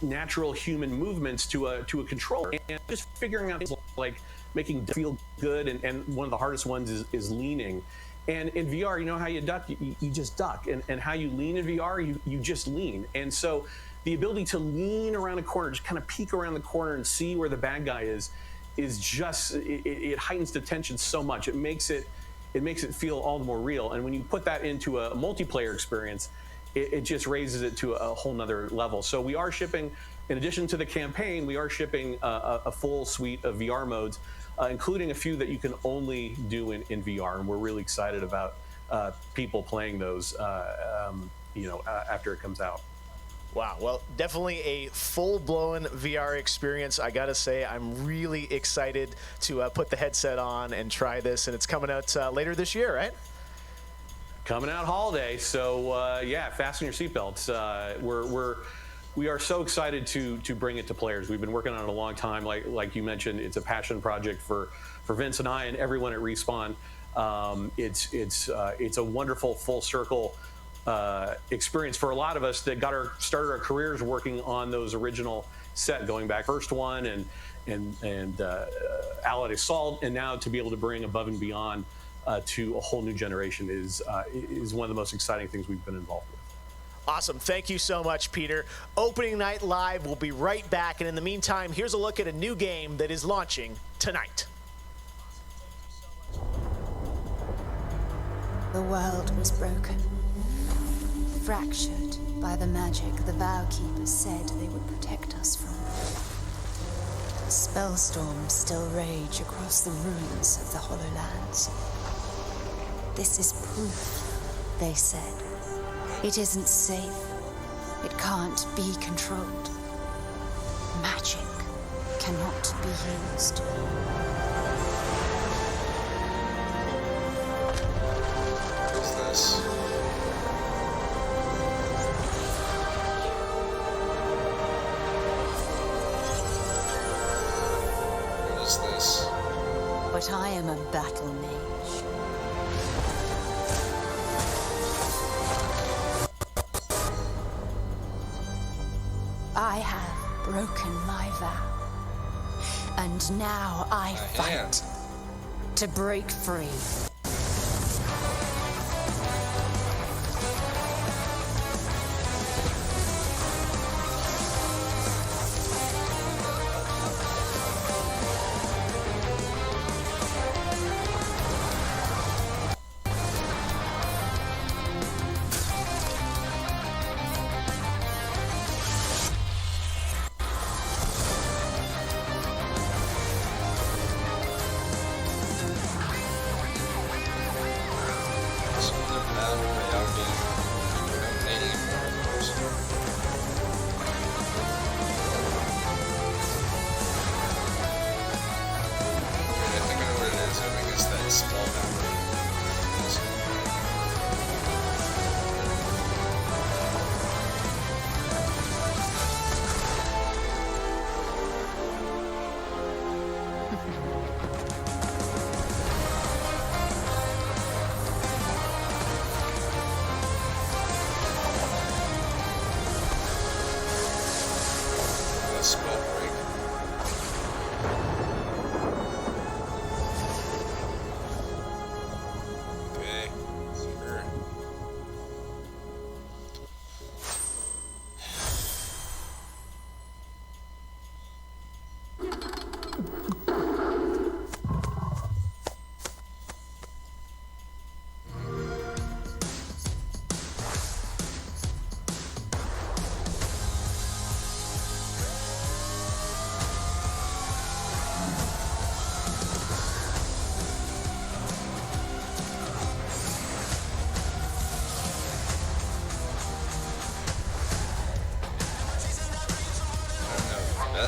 natural human movements to a controller, and just figuring out things like making it feel good, and one of the hardest ones is leaning. And in VR, you know how you duck? You just duck. And how you lean in VR, you just lean. And so the ability to lean around a corner, just kind of peek around the corner and see where the bad guy is just, it heightens the tension so much. It makes it feel all the more real. And when you put that into a multiplayer experience, it just raises it to a whole nother level. So we are shipping, in addition to the campaign, we are shipping a full suite of VR modes, including a few that you can only do in VR. And we're really excited about people playing those, after it comes out. Wow, well, definitely a full-blown VR experience. I gotta say, I'm really excited to put the headset on and try this, and it's coming out later this year, right? Coming out holiday, so yeah, fasten your seatbelts. We are so excited to bring it to players. We've been working on it a long time. Like you mentioned, it's a passion project for Vince and I and everyone at Respawn. It's a wonderful full circle experience for a lot of us that started our careers working on those original set, going back first one and Allied Assault, and now to be able to bring Above and Beyond to a whole new generation is one of the most exciting things we've been involved with. Awesome. Thank you so much, Peter. Opening Night Live will be right back, and in the meantime, here's a look at a new game that is launching tonight. The world was broken, fractured by the magic the Vow Keepers said they would protect us from. Spellstorms still rage across the ruins of the Hollowlands. This is proof, they said. It isn't safe. It can't be controlled. Magic cannot be used. What is this? What is this? But I am a battle mage. I have broken my vow, and now I fight to break free.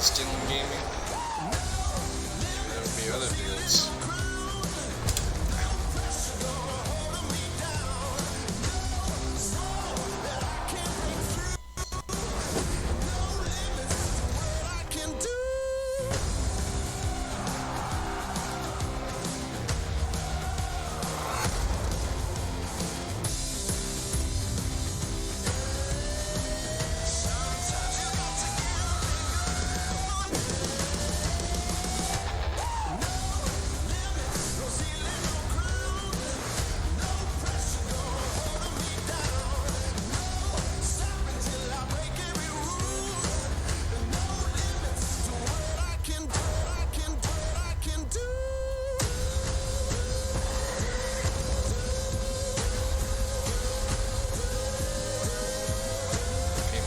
stealing gaming. Maybe there would be other fields.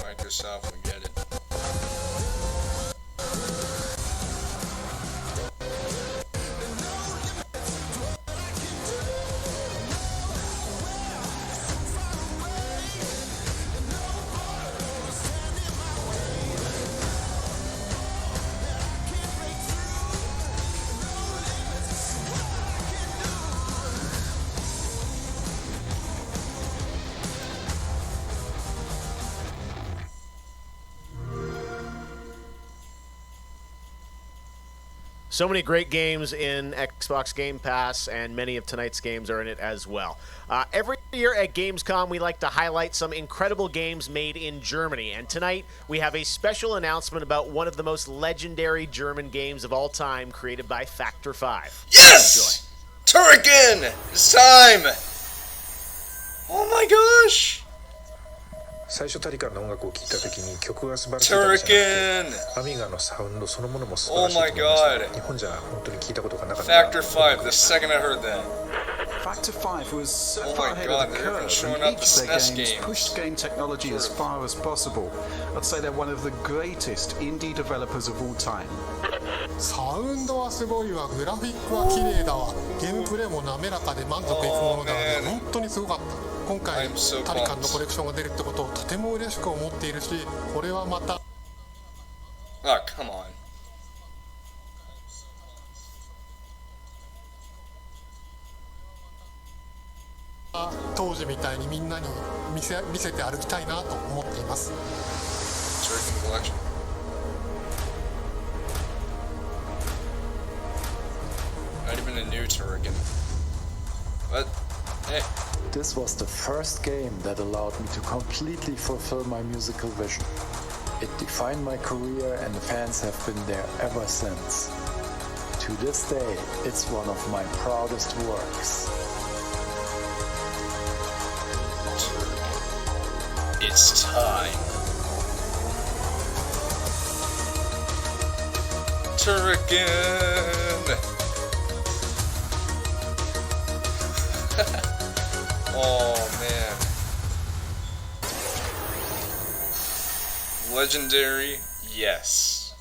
Microsoft, we get it. So many great games in Xbox Game Pass, and many of tonight's games are in it as well. Every year at Gamescom, we like to highlight some incredible games made in Germany. And tonight, we have a special announcement about one of the most legendary German games of all time, created by Factor 5. Yes! Turrican! It's time! Oh my gosh! 最初タリカンの音楽を聴いた時に曲が素晴らしいだけじゃなくてアミガのサウンドそのものも素晴らしいと思いました。日本じゃ本当に聞いたことがなかった。 Factor 5, the second I heard that. Factor 5 was so Oh far my ahead god, of the they're even curve, showing and up each the of their SNES games games. pushed game technology as far as possible. I'd say they're one of the greatest indie developers of all time. サウンドはすごいわ、グラフィックは綺麗だわ、ゲームプレイも滑らかで満足いくものだわ、本当にすごかった。今回タリカンのコレクションが出るってことをとても嬉しく思っているし、これはまた Oh, come on. 当時みたいにみんなに見せて歩きたいなと思っています。 Turrican collection. Not even a new Turrican. But, hey. This was the first game that allowed me to completely fulfill my musical vision. It defined my career and the fans have been there ever since. To this day, it's one of my proudest works. It's time. Turrican! Oh man. Legendary, yes.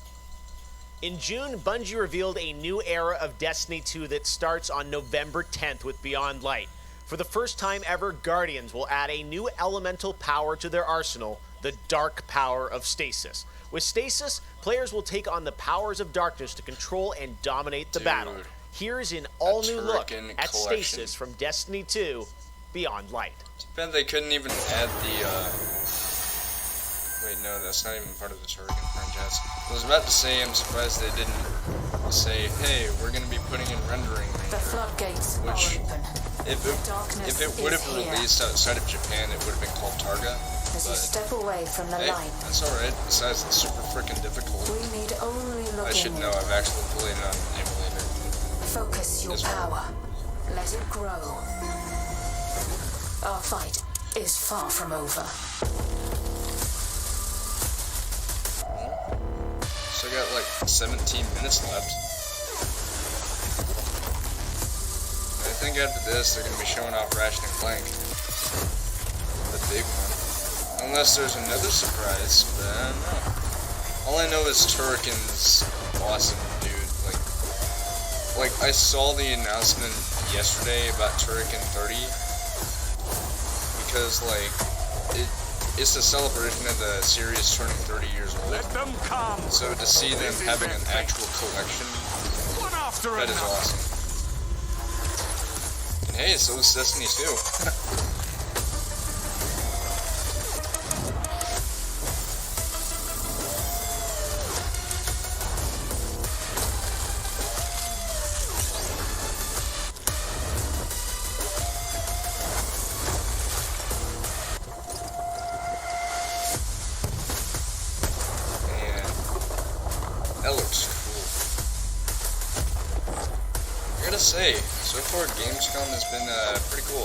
In June, Bungie revealed a new era of Destiny 2 that starts on November 10th with Beyond Light. For the first time ever, Guardians will add a new elemental power to their arsenal, the Dark Power of Stasis. With Stasis, players will take on the powers of darkness to control and dominate the battle. Here's an all-new look at Stasis from Destiny 2, Beyond Light. Too bad they couldn't even add the, Wait, no, that's not even part of the Turrican franchise. I was about to say, I'm surprised they didn't say, hey, we're going to be putting in rendering. The floodgates are open. If it would have released outside of Japan, it would have been called Targa. As you step away from the hey, line, that's alright. Besides, it's super freaking difficult. we need only look I should know, I've actually played it on an emulator. Focus your power. Let it grow. Our fight is far from over. So I got like 17 minutes left. I think after this, they're going to be showing off Ratchet and Clank. The big one. Unless there's another surprise, but I don't know. All I know is Turrican's awesome, dude. Like I saw the announcement yesterday about Turrican 30. Because, like, it's a celebration of the series turning 30 years old. Let them come. So to see them having an actual collection, that is awesome. And hey, so is Destiny 2. That looks cool. I gotta say, so far Gamescom has been pretty cool.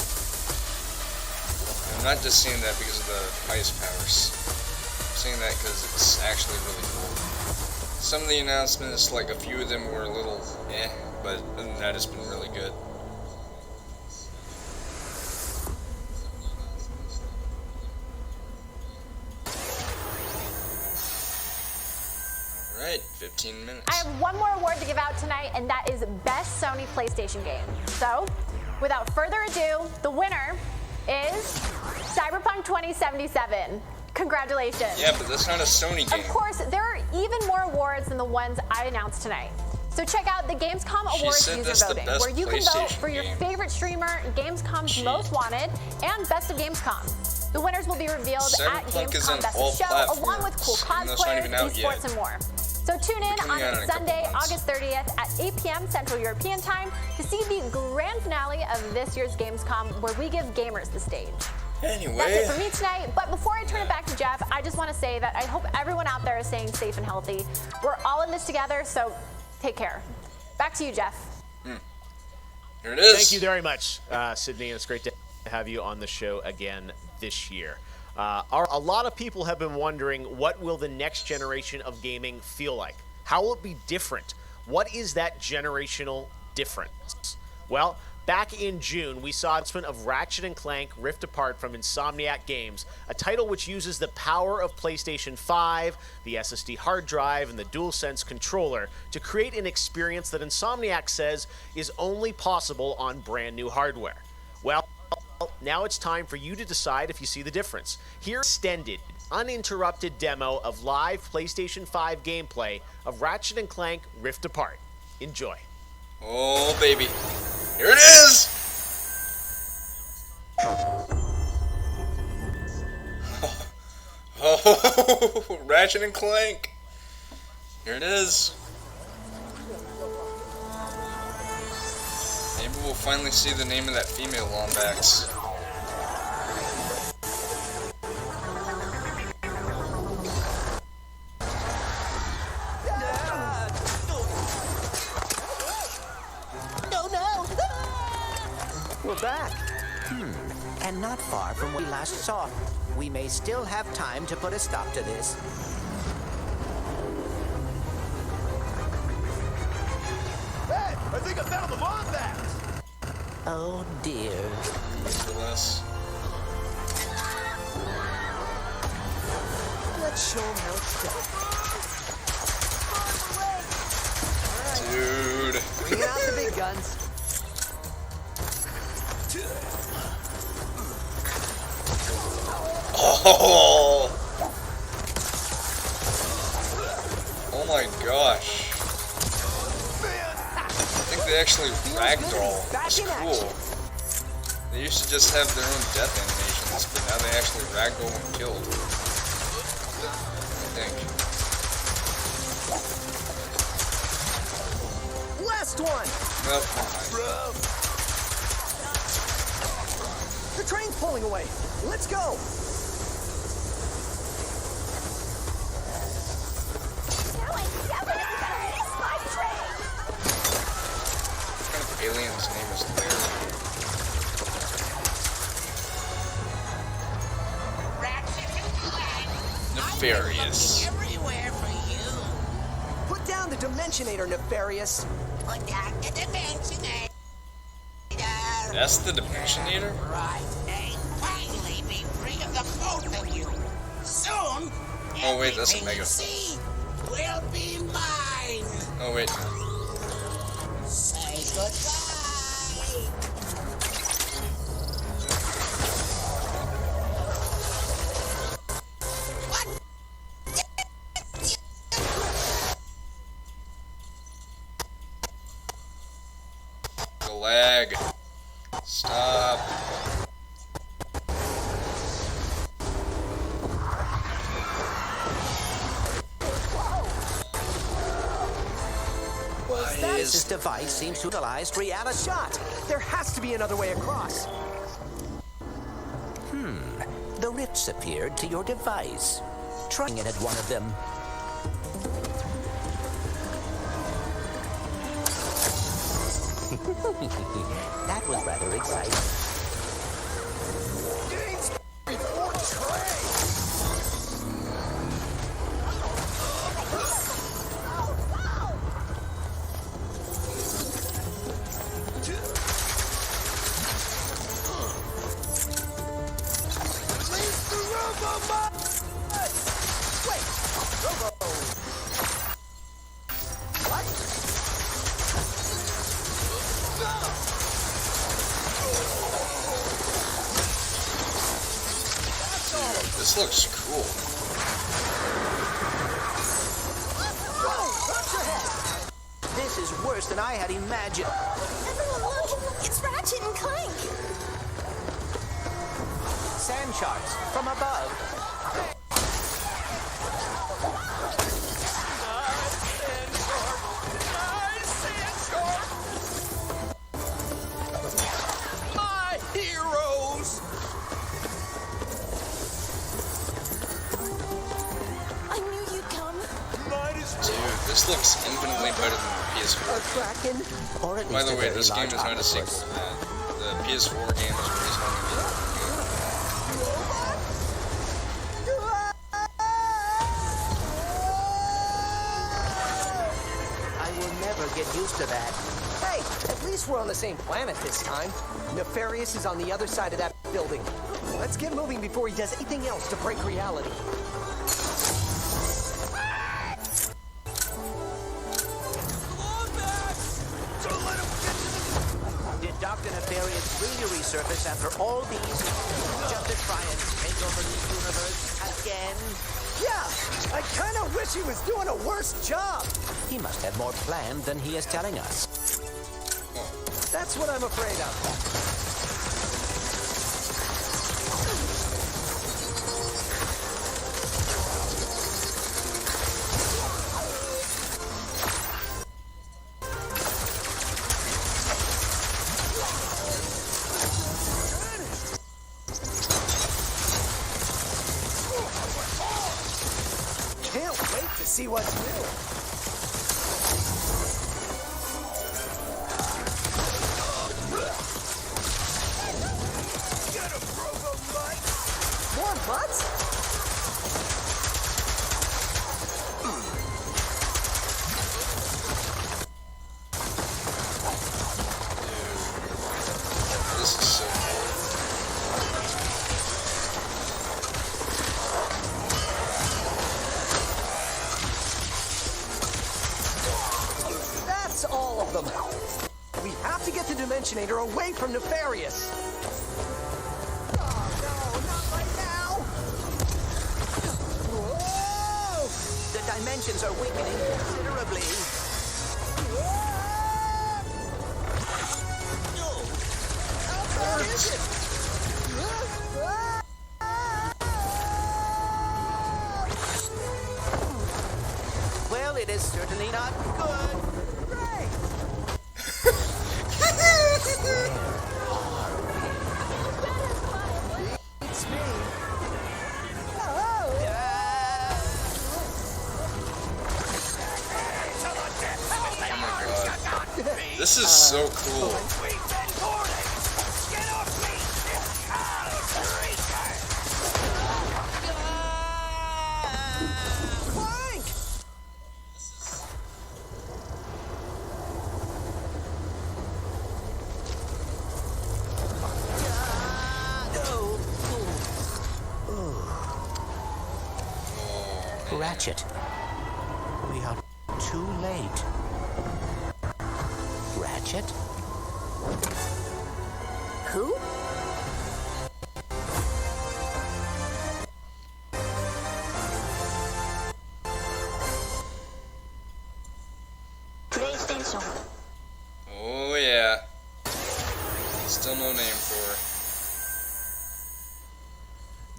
I'm not just saying that because of the ice powers. I'm saying that because it's actually really cool. Some of the announcements, like a few of them were a little but other than that, it's been really good. Alright, 15 minutes. I have one more award to give out tonight, and that is Best Sony PlayStation Game. So, without further ado, the winner is Cyberpunk 2077. Congratulations. Yeah, but that's not a Sony game. Of course, there are even more awards than the ones I announced tonight. So check out the Gamescom Awards user voting, where you can vote for your favorite streamer, Gamescom's Most Wanted, and Best of Gamescom. The winners will be revealed at Gamescom Best of Show, along with cool cosplayers, esports, and more. So tune in on Sunday, August 30th at 8 p.m. Central European Time to see the grand finale of this year's Gamescom, where we give gamers the stage. Anyway. That's it for me tonight, but before I turn it back to Jeff, I just want to say that I hope everyone out there is staying safe and healthy. We're all in this together, so take care. Back to you, Jeff. Here it is. Thank you very much, Sydney. It's great to have you on the show again this year. A lot of people have been wondering, what will the next generation of gaming feel like? How will it be different? What is that generational difference? Well, back in June, we saw an announcement of Ratchet & Clank Rift Apart from Insomniac Games, a title which uses the power of PlayStation 5, the SSD hard drive, and the DualSense controller to create an experience that Insomniac says is only possible on brand new hardware. Well, now it's time for you to decide if you see the difference. Here's an extended, uninterrupted demo of live PlayStation 5 gameplay of Ratchet & Clank Rift Apart. Enjoy. Oh, baby. Here it is! Oh, Ratchet & Clank. Here it is. Maybe we'll finally see the name of that female Lombax. We're back. And not far from where we last saw. We may still have time to put a stop to this. Hey, I think I found the Lombax! Oh dear. Let's show them how it's done. Dude. Bring out the big guns. Oh! Oh my gosh. I think they actually ragdoll. That's cool. They used to just have their own death animations, but now they actually ragdoll when killed. I think. Last one! Nope, never mind. The train's pulling away. Let's go! Alien's name is Larry. Nefarious. Everywhere for you. Put down the Dimensionator, Nefarious. Put down the Dimensionator. That's the Dimensionator? Right. Finally be free of the both of you. Soon. Oh wait, that's a megaphone. Will be mine. Oh wait. Say goodbye. The lag. Stop. This device seems to utilize reality shot. There has to be another way across. The rifts appeared to your device. Trying it at one of them. That was rather exciting. This looks cool. This is worse than I had imagined. Everyone look! It's Ratchet and Clank! Sand sharks from above. My heroes! I knew you'd come. Dude, this looks infinitely better than the PS4. Or at By least the a way, very this game large is not a octopus. sequel to that. The PS4 game was released on the game. I will never get used to that. Hey, at least we're on the same planet this time. Nefarious is on the other side of that building. Let's get moving before he does anything else to break reality. Did Dr. Nefarious really resurface after all these years just to try and take over the universe again? Yeah, I kind of wish he was doing a worse job. He must have more planned than he is telling us. That's what I'm afraid of. Can't wait to see what's new. More butts? This is so cool. That's all of them. We have to get the Dimensionator away from Nefarious. Oh no, not right now. Whoa! The dimensions are weakening considerably. How bad is it? Well, it is certainly not good. It's me. Oh my god. This is so cool. Clank! Ratchet, we are too late. Ratchet? Who? Oh yeah.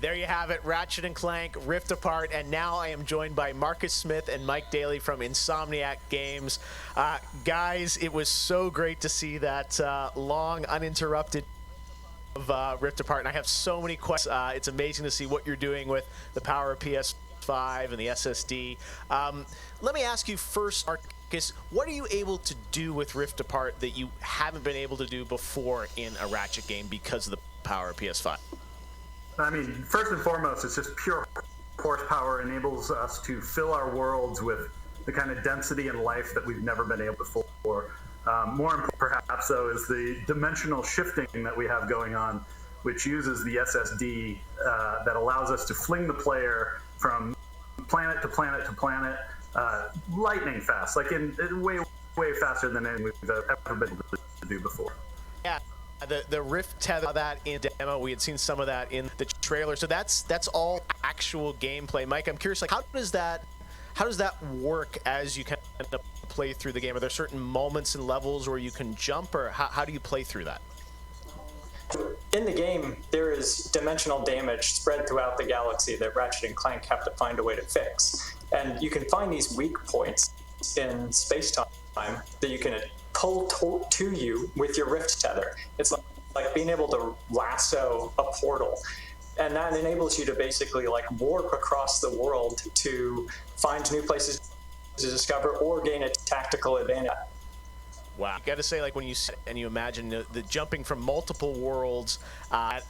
There you have it, Ratchet & Clank, Rift Apart, and now I am joined by Marcus Smith and Mike Daly from Insomniac Games. Guys, it was so great to see that long, uninterrupted of Rift Apart, and I have so many questions. It's amazing to see what you're doing with the power of PS5 and the SSD. Let me ask you first, Marcus, what are you able to do with Rift Apart that you haven't been able to do before in a Ratchet game because of the power of PS5? I mean, first and foremost, it's just pure horsepower enables us to fill our worlds with the kind of density and life that we've never been able to before. More important, perhaps, though, is the dimensional shifting that we have going on, which uses the SSD that allows us to fling the player from planet to planet to planet, lightning fast, like in way faster than anything we've ever been able to do before. Yeah. The Rift Tether, that in demo, we had seen some of that in the trailer. So that's all actual gameplay. Mike, I'm curious, like how does that work as you kind of play through the game? Are there certain moments and levels where you can jump, or how do you play through that? In the game, there is dimensional damage spread throughout the galaxy that Ratchet and Clank have to find a way to fix. And you can find these weak points in space-time that you can pull to you with your Rift Tether. It's like being able to lasso a portal. And that enables you to basically like warp across the world to find new places to discover or gain a tactical advantage. Wow. You got to say, like, when you sit and you imagine the jumping from multiple worlds at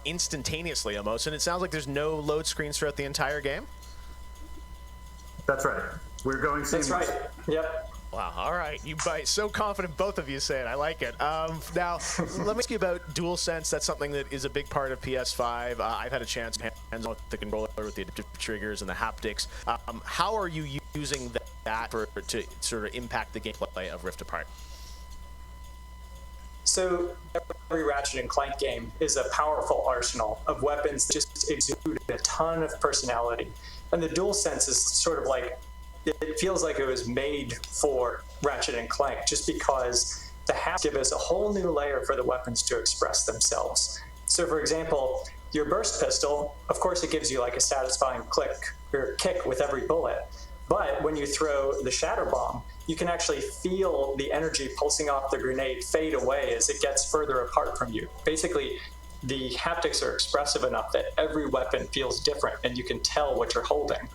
instantaneously almost, and it sounds like there's no load screens throughout the entire game? That's right. We're going seamless. That's right. Yep. Wow, all right. You so confident, both of you say it. I like it. Now, let me ask you about DualSense. That's something that is a big part of PS5. I've had a chance to hands on with the controller, with the adaptive triggers and the haptics. How are you using that to sort of impact the gameplay of Rift Apart? So every Ratchet & Clank game is a powerful arsenal of weapons that just exude a ton of personality. And the DualSense is sort of like, it feels like it was made for Ratchet & Clank just because the haptics give us a whole new layer for the weapons to express themselves. So for example, your burst pistol, of course it gives you like a satisfying kick with every bullet. But when you throw the shatter bomb, you can actually feel the energy pulsing off the grenade fade away as it gets further apart from you. Basically, the haptics are expressive enough that every weapon feels different and you can tell what you're holding.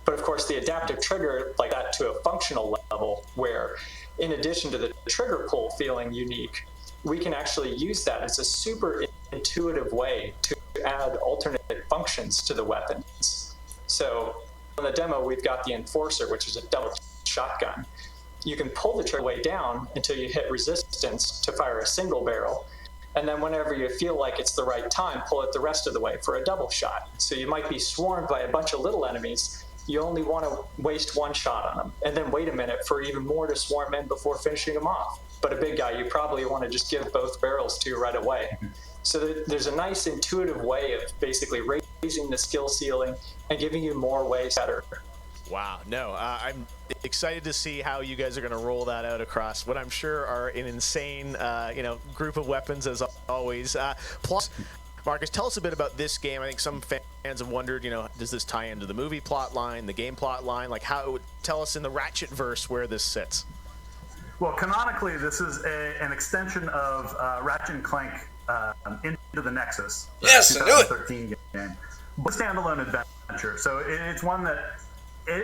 But of course, the adaptive trigger, like that to a functional level, where in addition to the trigger pull feeling unique, we can actually use that as a super intuitive way to add alternate functions to the weapons. So in the demo, we've got the Enforcer, which is a double shotgun. You can pull the trigger way down until you hit resistance to fire a single barrel. And then whenever you feel like it's the right time, pull it the rest of the way for a double shot. So you might be swarmed by a bunch of little enemies. You only want to waste one shot on them, and then wait a minute for even more to swarm in before finishing them off. But a big guy, you probably want to just give both barrels to right away. So there's a nice intuitive way of basically raising the skill ceiling and giving you more ways better. Wow, no, I'm excited to see how you guys are going to roll that out across what I'm sure are an insane, group of weapons as always. Plus, Marcus, tell us a bit about this game. I think some fans have wondered, does this tie into the movie plot line, the game plot line? Like, tell us in the Ratchet-verse where this sits. Well, canonically, this is an extension of Ratchet & Clank Into the Nexus. Yes, 2013 game. But standalone adventure. So it's one that,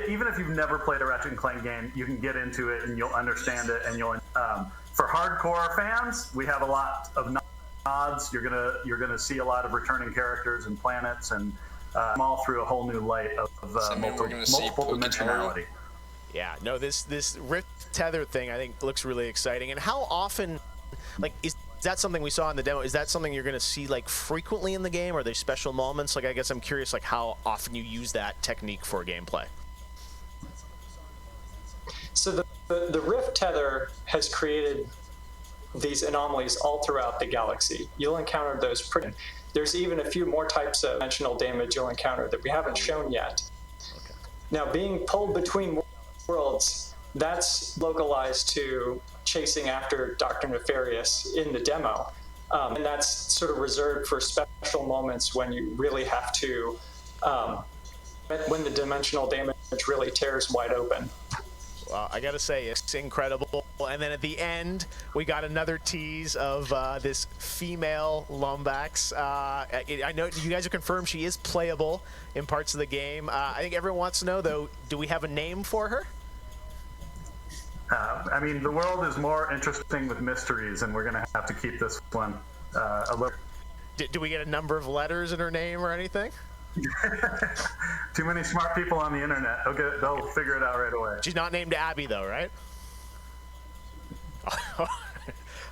even if you've never played a Ratchet & Clank game, you can get into it and you'll understand it. And for hardcore fans, we have a lot of nods. You're gonna see a lot of returning characters and planets, and all through a whole new light of multiple dimensionality. Yeah, no, this Rift Tether thing I think looks really exciting. And how often, like, is that something we saw in the demo? Is that something you're going to see like frequently in the game? Are there special moments? Like, I guess I'm curious, like, how often you use that technique for gameplay. So the Rift Tether has created these anomalies all throughout the galaxy. You'll encounter those. There's even a few more types of dimensional damage you'll encounter that we haven't shown yet. Okay. Now, being pulled between worlds, that's localized to chasing after Dr. Nefarious in the demo. And that's sort of reserved for special moments when you really have to, when the dimensional damage really tears wide open. Well, I gotta say, it's incredible. And then at the end, we got another tease of this female Lombax. I know you guys have confirmed she is playable in parts of the game. I think everyone wants to know, though, do we have a name for her? I mean, the world is more interesting with mysteries, and we're going to have to keep this one a little. Do we get a number of letters in her name or anything? Too many smart people on the internet. They'll figure it out right away. She's not named Abby, though, right?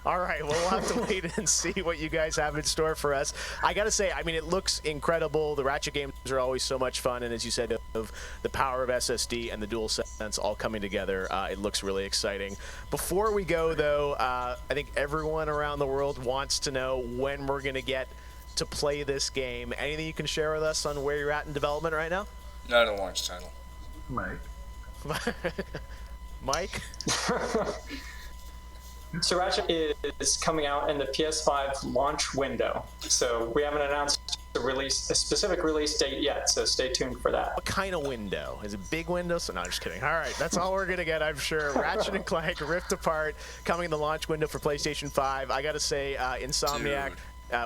All right, well, we'll have to wait and see what you guys have in store for us. I got to say, I mean, it looks incredible. The Ratchet games are always so much fun, and as you said, of the power of SSD and the DualSense all coming together, it looks really exciting. Before we go, though, I think everyone around the world wants to know when we're going to get to play this game. Anything you can share with us on where you're at in development right now? Not a launch title. Mike? Mike? So Ratchet is coming out in the PS5 launch window. So we haven't announced a specific release date yet, so stay tuned for that. What kind of window? Is it big window? So no, I'm just kidding. All right, that's all we're gonna get, I'm sure. Ratchet & Clank Rift Apart coming in the launch window for PlayStation 5. I gotta say, Insomniac,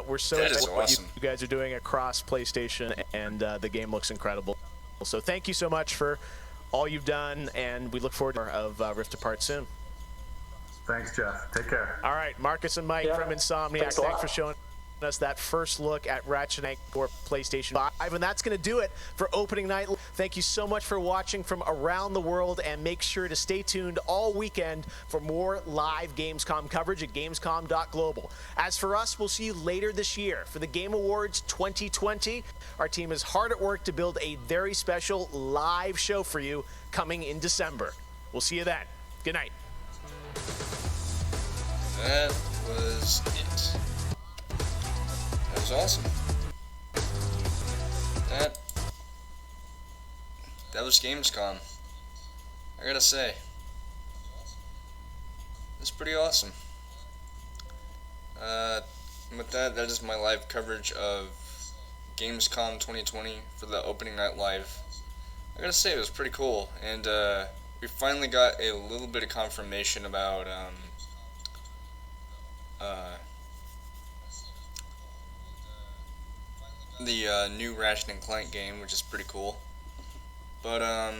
we're so excited about what you guys are doing across PlayStation, and the game looks incredible. So thank you so much for all you've done, and we look forward to more of Rift Apart soon. Thanks, Jeff. Take care. All right, Marcus and Mike from Insomniac, thanks for showing us that first look at Ratchet & Clank for PlayStation 5. And that's going to do it for opening night. Thank you so much for watching from around the world, and make sure to stay tuned all weekend for more live Gamescom coverage at Gamescom.global. As for us, we'll see you later this year for the Game Awards 2020. Our team is hard at work to build a very special live show for you coming in December. We'll see you then. Good night. That was it. That was awesome. That was Gamescom. I gotta say, it's pretty awesome. With that is my live coverage of Gamescom 2020 for the opening night live. I gotta say, it was pretty cool, and we finally got a little bit of confirmation about the new Ratchet & Clank game, which is pretty cool. But I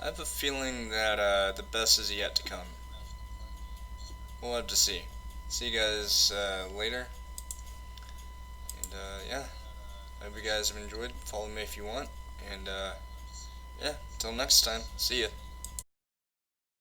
have a feeling that the best is yet to come. We'll have to see. See you guys later. And yeah, I hope you guys have enjoyed. Follow me if you want. And yeah, until next time, see ya.